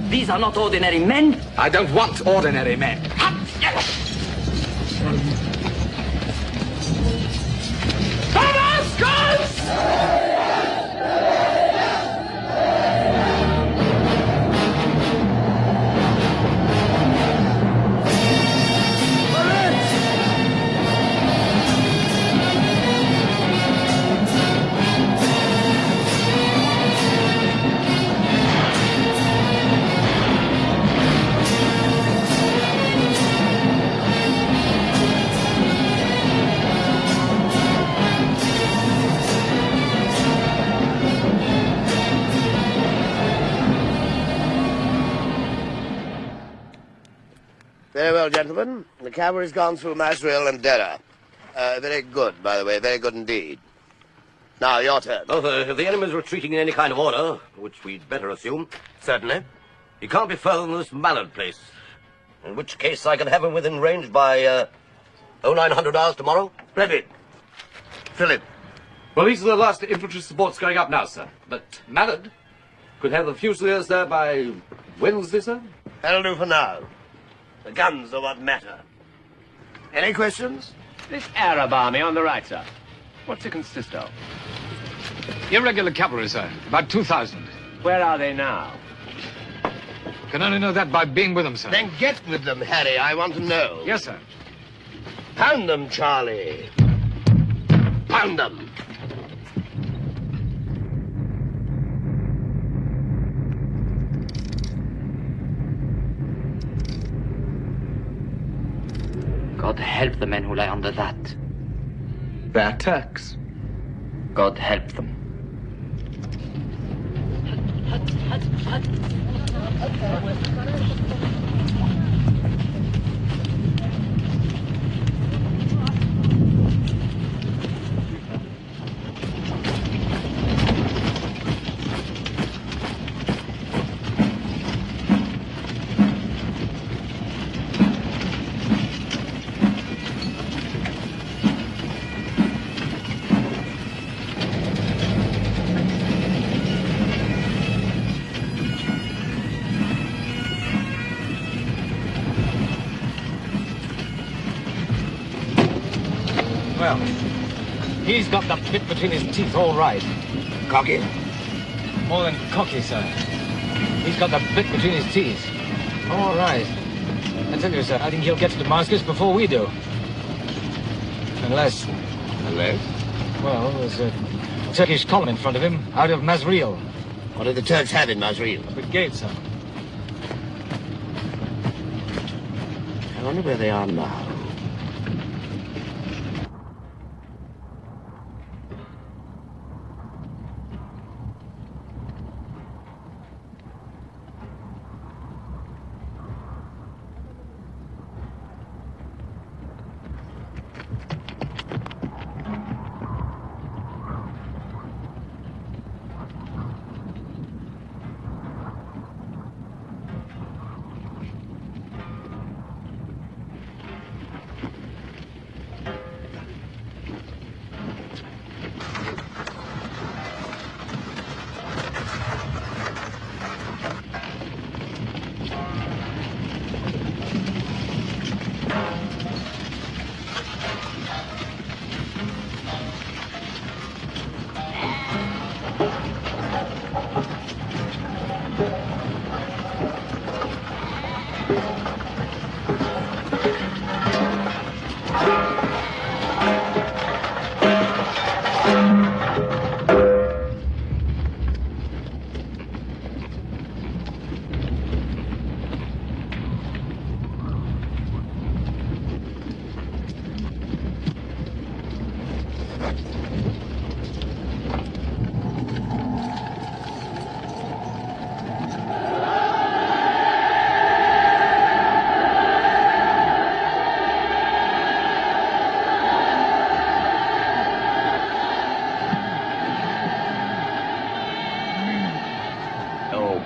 These are not ordinary men. I don't want ordinary men. Very well, gentlemen. The cavalry's gone through Masril and Dera. Very good, by the way, very good indeed. Now, your turn. Well, if the enemy's retreating in any kind of order, which we'd better assume, certainly, he can't be further than this Mallard place. In which case I can have him within range by 0900 hours tomorrow. Splendid. Philip. Well, these are the last infantry supports going up now, sir. But Mallard could have the Fusiliers there by Wednesday, sir? That'll do for now. The guns are what matter. Any questions? This Arab army on the right, sir. What's it consist of? Irregular cavalry, sir. About 2,000. Where are they now? Can only know that by being with them, sir. Then get with them, Harry. I want to know. Yes, sir. Pound them, Charlie. Pound them. God help the men who lie under that. They're Turks. God help them. Well, he's got the bit between his teeth all right. Cocky? More than cocky, sir. He's got the bit between his teeth. All right. I tell you, sir, I think he'll get to Damascus before we do. Unless... Unless? Well, there's a Turkish column in front of him, out of Masril. What do the Turks have in Masril? A brigade, sir. I wonder where they are now.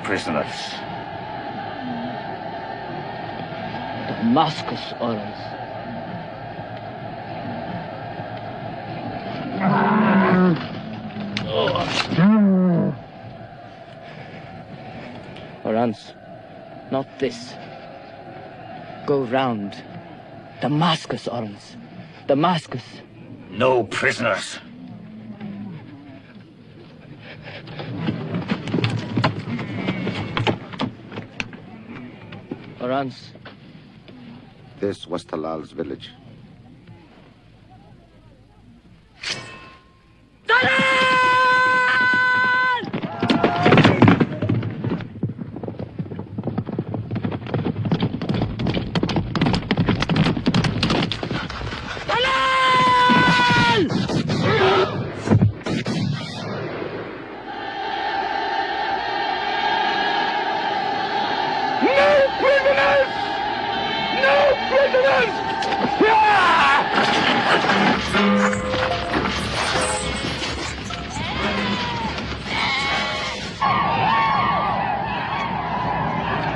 Prisoners. Damascus Orans. Orans, not this. Go round. Damascus Orans. Damascus. No prisoners. Orans. This was Talal's village.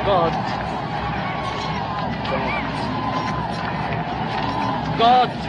God. God.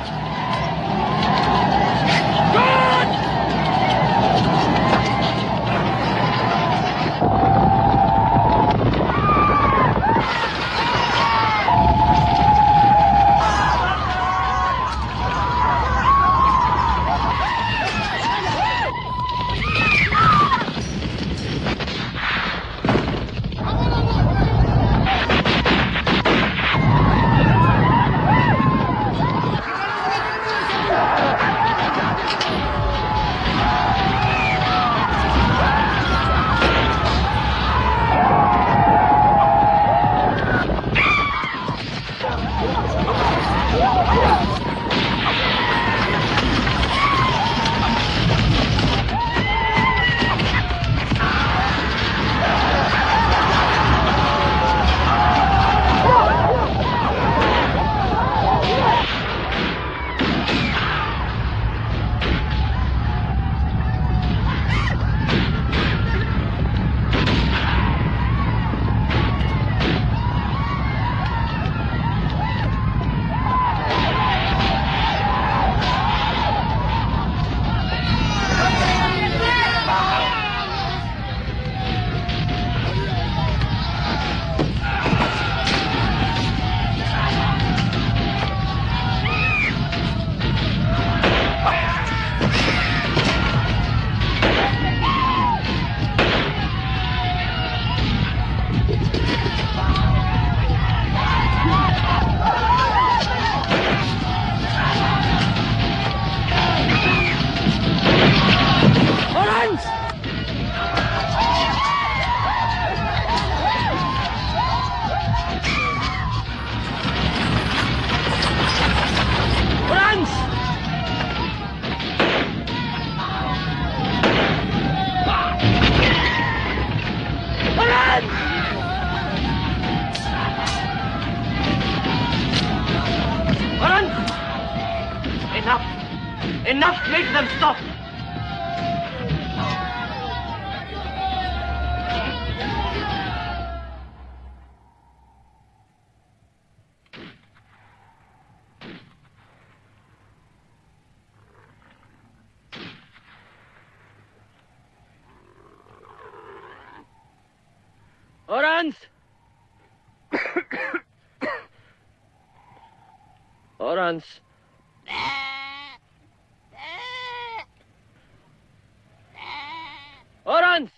Lawrence! Enough! Enough! Make them stop! Lawrence! Lawrence! Lawrence!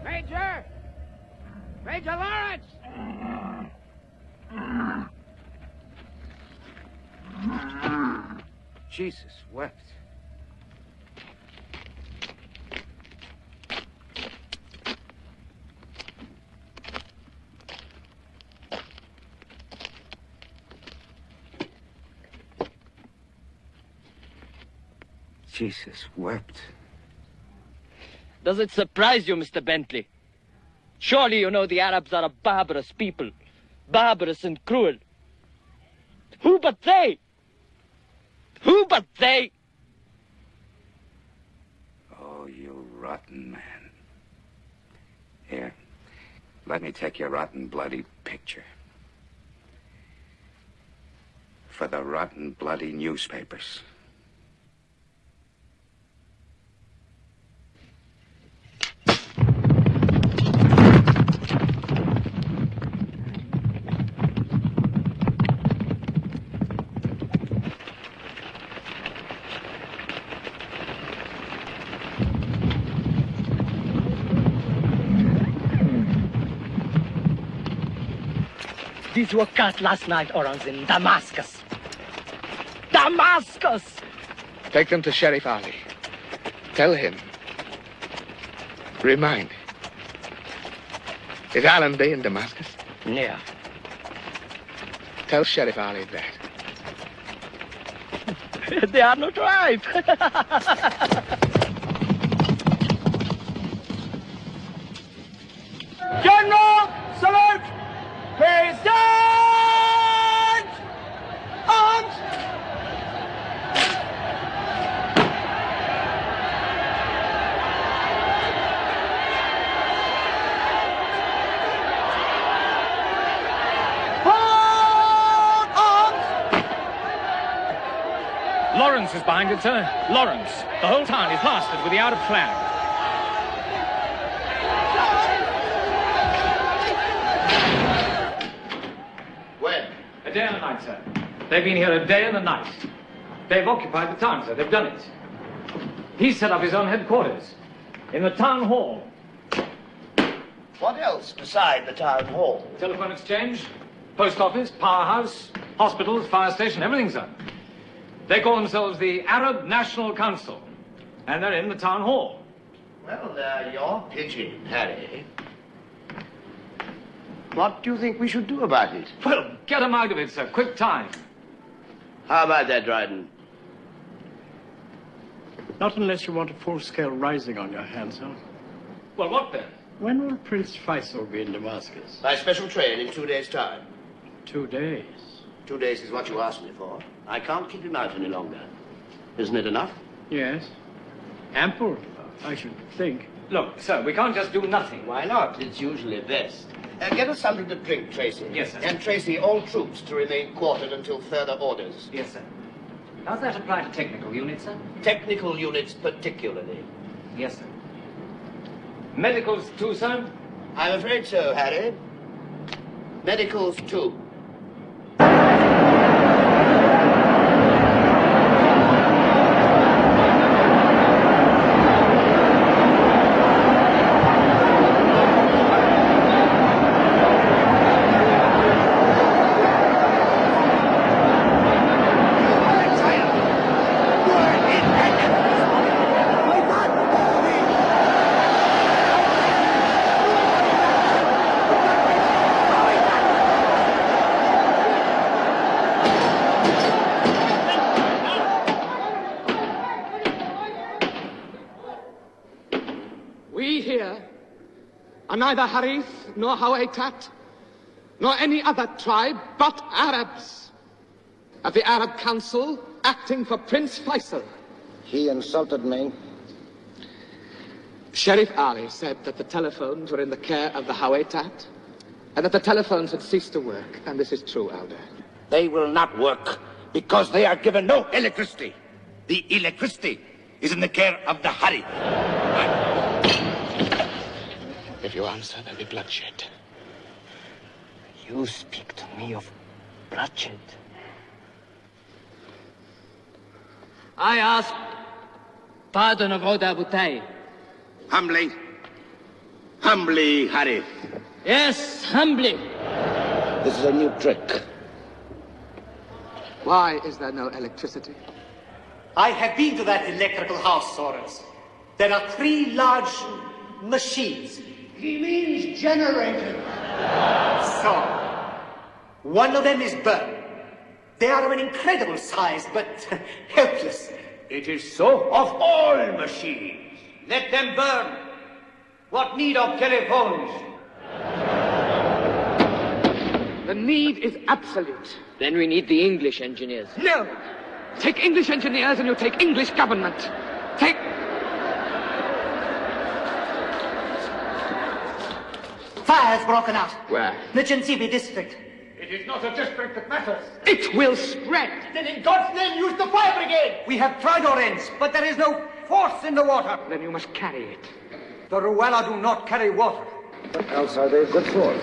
Major! Major Lawrence! Jesus wept. Jesus wept. Does it surprise you, Mr. Bentley? Surely you know the Arabs are a barbarous people. Barbarous and cruel. Who but they? Who but they? Oh, you rotten man. Here, let me take your rotten, bloody picture. For the rotten, bloody newspapers. These were cut last night, Orans, in Damascus. Damascus! Take them to Sheriff Ali. Tell him. Remind. Is Allenby in Damascus? Yeah. Tell Sheriff Ali that. They are not right. General, salute! Please stand! Arms! Hold arms! Lawrence is behind it, sir. Lawrence. The whole town is plastered with the Arab flag. When? A day and a night, sir. They've been here a day and a night. They've occupied the town, sir. They've done it. He's set up his own headquarters in the town hall. What else beside the town hall? Telephone exchange, post office, powerhouse, hospitals, fire station, everything, sir. They call themselves the Arab National Council, and they're in the town hall. Well, they're your pigeon, Harry. What do you think we should do about it? Well, get them out of it, sir. Quick time. How about that, Dryden? Not unless you want a full-scale rising on your hands, huh? Well, what then? When will Prince Faisal be in Damascus? By special train in 2 days' time. 2 days. 2 days is what you asked me for. I can't keep him out any longer. Isn't it enough? Yes. Ample, I should think. Look, sir, we can't just do nothing. Why not? It's usually best. Get us something to drink, Tracy. Yes, sir. And Tracy, all troops to remain quartered until further orders. Yes, sir. Does that apply to technical units, sir? Technical units particularly. Yes, sir. Medicals too, sir? I'm afraid so, Harry. Medicals too. We here are neither Harith nor Hawaitat, nor any other tribe but Arabs. Of the Arab Council, acting for Prince Faisal. He insulted me. Sheriff Ali said that the telephones were in the care of the Hawaitat, and that the telephones had ceased to work. And this is true, Elder. They will not work because they are given no electricity. The electricity is in the care of the Hari. If you answer, there'll be bloodshed. You speak to me of bloodshed. I ask pardon of Oda Butai. Humbly. Humbly, Hari. Yes, humbly. This is a new trick. Why is there no electricity? I have been to that electrical house, Sorens. There are 3 large machines. He means generated. So, one of them is burned. They are of an incredible size, but helpless. It is so of all machines. Let them burn. What need of telephones? The need is absolute. Then we need the English engineers. No! Take English engineers and you take English government. Take... Fire has broken out. Where? Nichinshibi district. It is not a district that matters. It will spread. Then in God's name use the fire brigade. We have tried our ends, but there is no force in the water. Then you must carry it. The Ruela do not carry water. What else are they good for?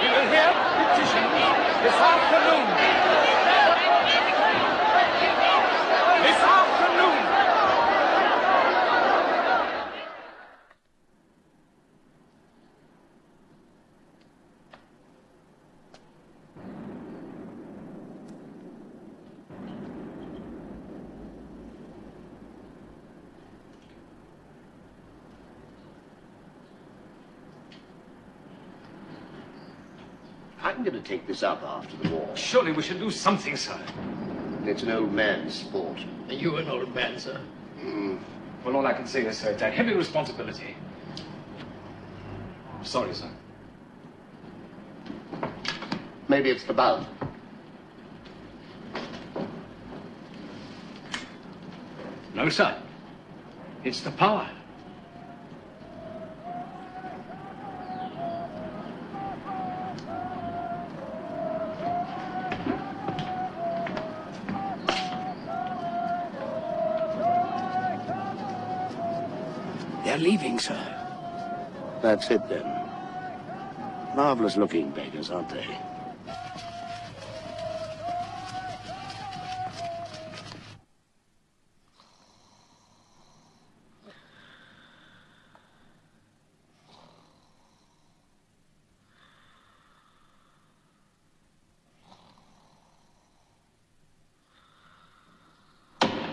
We will hear petitions this afternoon. This afternoon. I'm going to take this up after the war. Surely we should do something, sir. It's an old man's sport. Are you an old man, sir? Well, all I can say is, sir, it's a heavy responsibility. I'm sorry, sir. Maybe it's the bulb. No, sir. It's the power. They're leaving, sir. That's it, then. Marvelous-looking beggars, aren't they?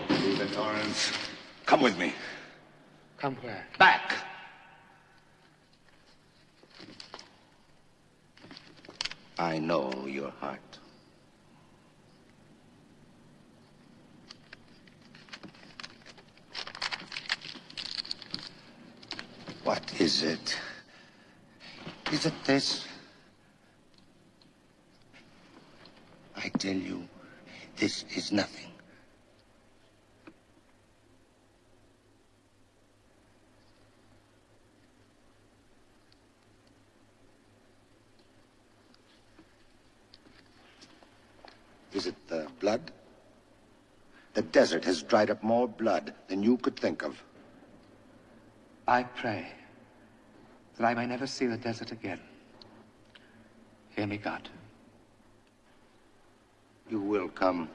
Leave it, Torrance. Come with me. Come where? Back. I know your heart. What is it Is it this? I tell you, this is nothing. Is it the blood? The desert has dried up more blood than you could think of. I pray that I may never see the desert again. Hear me, God. You will come.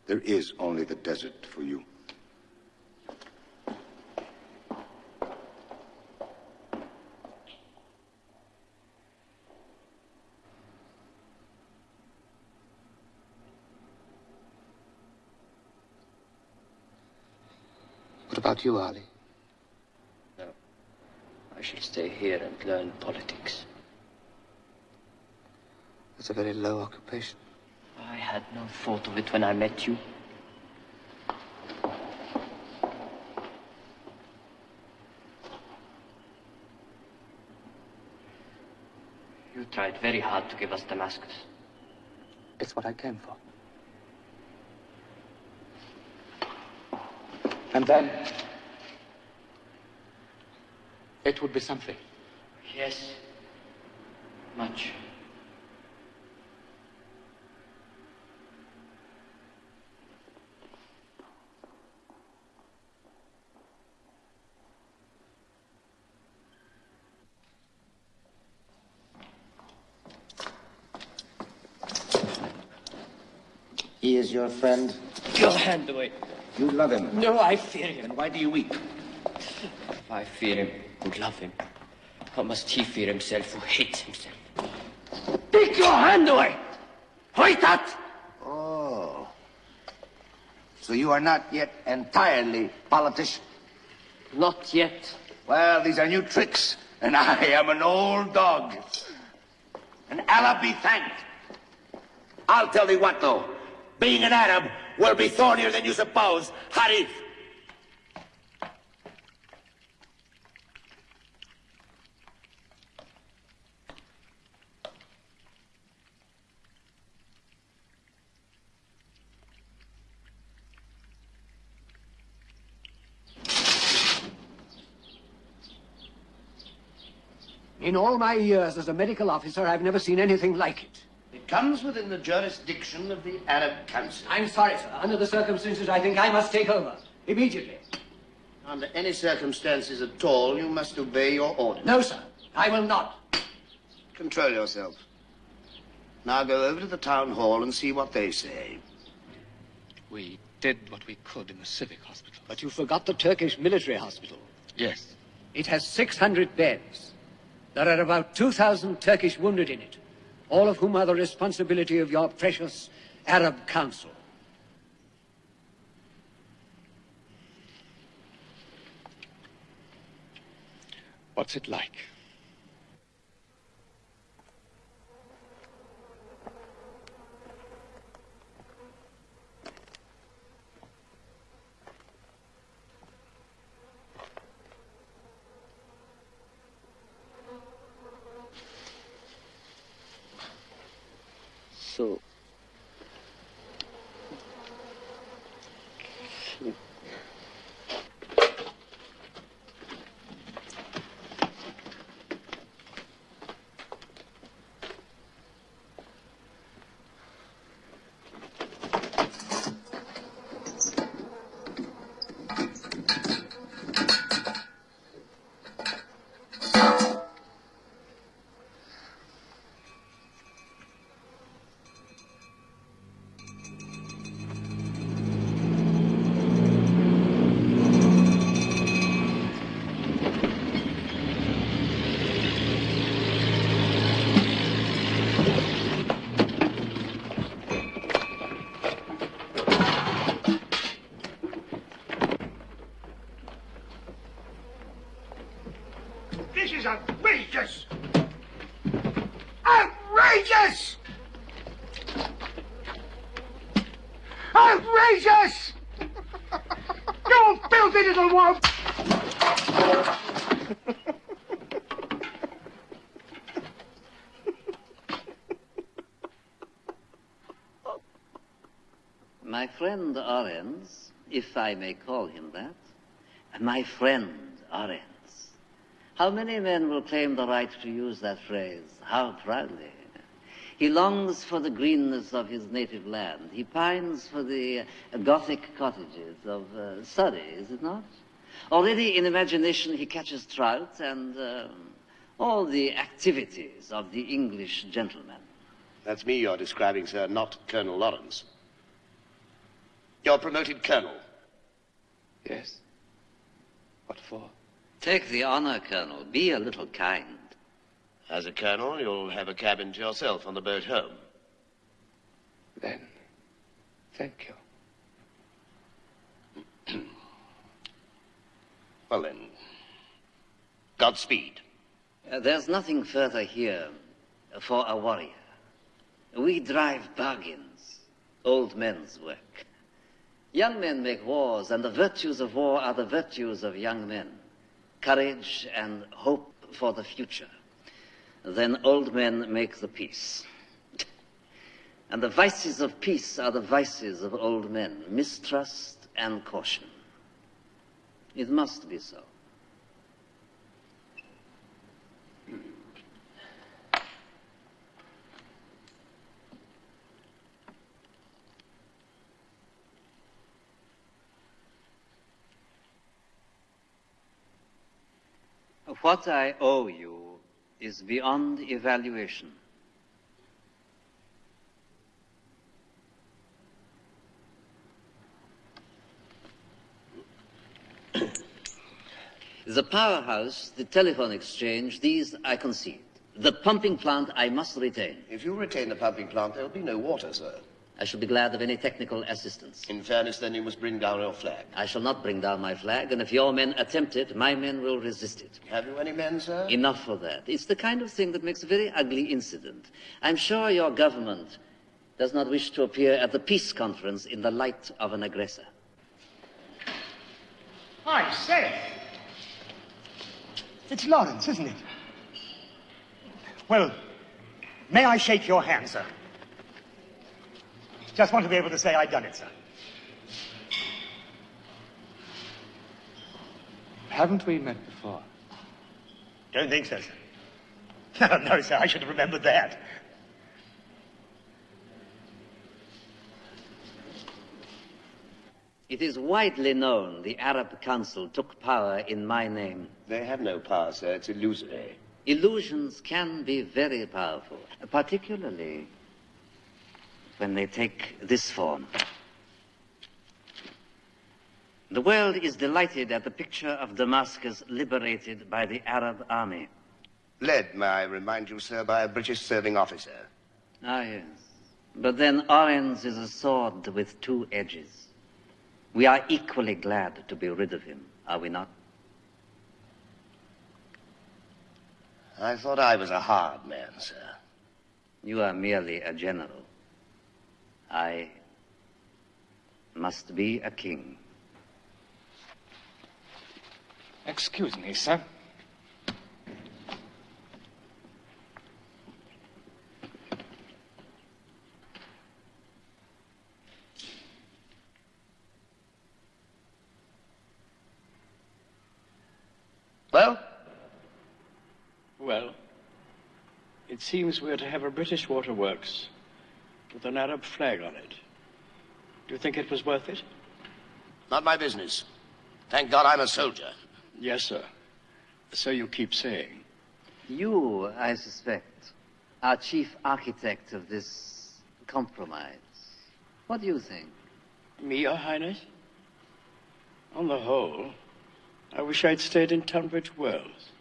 There is only the desert for you. What about you, Ali? No. I shall stay here and learn politics. That's a very low occupation. I had no thought of it when I met you. You tried very hard to give us Damascus. It's what I came for. And then, it would be something. Yes. Much. He is your friend? Your hand away. You love him? No, I fear him. Then why do you weep? If I fear him, would love him, how must he fear himself who hates himself? Take your hand away! Fight that! Oh. So you are not yet entirely politician? Not yet. Well, these are new tricks, and I am an old dog. And Allah be thanked. I'll tell thee what, though. Being an Arab will be thornier than you suppose. Harith! In all my years as a medical officer, I've never seen anything like it. It comes within the jurisdiction of the Arab Council. I'm sorry, sir. Under the circumstances, I think I must take over. Immediately. Under any circumstances at all, you must obey your orders. No, sir. I will not. Control yourself. Now go over to the town hall and see what they say. We did what we could in the civic hospital. But you forgot the Turkish military hospital. Yes. It has 600 beds. There are about 2,000 Turkish wounded in it, all of whom are the responsibility of your precious Arab Council. What's it like? So... This is outrageous! Outrageous! Outrageous! You filthy little wolf! My friend Arens, if I may call him that, my friend Arens. How many men will claim the right to use that phrase? How proudly. He longs for the greenness of his native land. He pines for the Gothic cottages of Surrey, is it not? Already in imagination he catches trout and all the activities of the English gentleman. That's me you're describing, sir, not Colonel Lawrence. You're promoted colonel. Yes. What for? Take the honor, Colonel. Be a little kind. As a colonel, you'll have a cabin to yourself on the boat home. Then, thank you. Well then, Godspeed. There's nothing further here for a warrior. We drive bargains, old men's work. Young men make wars, and the virtues of war are the virtues of young men. Courage and hope for the future. Then old men make the peace. And the vices of peace are the vices of old men, mistrust and caution. It must be so. What I owe you is beyond evaluation. The powerhouse, the telephone exchange, these I concede. The pumping plant I must retain. If you retain the pumping plant, there'll be no water, sir. I shall be glad of any technical assistance. In fairness, then, you must bring down your flag. I shall not bring down my flag, and if your men attempt it, my men will resist it. Have you any men, sir? Enough for that. It's the kind of thing that makes a very ugly incident. I'm sure your government does not wish to appear at the peace conference in the light of an aggressor. I say, it's Lawrence, isn't it? Well, may I shake your hand, sir? Just want to be able to say I've done it, sir. Haven't we met before? Don't think so, sir. No, sir, I should have remembered that. It is widely known the Arab Council took power in my name. They have no power, sir. It's illusory. Illusions can be very powerful, particularly when they take this form. The world is delighted at the picture of Damascus liberated by the Arab army. Led, may I remind you, sir, by a British serving officer. Ah, yes. But then Orange is a sword with two edges. We are equally glad to be rid of him, are we not? I thought I was a hard man, sir. You are merely a general. I must be a king. Excuse me, sir. Well? Well, it seems we're to have a British waterworks with an Arab flag on it. Do you think it was worth it? Not my business. Thank God I'm a soldier. Yes, sir. So you keep saying. You, I suspect, are chief architect of this compromise. What do you think? Me, Your Highness? On the whole, I wish I'd stayed in Tunbridge Wells.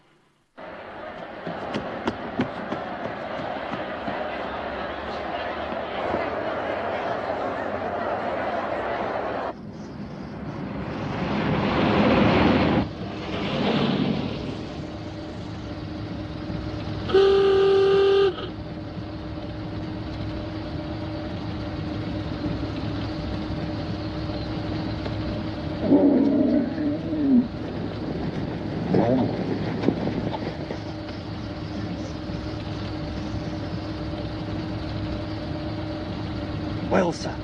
Well, sir,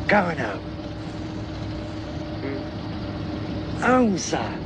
Going home. Home, sir.